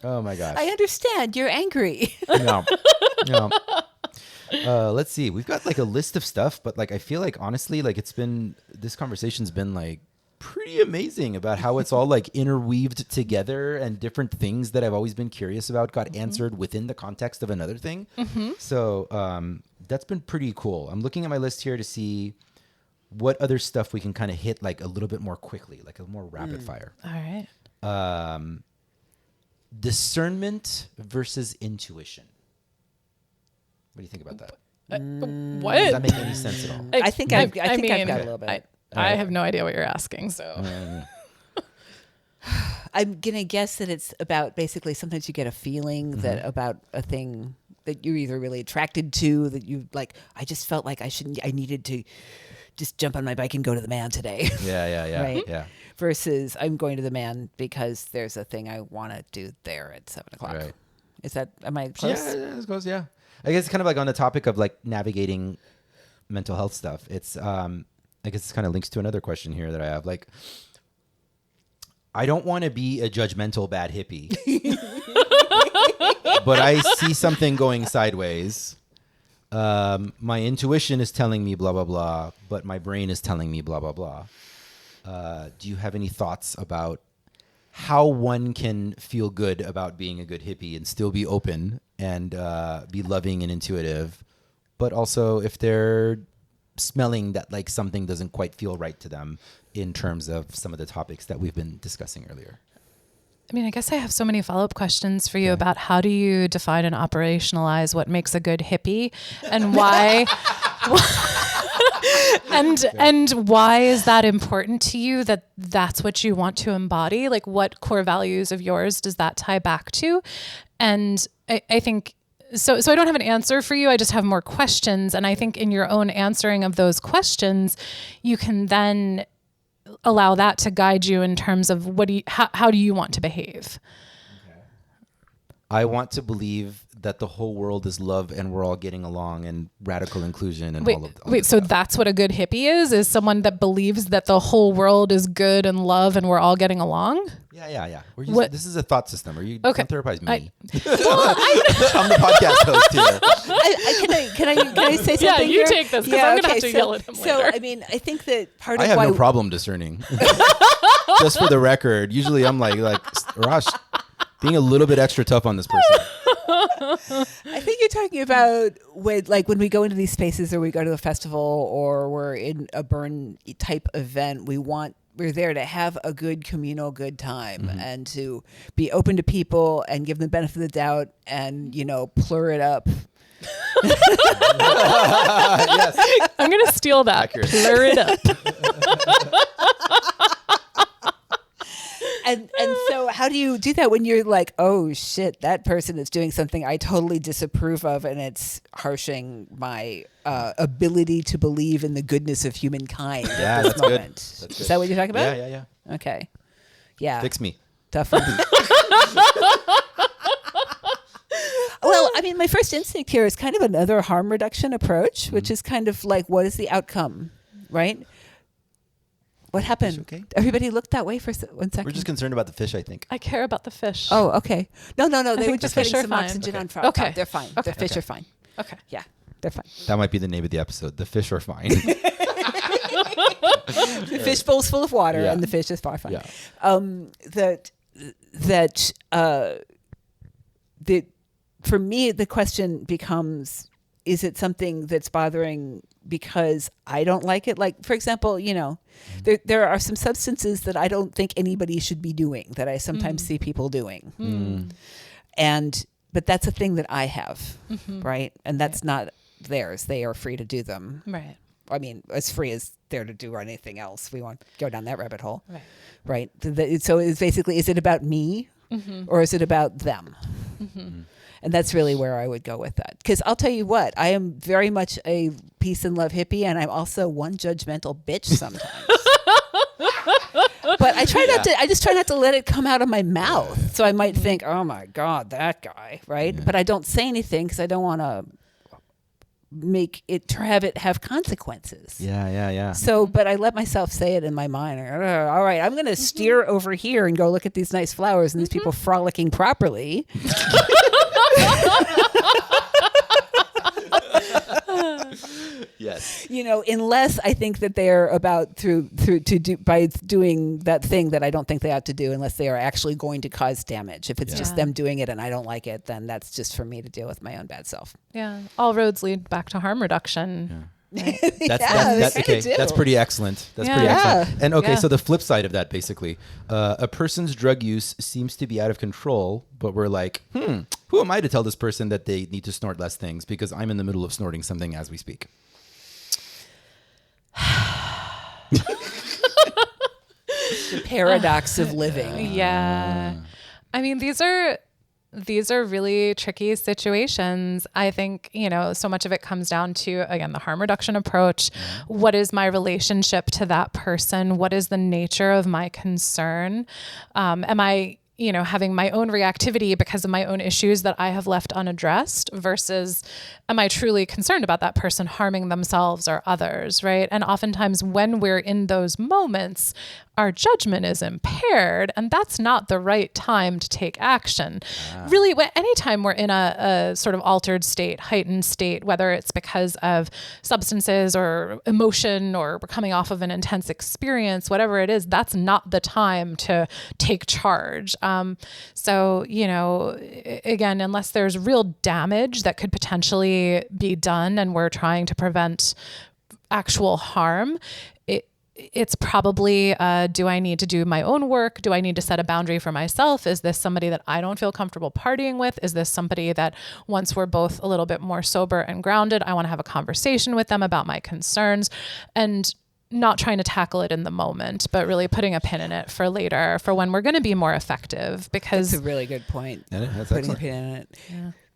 Oh my gosh.
I understand. You're angry.
No. Let's see. We've got like a list of stuff, but like I feel like honestly, like this conversation's been like pretty amazing about how it's all like interweaved together, and different things that I've always been curious about got answered within the context of another thing. So that's been pretty cool. I'm looking at my list here to see what other stuff we can kind of hit like a little bit more quickly, like a more rapid fire.
All right.
Discernment versus intuition. What do you think about that?
What?
Does that make any sense at all?
I think I've got a
mean,
little bit.
I have no idea what you're asking, so.
I'm going to guess that it's about basically sometimes you get a feeling that about a thing that you're either really attracted to, that you like, I just felt like I needed to just jump on my bike and go to the man today.
Yeah.
Right?
Yeah.
Versus I'm going to the man because there's a thing I want to do there at 7:00.
Right.
Am I close?
Yeah, I suppose, yeah. I guess it's kind of like on the topic of like navigating mental health stuff. It's, I guess this kind of links to another question here that I have. Like, I don't want to be a judgmental bad hippie, but I see something going sideways. My intuition is telling me blah, blah, blah, but my brain is telling me blah, blah, blah. Do you have any thoughts about how one can feel good about being a good hippie and still be open and be loving and intuitive, but also if they're smelling that like something doesn't quite feel right to them in terms of some of the topics that we've been discussing earlier?
I mean, I guess I have so many follow-up questions for you about how do you define and operationalize what makes a good hippie, and why and why is that important to you, that that's what you want to embody? Like, what core values of yours does that tie back to? And I think so I don't have an answer for you. I just have more questions. And I think in your own answering of those questions, you can then allow that to guide you in terms of how do you want to behave?
I want to believe that the whole world is love and we're all getting along, and radical inclusion and all
so
stuff.
that's what a good hippie is someone that believes that the whole world is good and love and we're all getting along?
Yeah. This is a thought system. Are you
okay?
Don't therapize me.
Well,
I'm the podcast host here.
Can I say something?
Yeah, you
here?
take this because I'm going to have to yell at him later.
So, I mean, I think that part
I
of
have
why
no problem discerning. Just for the record, usually I'm like Rosh, being a little bit extra tough on this person.
I think you're talking about when we go into these spaces, or we go to a festival, or we're in a burn type event, we're there to have a good communal good time and to be open to people and give them the benefit of the doubt and, plur it up.
Yes.
I'm going to steal that.
Accurate.
Plur it up.
And so how do you do that when you're like, oh shit, that person is doing something I totally disapprove of, and it's harshing my ability to believe in the goodness of humankind at this moment.
Good. That's good.
Is that what you're talking about?
Yeah.
Okay. Yeah.
Fix me.
Tough one. Well, I mean, my first instinct here is kind of another harm reduction approach, which is kind of like, what is the outcome, right? What happened?
Okay.
Everybody looked that way for 1 second.
We're just concerned about the fish, I think.
I care about the fish.
Oh, okay. No. They were
think
just
the
getting
fish are
some
fine.
oxygen
Okay.
on front.
Okay.
They're fine.
Okay.
The fish are fine.
Okay.
Yeah, they're fine.
That might be the name of the episode. The fish are fine.
The fish bowl's full of water,
Yeah.
and the fish is fine.
Yeah.
For me, the question becomes: is it something that's bothering because I don't like it? Like, for example, there are some substances that I don't think anybody should be doing that I sometimes see people doing. But that's a thing that I have, right? And that's not theirs. They are free to do them.
Right.
I mean, as free as they're to do anything else. We won't go down that rabbit hole.
Right.
So it's basically, is it about me or is it about them? And that's really where I would go with that. Because I'll tell you what, I am very much a peace and love hippie, and I'm also one judgmental bitch sometimes. But I try not to. I just try not to let it come out of my mouth. So I might think, "Oh my God, that guy," right? But I don't say anything because I don't want to make it have consequences.
Yeah.
So, but I let myself say it in my mind. All right, I'm going to steer over here and go look at these nice flowers and these people frolicking properly.
Yes.
Unless I think that they're about by doing that thing that I don't think they ought to do, unless they are actually going to cause damage. If it's just them doing it and I don't like it, then that's just for me to deal with my own bad self.
Yeah. All roads lead back to harm reduction. Right?
That's okay. That's pretty excellent. That's pretty excellent. And so the flip side of that, basically, a person's drug use seems to be out of control, but we're like, who am I to tell this person that they need to snort less things because I'm in the middle of snorting something as we speak?
The paradox of living.
Yeah. I mean, these are really tricky situations. I think, so much of it comes down to, again, the harm reduction approach. What is my relationship to that person? What is the nature of my concern? Am I, having my own reactivity because of my own issues that I have left unaddressed versus am I truly concerned about that person harming themselves or others, right? And oftentimes when we're in those moments, our judgment is impaired, and that's not the right time to take action. Really, anytime we're in a sort of altered state, heightened state, whether it's because of substances or emotion or we're coming off of an intense experience, whatever it is, that's not the time to take charge. So, again, unless there's real damage that could potentially be done and we're trying to prevent actual harm, it's probably, do I need to do my own work? Do I need to set a boundary for myself? Is this somebody that I don't feel comfortable partying with? Is this somebody that once we're both a little bit more sober and grounded, I want to have a conversation with them about my concerns, and not trying to tackle it in the moment, but really putting a pin in it for later, for when we're going to be more effective. Because
that's a really good point.
That's
putting
excellent.
a pin in it.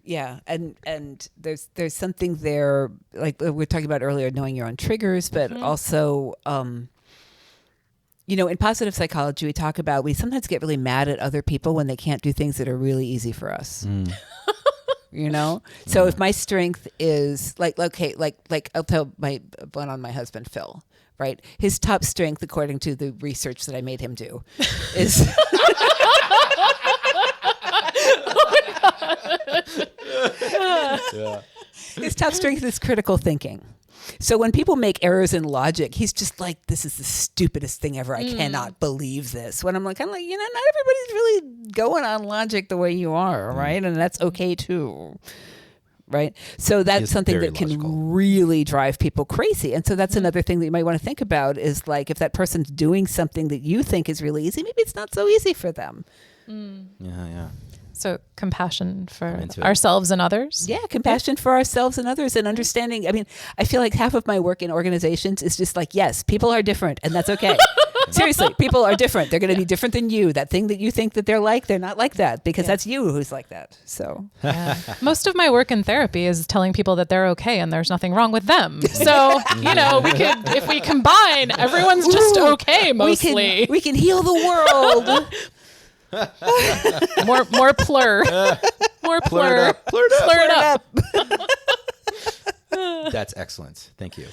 Yeah, and there's something there, like we were talking about earlier, knowing your own triggers, but also, in positive psychology, we sometimes get really mad at other people when they can't do things that are really easy for us. So if my strength is like I'll tell my husband Phil, right? His top strength, according to the research that I made him do, is. His top strength is critical thinking. So when people make errors in logic, he's just like, "This is the stupidest thing ever. I cannot believe this." When I'm like, not everybody's really going on logic the way you are, right? And that's okay too, right? So that's something that can really drive people crazy. And so that's another thing that you might want to think about is like, if that person's doing something that you think is really easy, maybe it's not so easy for them.
Yeah.
So compassion for ourselves and others.
Yeah, compassion for ourselves and others, and understanding. I mean, I feel like half of my work in organizations is just like, yes, people are different, and that's okay. Seriously, people are different. They're going to be different than you. That thing that you think that they're not like that, because that's you who's like that. So
most of my work in therapy is telling people that they're okay and there's nothing wrong with them. So, we could, if we combine, everyone's just okay mostly.
We can heal the world.
more plur. More plur.
Plur it up.
up.
That's excellent. Thank you.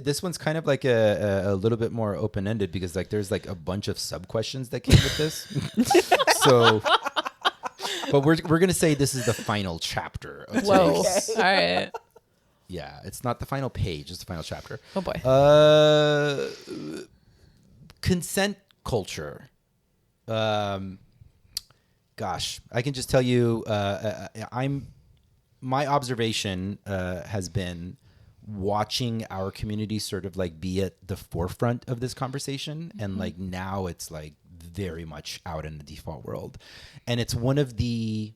This one's kind of like a little bit more open-ended because there's a bunch of sub-questions that came with this. So, but we're going to say this is the final chapter of
Whoa.
today's.
All right.
Yeah, it's not the final page, it's the final chapter.
Oh boy.
Consent culture. Gosh, I can just tell you, my observation has been watching our community sort of be at the forefront of this conversation, and now it's very much out in the default world, and it's one of the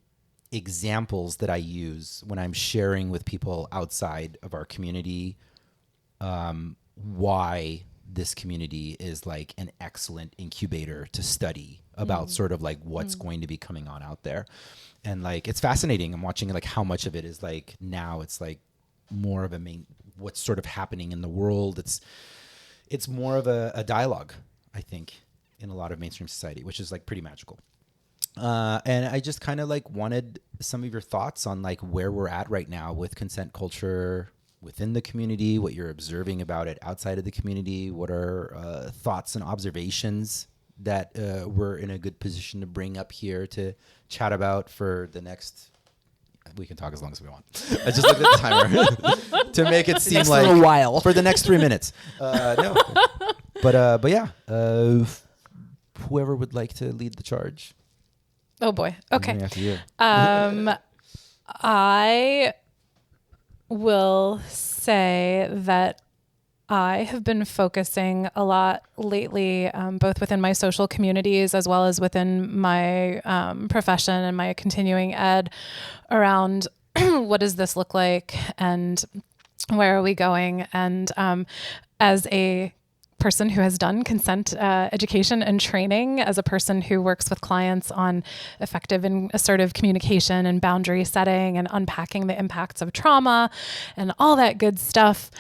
examples that I use when I'm sharing with people outside of our community why this community is an excellent incubator to study about sort of what's going to be coming on out there. And it's fascinating. I'm watching how much of it is now it's more of a main, what's sort of happening in the world. it's more of a dialogue, I think, in a lot of mainstream society, which is like pretty magical. And I just kind of like wanted some of your thoughts on like where we're at right now with consent culture within the community, what you're observing about it outside of the community, what are thoughts and observations that we're in a good position to bring up here to chat about for the next. We can talk as long as we want. I just looked at the timer to make it seem like
a while
for the next 3 minutes. No, but yeah, whoever would like to lead the charge.
Oh boy. Okay.
After you.
I will say that I have been focusing a lot lately, both within my social communities as well as within my profession and my continuing ed, around what does this look like and where are we going? And as a person who has done consent education and training, as a person who works with clients on effective and assertive communication and boundary setting and unpacking the impacts of trauma and all that good stuff,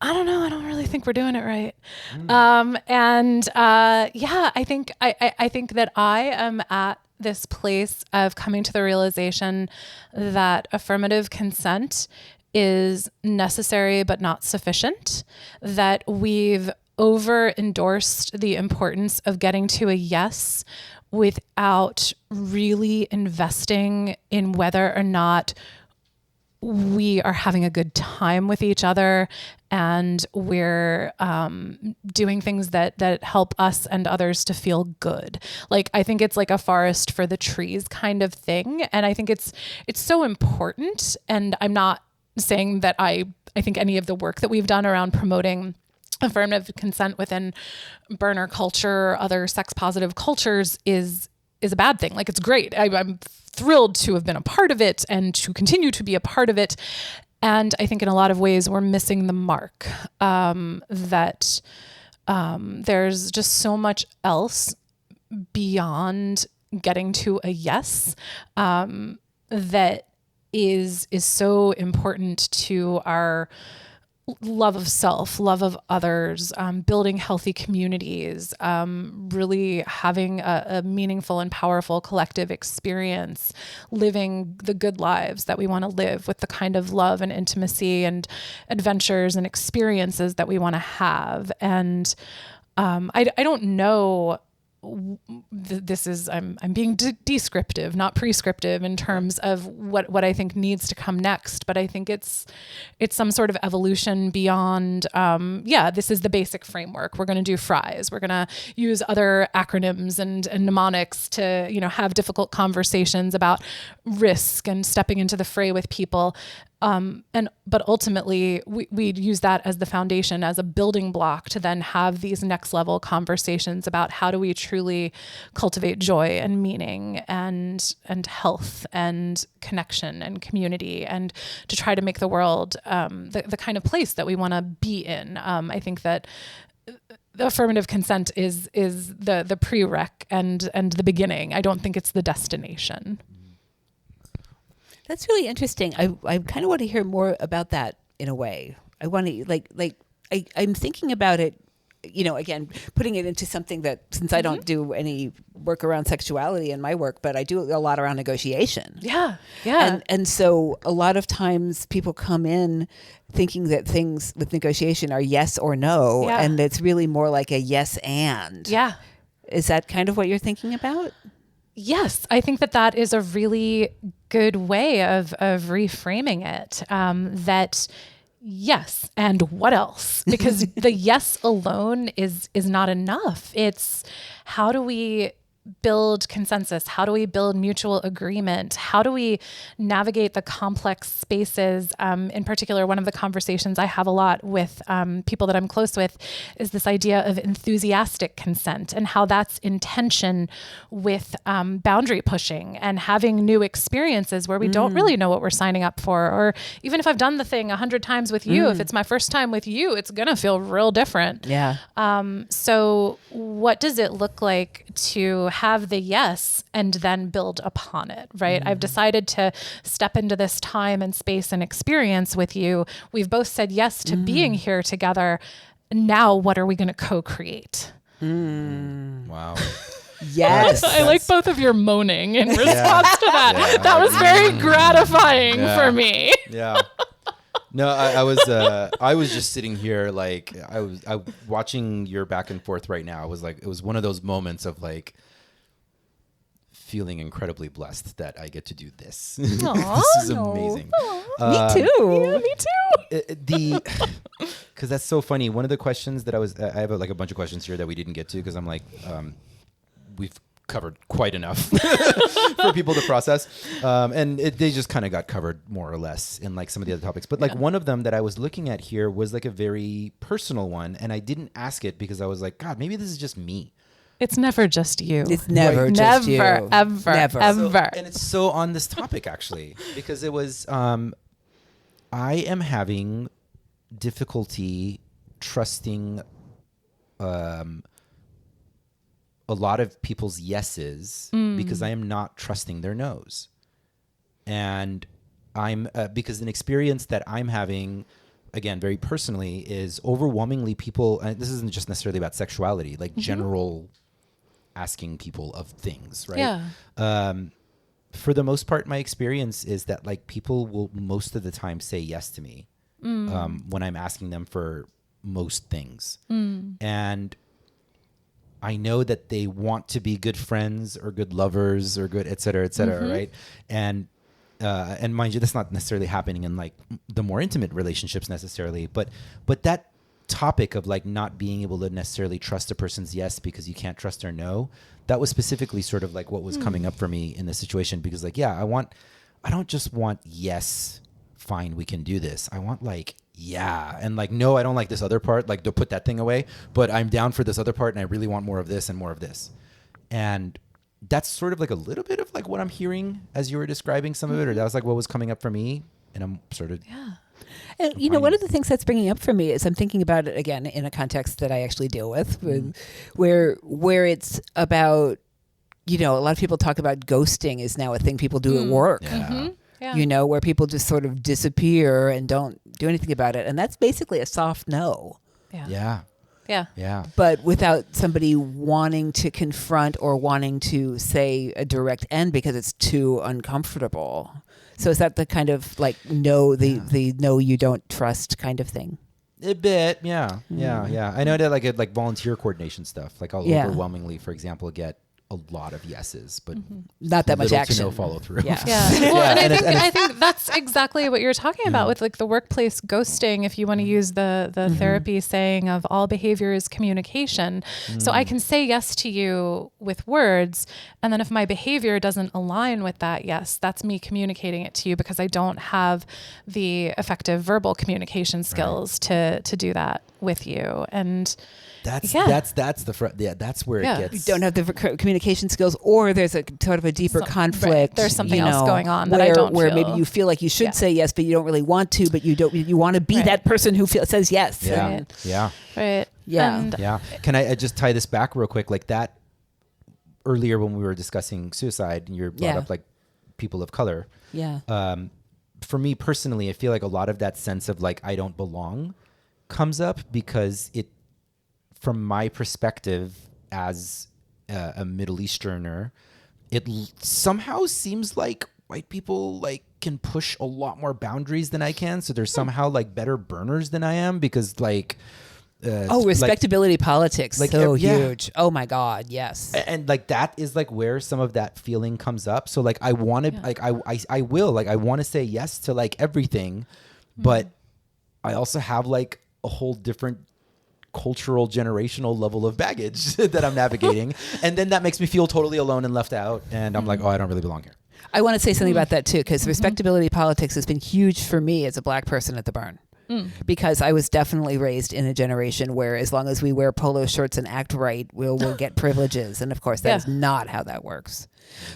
I don't know. I don't really think we're doing it right. Yeah, I think that I am at this place of coming to the realization that affirmative consent is necessary but not sufficient, that we've over-endorsed the importance of getting to a yes without really investing in whether or not we are having a good time with each other and we're doing things that help us and others to feel good. Like, I think it's like a forest for the trees kind of thing. And I think it's so important. And I'm not saying that I think any of the work that we've done around promoting affirmative consent within burner culture, other sex positive cultures is a bad thing. Like, it's great. I'm thrilled to have been a part of it and to continue to be a part of it. And I think in a lot of ways we're missing the mark, that there's just so much else beyond getting to a yes, that is so important to our love of self, love of others, building healthy communities, really having a meaningful and powerful collective experience, living the good lives that we want to live with the kind of love and intimacy and adventures and experiences that we want to have. And I don't know. This is I'm being descriptive, not prescriptive in terms of what I think needs to come next, but I think it's some sort of evolution beyond. This is the basic framework. We're going to do fries. We're going to use other acronyms and mnemonics to have difficult conversations about risk and stepping into the fray with people. But ultimately we'd use that as the foundation, as a building block to then have these next level conversations about how do we truly cultivate joy and meaning and health and connection and community, and to try to make the world the kind of place that we want to be in. I think that the affirmative consent is the prereq and the beginning. I don't think it's the destination.
That's really interesting. I kind of want to hear more about that in a way. I want to I'm thinking about it, again, putting it into something that, since I don't do any work around sexuality in my work, but I do a lot around negotiation.
Yeah.
And so a lot of times people come in thinking that things with negotiation are yes or no, and it's really more like a yes and.
Yeah.
Is that kind of what you're thinking about?
Yes, I think that is a really good way of reframing it. That yes, and what else? Because the yes alone is not enough. It's how do we build consensus? How do we build mutual agreement? How do we navigate the complex spaces? In particular, one of the conversations I have a lot with people that I'm close with is this idea of enthusiastic consent and how that's in tension with boundary pushing and having new experiences where we don't really know what we're signing up for. Or even if I've done the thing 100 times with you, if it's my first time with you, it's going to feel real different.
Yeah.
So what does it look like to have the yes and then build upon it, right? I've decided to step into this time and space and experience with you. We've both said yes to being here together. now what are we going to co-create?
Wow.
Yes.
I like both of your moaning in response to that.
Yeah.
That was very gratifying for me.
Yeah. No, I was just sitting here like I watching your back and forth right now. It was one of those moments of like feeling incredibly blessed that I get to do this. This is amazing.
Me too.
Yeah, me too.
Because that's so funny. One of the questions that I have like a bunch of questions here that we didn't get to because I'm like, we've covered quite enough for people to process. And they just kind of got covered more or less in like some of the other topics. But like one of them that I was looking at here was like a very personal one. And I didn't ask it because I was like, God, maybe this is just me.
It's never just you.
It's never just you.
Never, ever,
Never.
ever.
And it's so on this topic actually, because it was, I am having difficulty trusting a lot of people's yeses because I am not trusting their nos. And I'm because an experience that I'm having, again, very personally, is overwhelmingly people, and this isn't just necessarily about sexuality, like general asking people of things, right?
Yeah.
For the most part, my experience is that like people will most of the time say yes to me when I'm asking them for most things. And I know that they want to be good friends or good lovers or good, et cetera, right? And mind you, that's not necessarily happening in like the more intimate relationships necessarily, but that topic of like not being able to necessarily trust a person's yes because you can't trust their no, that was specifically sort of like what was coming up for me in this situation because like, yeah, I don't just want yes, fine, we can do this. I want like, yeah, and like, no, I don't like this other part, like to put that thing away, but I'm down for this other part and I really want more of this and more of this. And that's sort of like a little bit of like what I'm hearing as you were describing some of it, or that was like what was coming up for me. And I'm sort of...
Yeah.
And, you know, one of the things that's bringing up for me is I'm thinking about it again in a context that I actually deal with, where it's about, you know, a lot of people talk about ghosting is now a thing people do at work.
Yeah.
Yeah.
You know, where people just sort of disappear and don't do anything about it. And that's basically a soft no.
Yeah.
Yeah.
But without somebody wanting to confront or wanting to say a direct end because it's too uncomfortable. So is that the kind of like no, the no you don't trust kind of thing?
A bit, yeah. I know that like volunteer coordination stuff. Like I'll overwhelmingly, for example, get a lot of yeses, but
not that much
little
action.
to no follow through.
Yeah.
Well, and I think that's exactly what you're talking about with like the workplace ghosting. If you want to use the therapy saying of all behavior is communication. So I can say yes to you with words, and then if my behavior doesn't align with that yes, that's me communicating it to you because I don't have the effective verbal communication skills to do that with you. And
that's the front. Yeah, that's where it gets.
You don't have the communication skills, or there's a sort of a deeper conflict.
Right. There's something else going on that I don't
where
feel.
maybe you feel like you should say yes, but you don't really want to. But you don't. You want to be that person who says yes.
Yeah.
And,
Right.
Yeah.
And
Can I just tie this back real quick? Like that earlier when we were discussing suicide, and you brought up like people of color.
Yeah.
For me personally, I feel like a lot of that sense of like I don't belong comes up because it, from my perspective as a Middle Easterner, it somehow seems like white people like can push a lot more boundaries than I can. So they're somehow like better burners than I am because like...
respectability politics,
like
so huge. Oh my God, yes.
And like that is like where some of that feeling comes up. So like I want to like I will like I want to say yes to like everything, but I also have like a whole different cultural generational level of baggage that I'm navigating, and then that makes me feel totally alone and left out, and I'm like, oh, I don't really belong here.
I want to say something about that too, because respectability politics has been huge for me as a Black person at the Burn. Because I was definitely raised in a generation where as long as we wear polo shirts and act right, we'll get privileges. And of course, that is not how that works.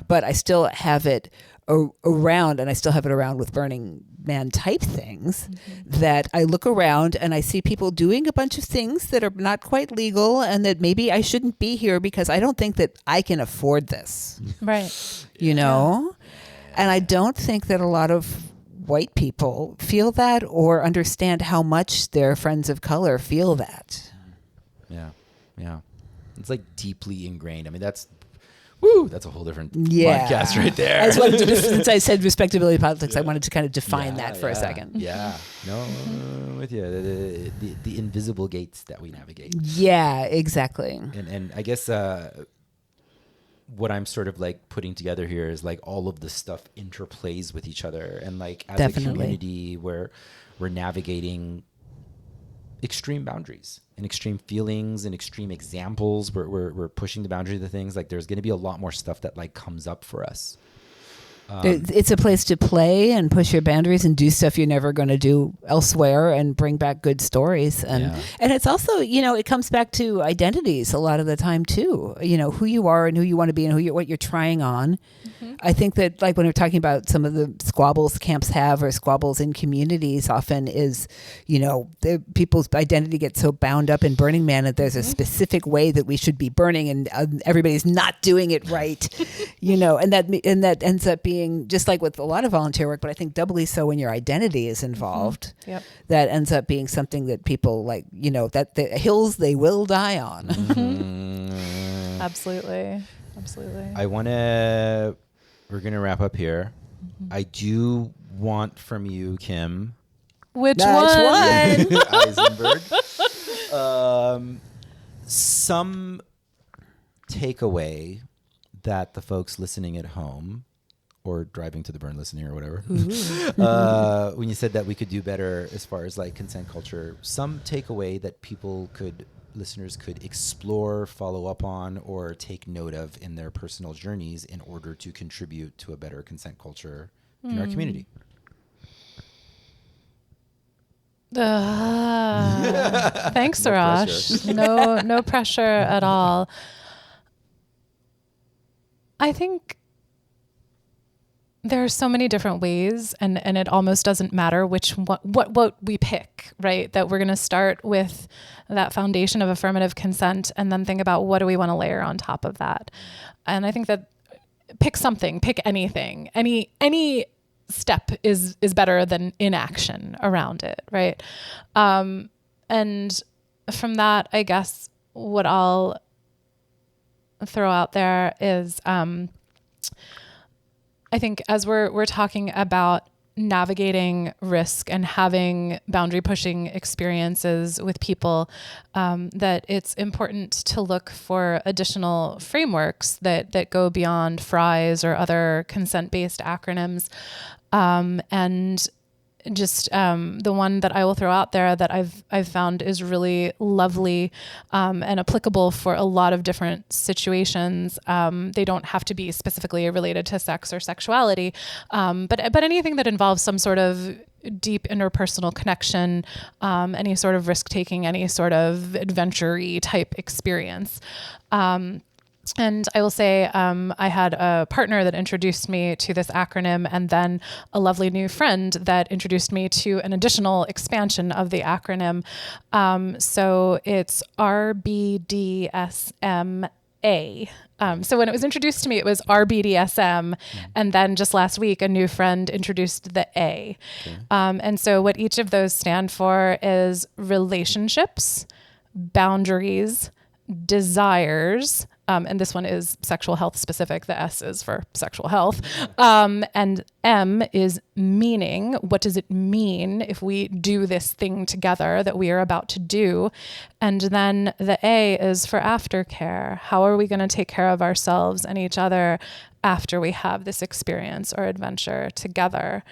But I still have it around, and I still have it around with Burning Man type things, that I look around and I see people doing a bunch of things that are not quite legal and that maybe I shouldn't be here because I don't think that I can afford this.
right.
You know? And I don't think that a lot of white people feel that or understand how much their friends of color feel that.
Yeah. It's like deeply ingrained. I mean, that's a whole different podcast right there.
I just wanted to, since I said respectability politics, I wanted to kind of define that for a second.
Yeah. No, I'm with you. The invisible gates that we navigate.
Yeah, exactly.
And I guess what I'm sort of like putting together here is like all of the stuff interplays with each other, and like as a community where we're navigating extreme boundaries and extreme feelings and extreme examples. We're pushing the boundary of the things. Like there's going to be a lot more stuff that like comes up for us.
It's a place to play and push your boundaries and do stuff you're never going to do elsewhere and bring back good stories. And it's also, it comes back to identities a lot of the time too, who you are and who you want to be and what you're trying on. Mm-hmm. I think that like when we're talking about some of the squabbles camps have or squabbles in communities often is, the people's identity gets so bound up in Burning Man that there's a specific way that we should be burning and everybody's not doing it right, and that ends up being just like with a lot of volunteer work, but I think doubly so when your identity is involved.
Mm-hmm. Yep.
That ends up being something that people like, that the hills they will die on.
Mm-hmm.
Absolutely.
We're going to wrap up here. Mm-hmm. I do want from you, Kim.
Which one?
Eisenberg. Some takeaway that the folks listening at home or driving to the burn listening or whatever, when you said that we could do better as far as like consent culture, some takeaway that listeners could explore, follow up on, or take note of in their personal journeys in order to contribute to a better consent culture in our community.
Thanks, Sarash. No pressure at all. I think there are so many different ways, and it almost doesn't matter what we pick, right? That we're going to start with that foundation of affirmative consent and then think about what do we want to layer on top of that. And I think that pick something, pick anything. Any step is better than inaction around it, right? And from that, I guess what I'll throw out there is I think as we're talking about navigating risk and having boundary pushing experiences with people, that it's important to look for additional frameworks that go beyond FRIES or other consent-based acronyms. And just the one that I will throw out there that I've found is really lovely and applicable for a lot of different situations. They don't have to be specifically related to sex or sexuality, but anything that involves some sort of deep interpersonal connection, any sort of risk taking, any sort of adventure-y type experience. And I will say I had a partner that introduced me to this acronym, and then a lovely new friend that introduced me to an additional expansion of the acronym. So it's RBDSMA. So when it was introduced to me, it was RBDSM. And then just last week, a new friend introduced the A. Okay. And so what each of those stand for is relationships, boundaries, desires, and this one is sexual health specific. The S is for sexual health. And M is meaning. What does it mean if we do this thing together that we are about to do? And then the A is for aftercare. How are we going to take care of ourselves and each other after we have this experience or adventure together?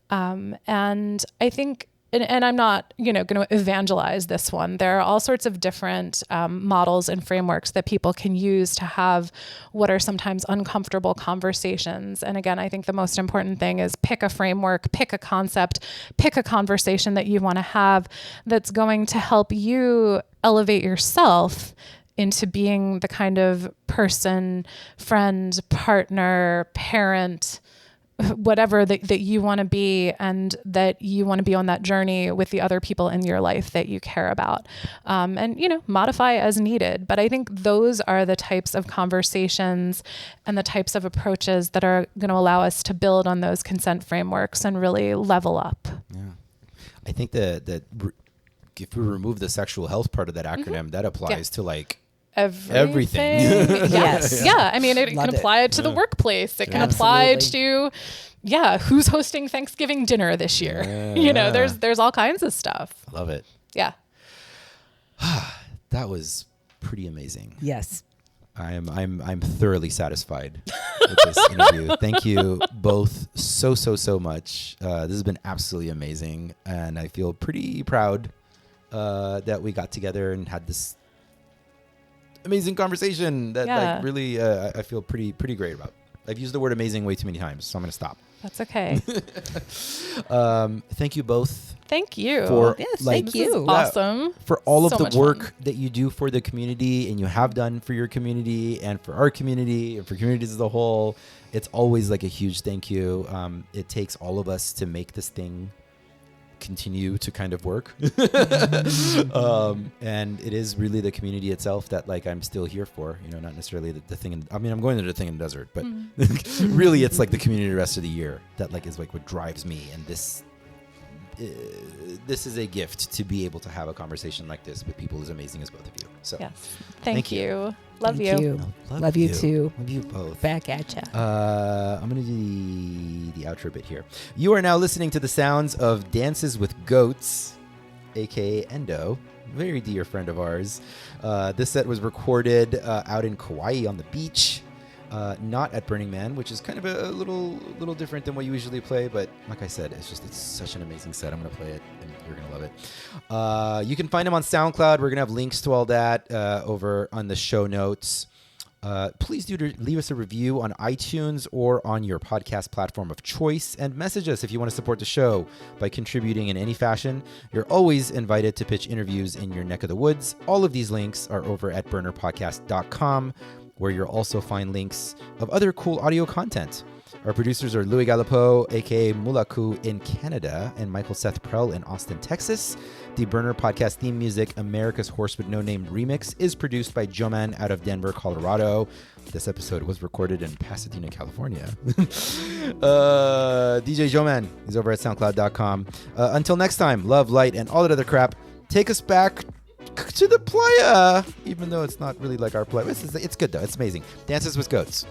And I think and I'm not, going to evangelize this one. There are all sorts of different models and frameworks that people can use to have what are sometimes uncomfortable conversations. And again, I think the most important thing is pick a framework, pick a concept, pick a conversation that you want to have that's going to help you elevate yourself into being the kind of person, friend, partner, parent, whatever that you want to be, and that you want to be on that journey with the other people in your life that you care about. And, modify as needed. But I think those are the types of conversations and the types of approaches that are going to allow us to build on those consent frameworks and really level up.
Yeah. I think that if we remove the sexual health part of that acronym, that applies to like everything.
Yes.
Yeah. I mean, it
Love
can
it.
apply to the workplace. It can apply
Absolutely.
to, who's hosting Thanksgiving dinner this year? There's all kinds of stuff.
I love it.
Yeah.
That was pretty amazing.
Yes.
I'm thoroughly satisfied with this interview. Thank you both so much. This has been absolutely amazing, and I feel pretty proud that we got together and had this amazing conversation that like really I feel pretty great about. I've used the word amazing way too many times, so I'm going to stop.
That's okay.
Thank you both.
Thank you.
Thank you.
Awesome.
For all of
So
the
much
work
fun.
that you do for the community and you have done for your community and for our community and for communities as a whole. It's always like a huge thank you. It takes all of us to make this thing continue to kind of work. And it is really the community itself that like I'm still here for, not necessarily the thing. I'm going to the thing in the desert, but really it's like the community the rest of the year that like is like what drives me. And this is a gift to be able to have a conversation like this with people as amazing as both of you. So
Yes. Thank you. Love
Thank
you.
Love you too.
Love you both.
Back at ya.
I'm going to do the outro bit here. You are now listening to the sounds of Dances with Goats, aka Endo, very dear friend of ours. This set was recorded out in Kauai on the beach, not at Burning Man, which is kind of a little different than what you usually play. But like I said, it's such an amazing set. I'm going to play it, and you're going to love it. You can find them on SoundCloud. We're going to have links to all that over on the show notes. Please do leave us a review on iTunes or on your podcast platform of choice, and message us if you want to support the show by contributing in any fashion. You're always invited to pitch interviews in your neck of the woods. All of these links are over at burnerpodcast.com, where you'll also find links of other cool audio content. Our producers are Louis Galipo, aka Mulaku in Canada, and Michael Seth Prell in Austin, Texas. The Burner Podcast theme music, America's Horse with No Name Remix, is produced by Joman out of Denver, Colorado. This episode was recorded in Pasadena, California. DJ Joman is over at soundcloud.com. Until next time, love, light, and all that other crap. Take us back to the playa, even though it's not really like our playa. It's good though. It's amazing. Dances with Goats.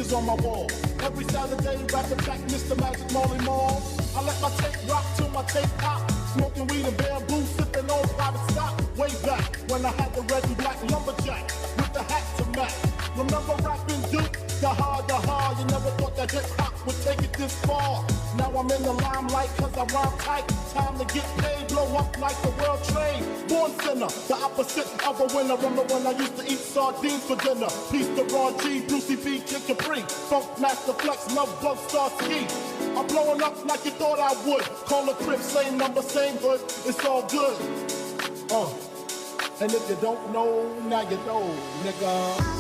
pictures on my wall. Every Saturday, rap attack, Mr. Magic Molly Mall. I let my tape rock till my tape pop. Smoking weed and bamboo, sipping on private stock. Way back when I had the red and black lumberjack with the hat to match. Remember rapping Duke? The hard. You never thought that hip hop would take it this far. Now I'm in the limelight cause I rhyme tight. Time to get paid, blow up like the world trade. Born sinner, the opposite of a winner. Remember when I used to eat sardines for dinner? Peace to Ron G, Brucey B, Kid Capri, Funk Master Flex, Love Bug Star Ski. I'm blowing up like you thought I would. Call the crib, same number, same hood. It's all good. And if you don't know, now you know, nigga.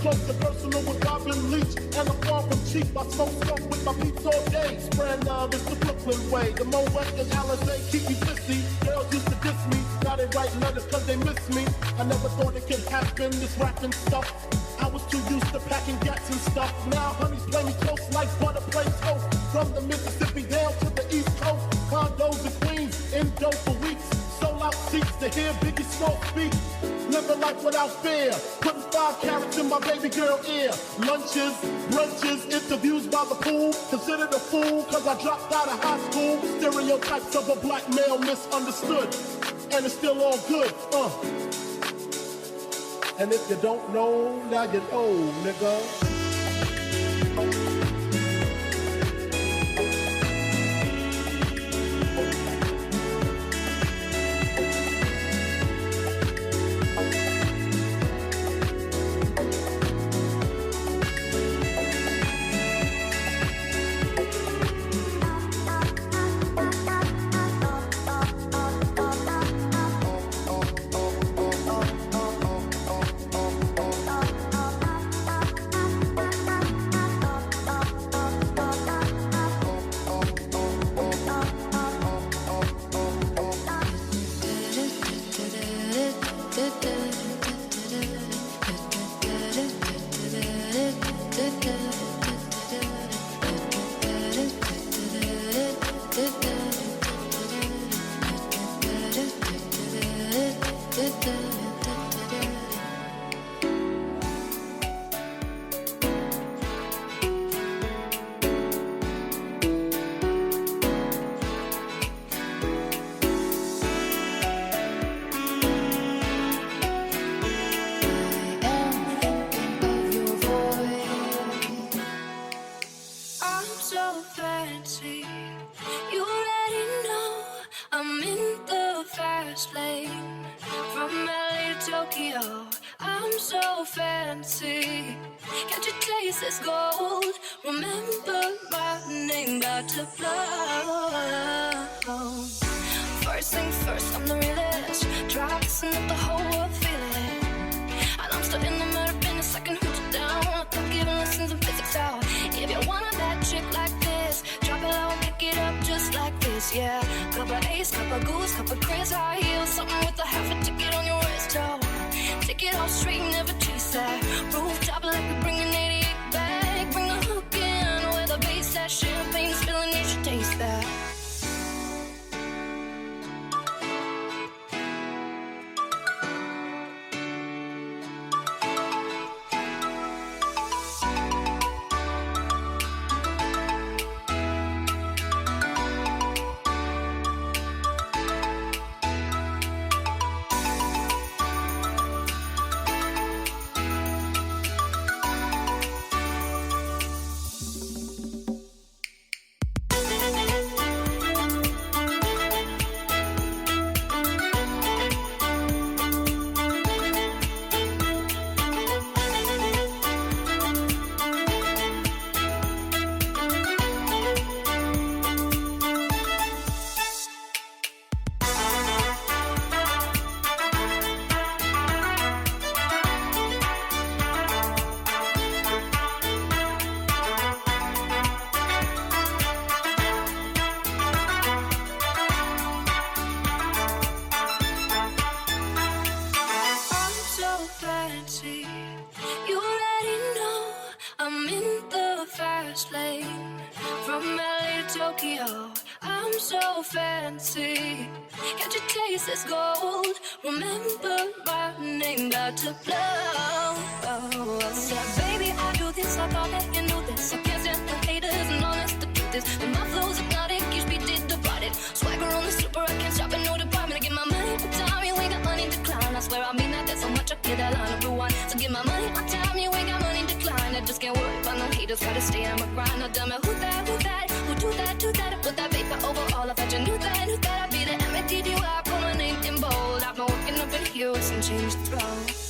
Close to personal with Robin Leach, and I'm far from cheap. I smoke with my beats all day. Spread love is the Brooklyn way. The Mo West and Alizé keep me busy. Girls used to diss me, now they write letters cause they miss me. I never thought it could happen, this rapping stuff. I was too used to packing gats and stuff. Now honeys play me close like butter play toast. From the Mississippi down to the East Coast. Condos in Queens, in dope for weeks. Sold out seats to hear Biggie Smoke speak. Living life without fear, putting 5 carats in my baby girl ear. Lunches, brunches, interviews by the pool. Considered a fool cause I dropped out of high school. Stereotypes of a black male misunderstood. And it's still all good, And if you don't know, now you know, nigga.
I'm in the fast lane from LA to Tokyo. I'm so fancy. Can't you taste this gold? Remember my name, about to blow. Said, baby, I do this. I thought that you knew this. I can't stand the haters and honest to get this. And my flow's hypnotic, each beat did divided. Swagger on the super, I can't shop in no department. I get my money on time, you ain't got money decline. I swear I mean that, there's so much I get that line of rewind. So get my money on time, you ain't got money decline. I just can't worry about no haters, gotta stay on my grind. Now tell me who that, who do that, put that paper over all. I bet you knew that I'd be the M-A-D-D-Y, put my name in bold. I've been working up in here with some change to throw.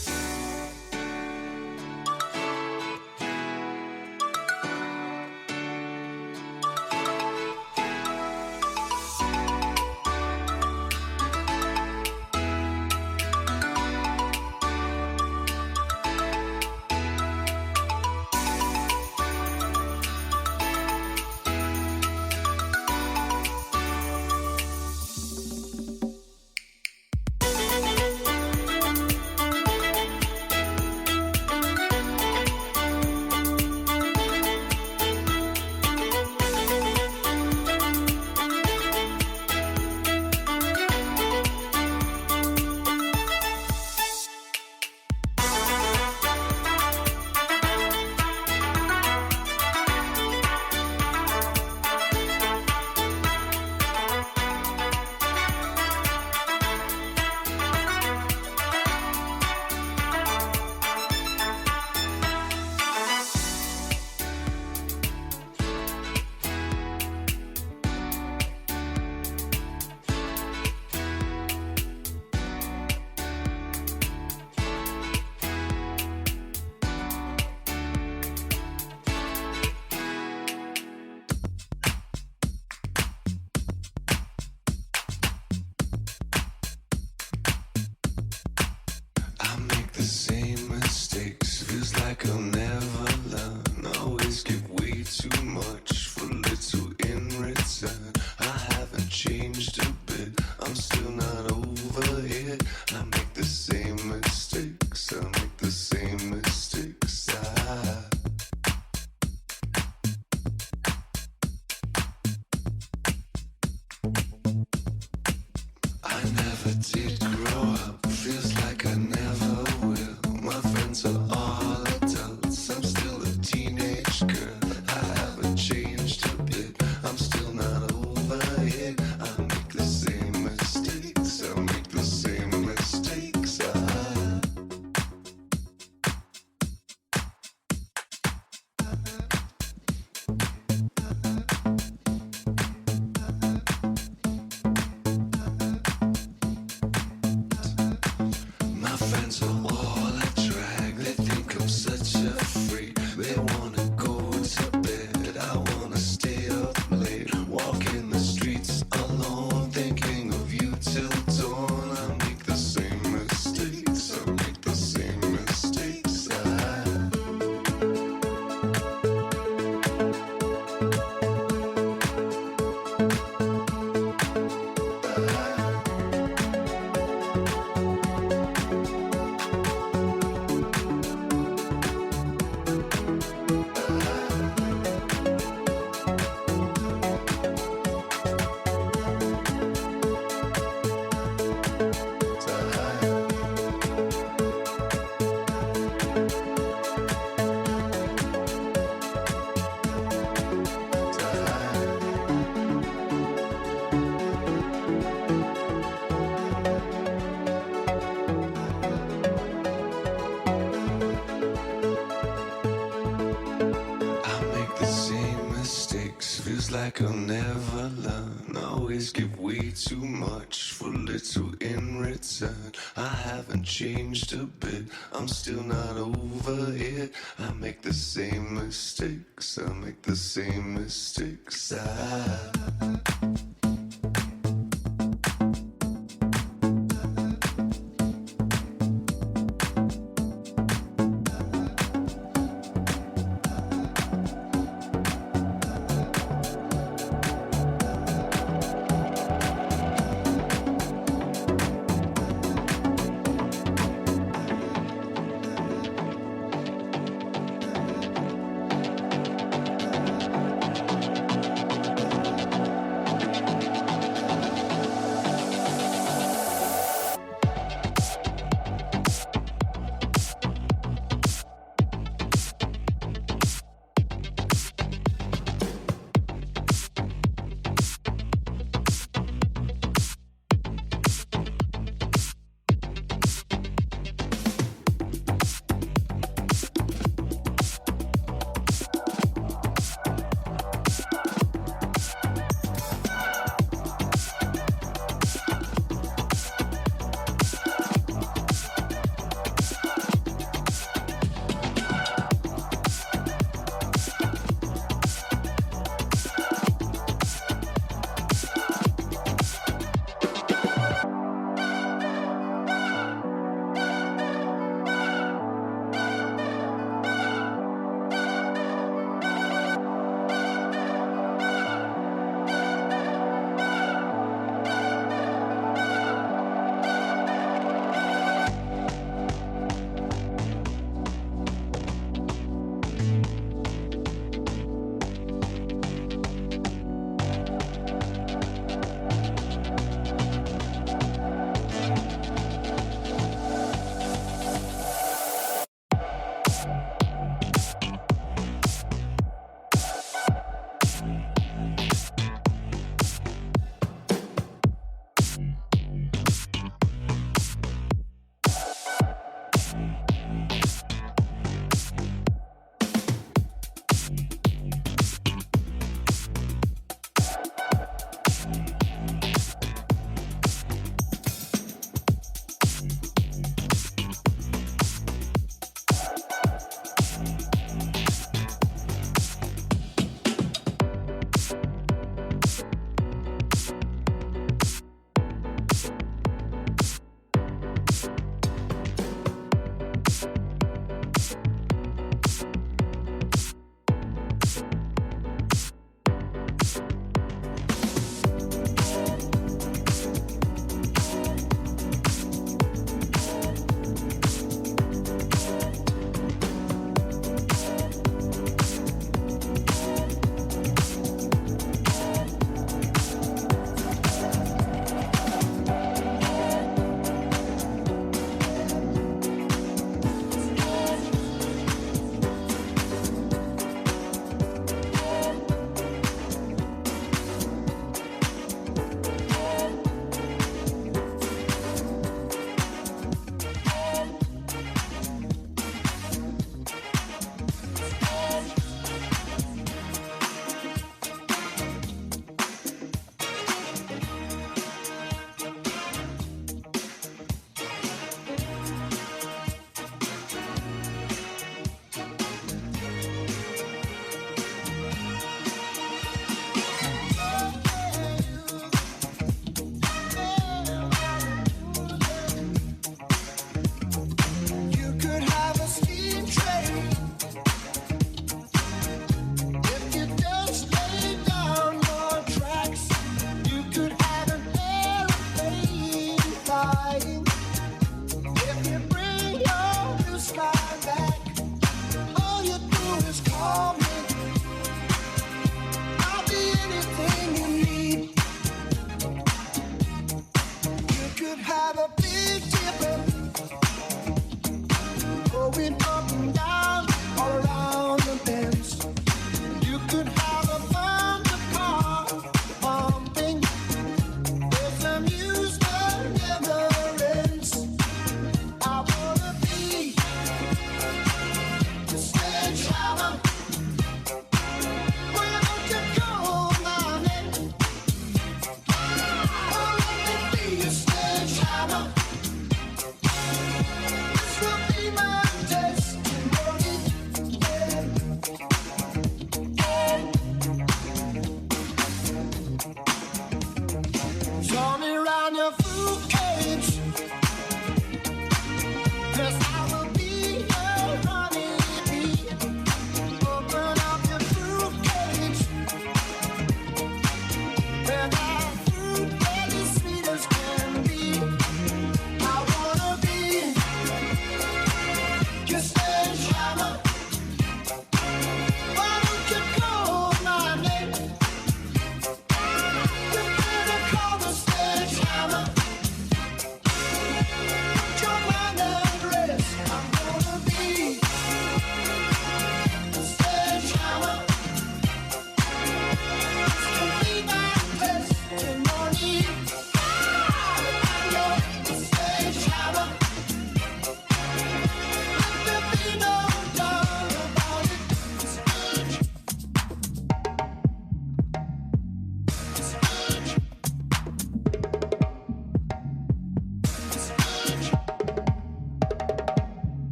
like I'll never learn. Always give way too much for little in return. I haven't changed a bit, I'm still not over it. I make the same mistakes, I make the same mistakes.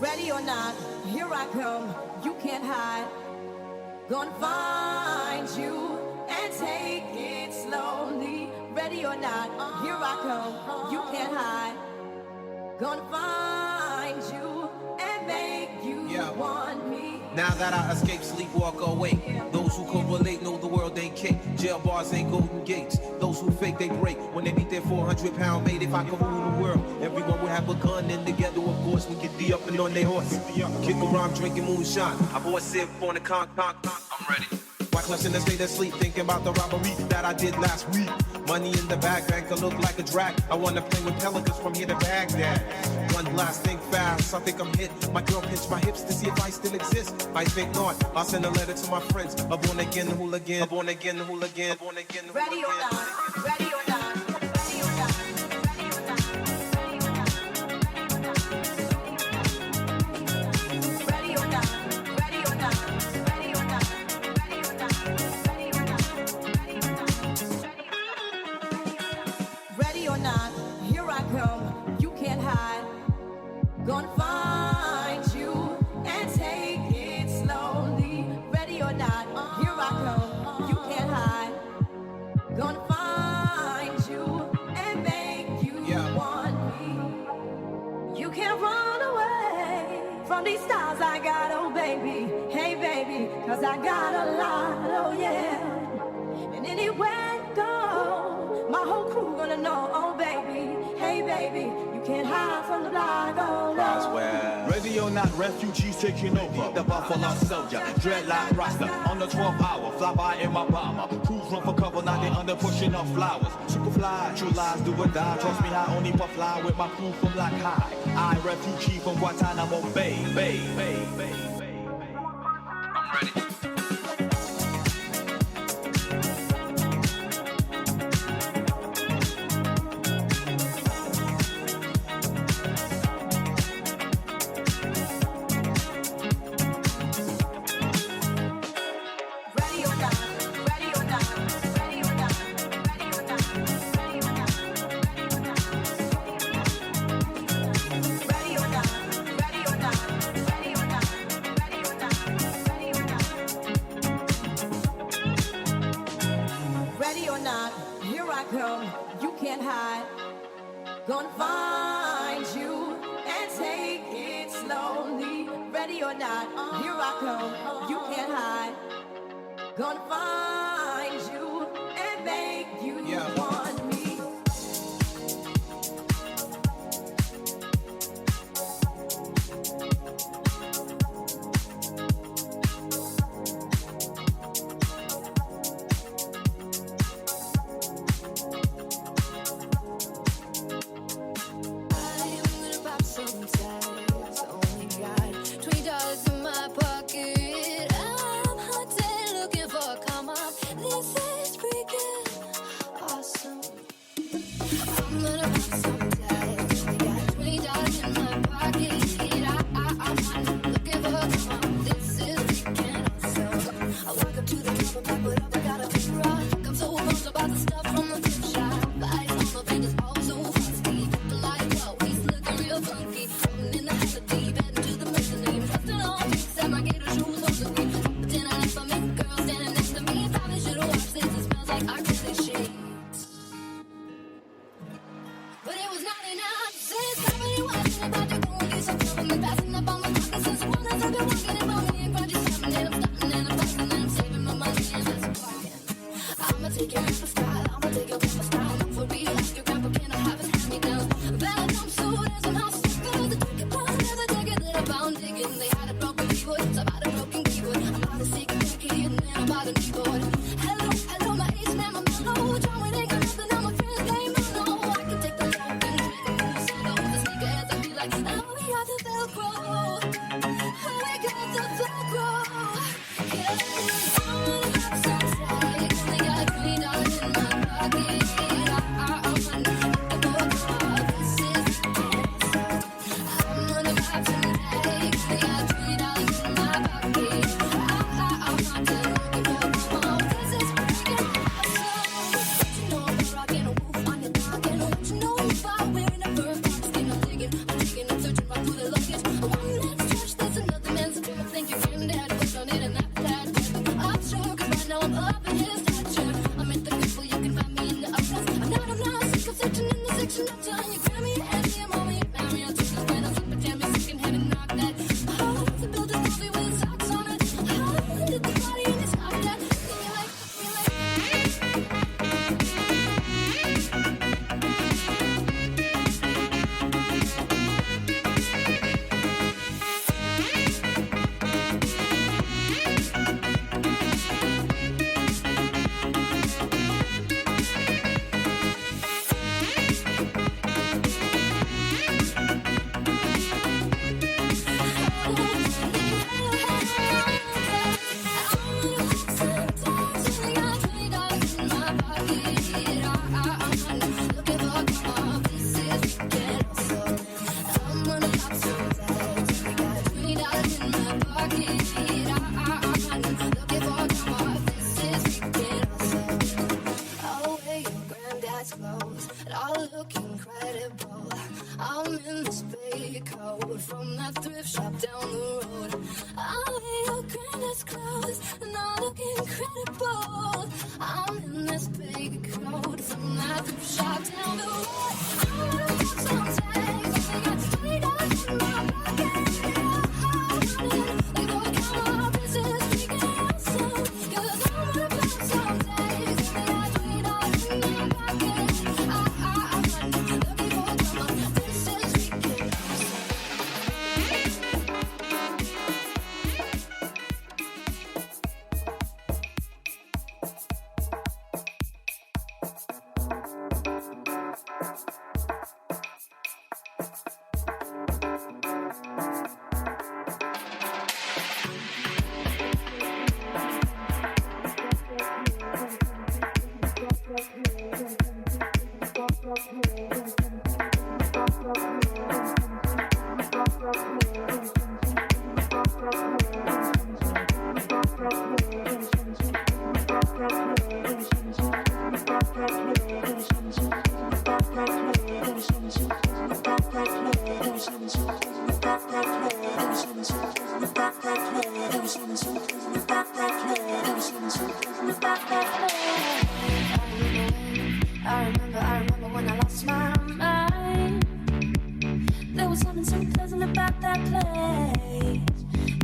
Ready or not, here I come, you can't hide. Gonna find you and take it slowly. Ready or not, here I come, you can't hide. Gonna find you and make you want me.
Now that I escape, sleep, walk awake. Those who correlate know the world ain't cake. Jail bars ain't golden gates. Those who fake, they break. When they beat their 400-pound mate, if I could rule the world, everyone would have a gun. And together, of course, we get up and on their horse. Kick around, drinking moonshine. I bought a sip on the I'm ready. Why clutch in the state of sleep, thinking about the robbery that I did last week. Money in the bag, banker look like a drag. I wanna play with pelicans from here to Baghdad. One blast, think fast, I think I'm hit. My girl pinched my hips to see if I still exist. I think not, I'll send a letter to my friends. A born again hooligan, a born again hooligan, a born again hooligan.
Ready or not, ready or not. Gonna find you and take it slowly. Ready or not, here I come. You can't hide. Gonna find you and make you want me. You can't run away from these stars I got, oh baby. Hey baby, cause I got a lot, oh yeah. And anywhere you go, my whole crew gonna know, oh baby. Hey baby, can't hide from the block, oh no.
Roswell. Ready or not, refugees taking over. The Buffalo Soldier, dreadlock roster. On the 12th hour, fly by in my bomber. Crews run for cover, now they under pushing up flowers. Superfly, true lies do or die. Trust me, I only puff fly with my crew from Black High. I refugee from Guantanamo Bay. I'm ready.
Gonna find you and take it slowly. Ready or not, here I come. You can't hide. Gonna find you and make you want me.
I remember when I lost my mind. There was something so pleasant about that place.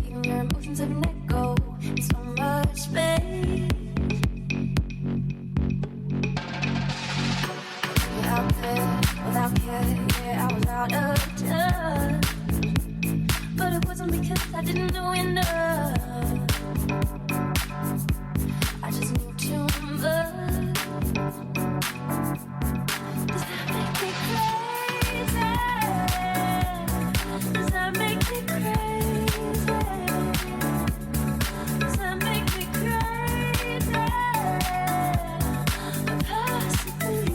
Even your emotions have an echo in so much space. Out there, without care, yeah, I was out of touch. But it wasn't because I didn't know enough. I just knew too much. Does that make me crazy? Does that make me crazy? Does that make me crazy? Possibly.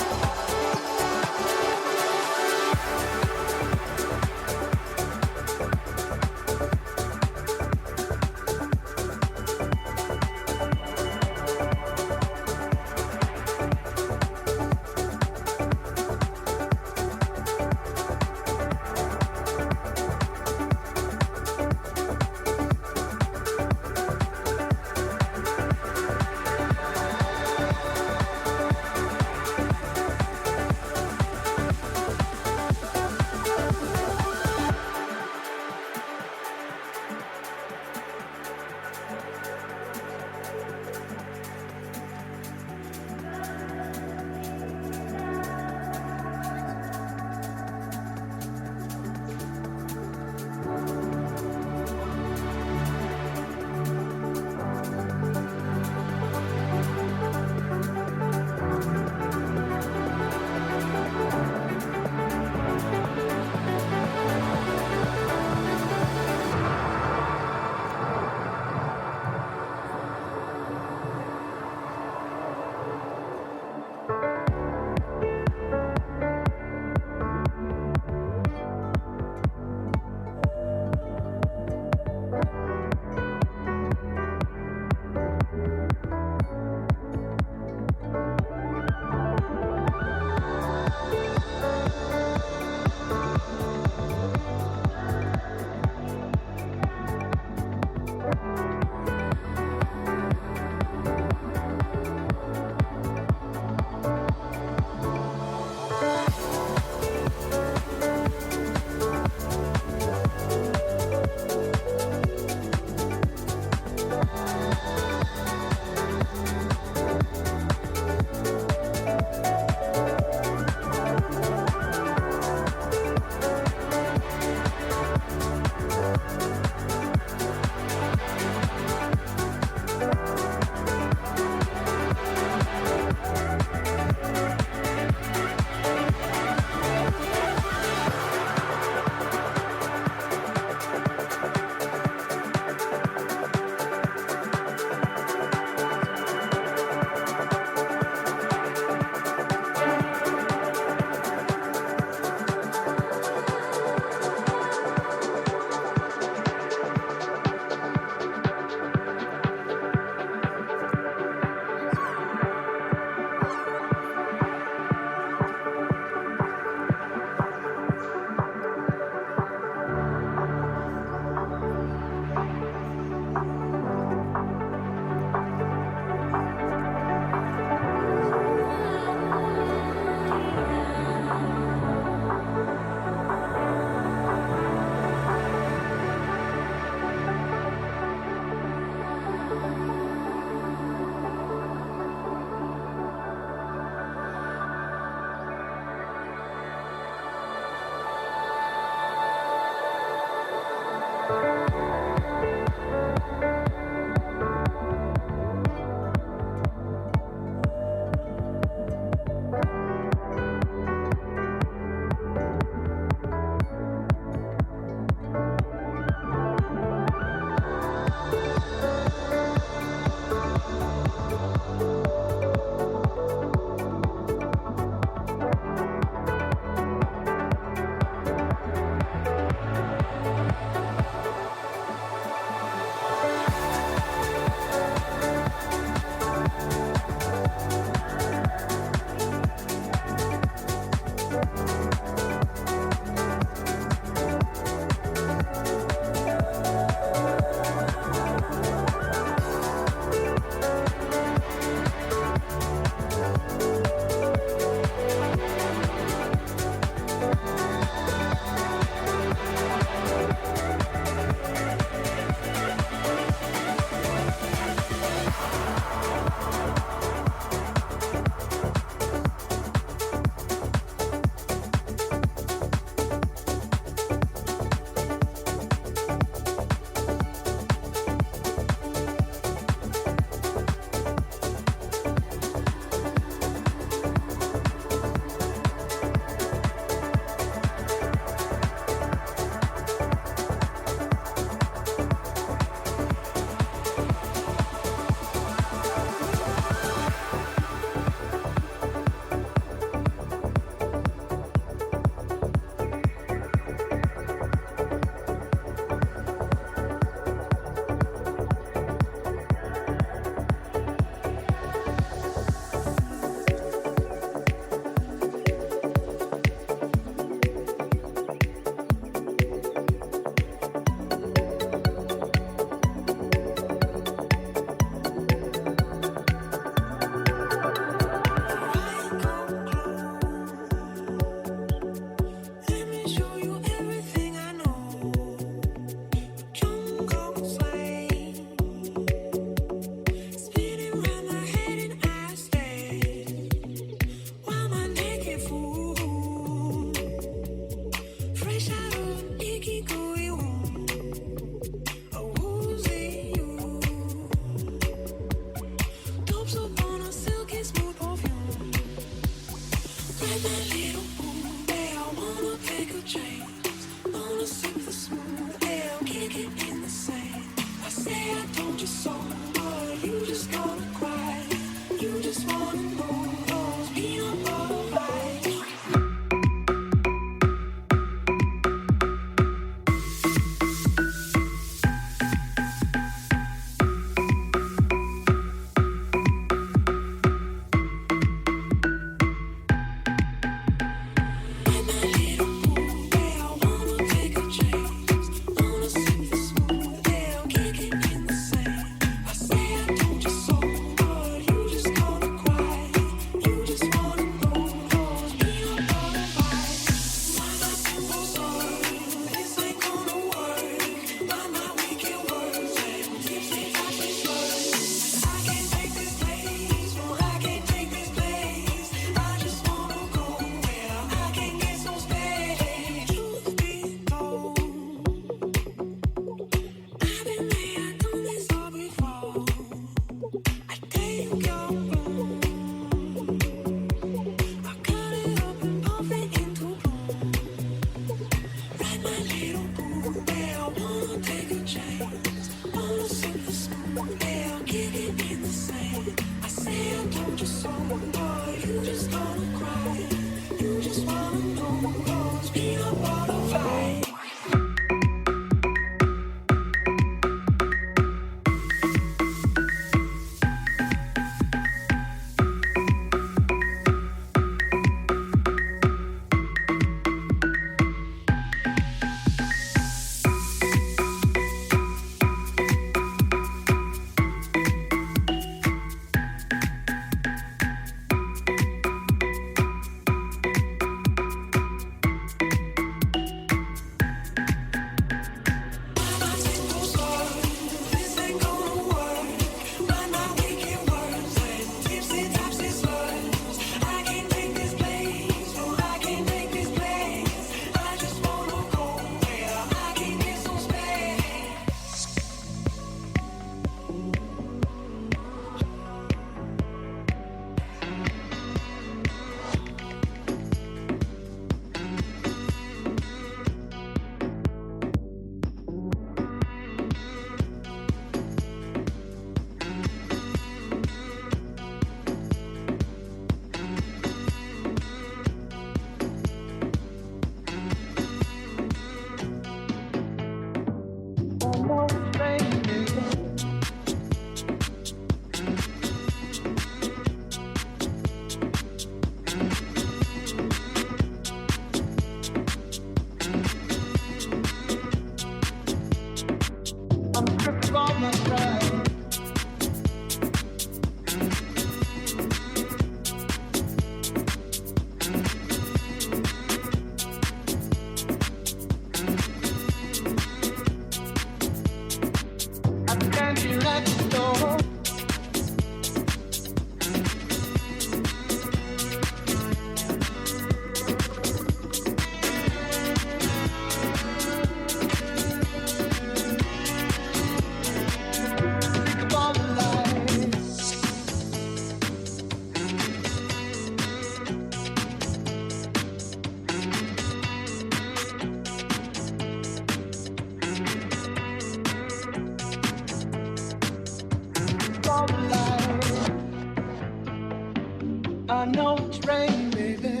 I know it's raining, baby.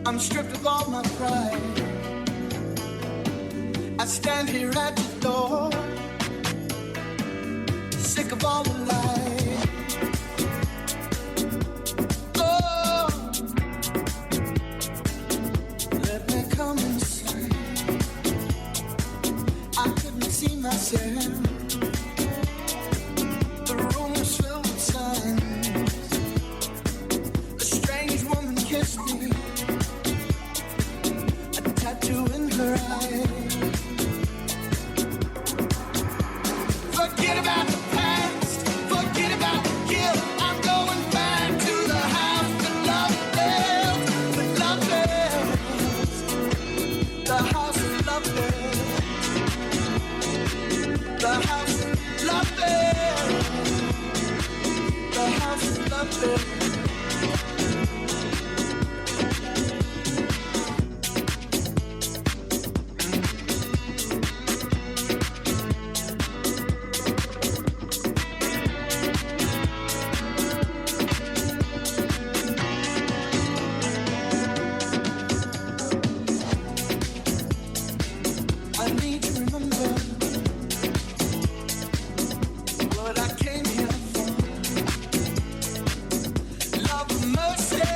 I'm stripped of all my pride. I stand here at your door, sick of all the lies. Oh, let me come inside. I couldn't see myself. The room was filled with signs. A strange woman kissed me, a tattoo in her eye. Forget about the past, forget about the guilt. I'm going back to the house that love built, that love built. The house that love built. The house that love built. The house that love built. I need to remember what I came here for. Love and mercy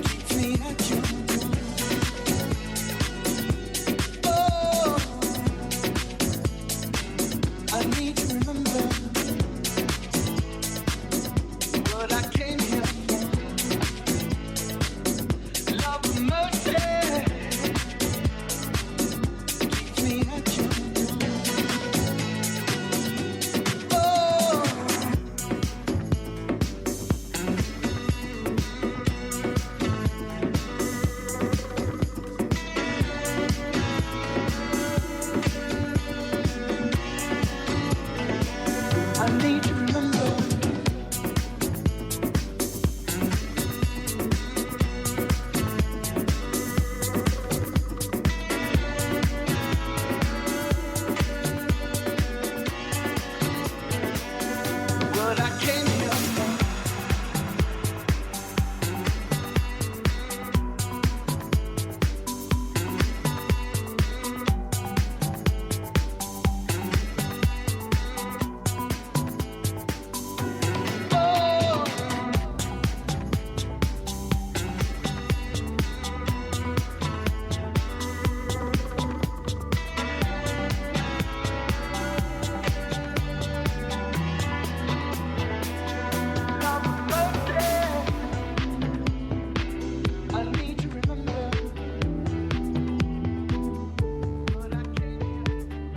keeps me at your door. Oh, I need to remember what I came here for. Love and mercy keeps me at your door. Oh, I need to remember what I came here for. Oh, love and mercy. I need to remember what I came here for.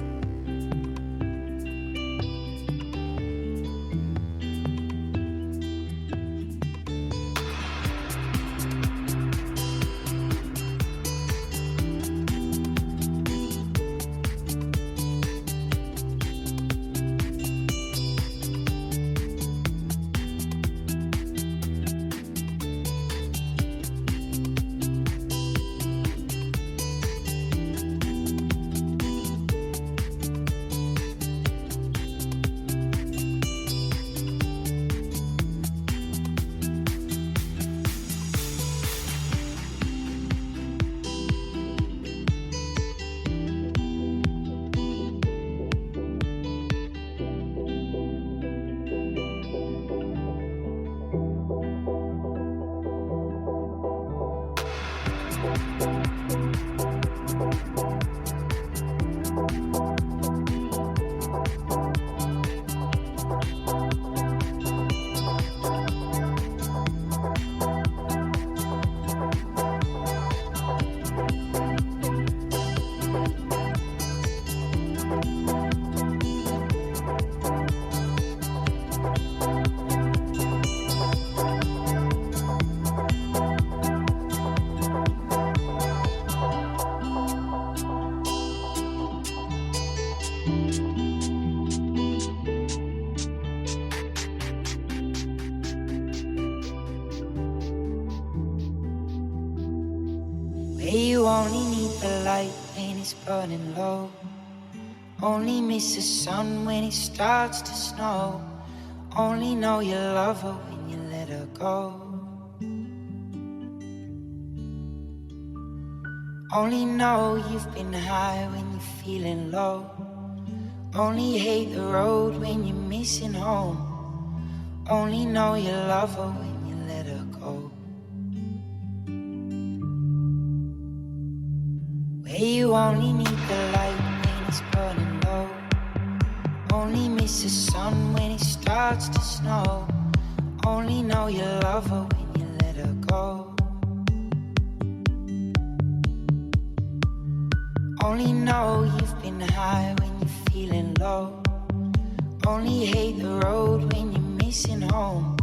Where you only need the light when it's burning low. Only miss the sun when it starts to snow. Only know you love her when you let her go. Only know you've been high when you're feeling low. Only hate the road when you're missing home. Only know you love her when you let her go. Where you only need the light when it's burning low. Only miss the sun when it starts to snow. Only know you love her when you let her go. Only know you've been high when you're feeling low. Only hate the road when you're missing home.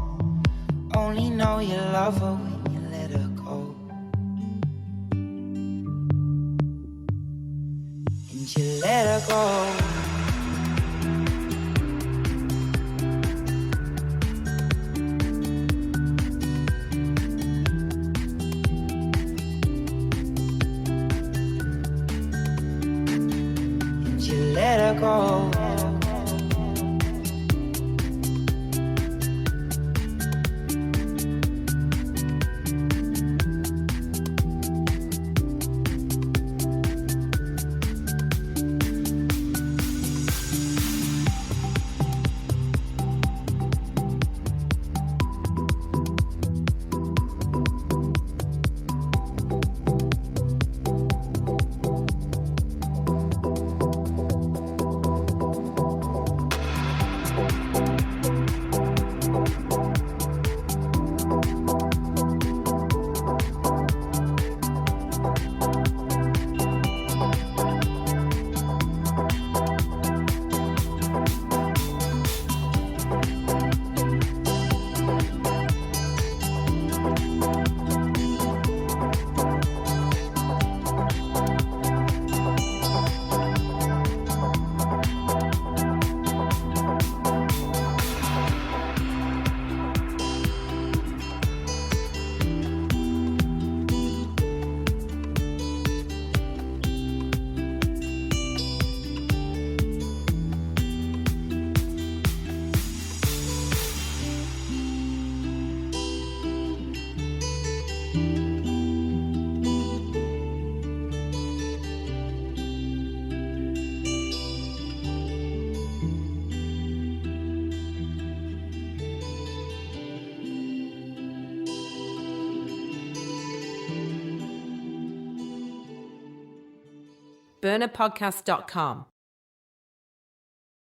Only know you love her when you let her go. And you let her go. Let her go.
burnerpodcast.com.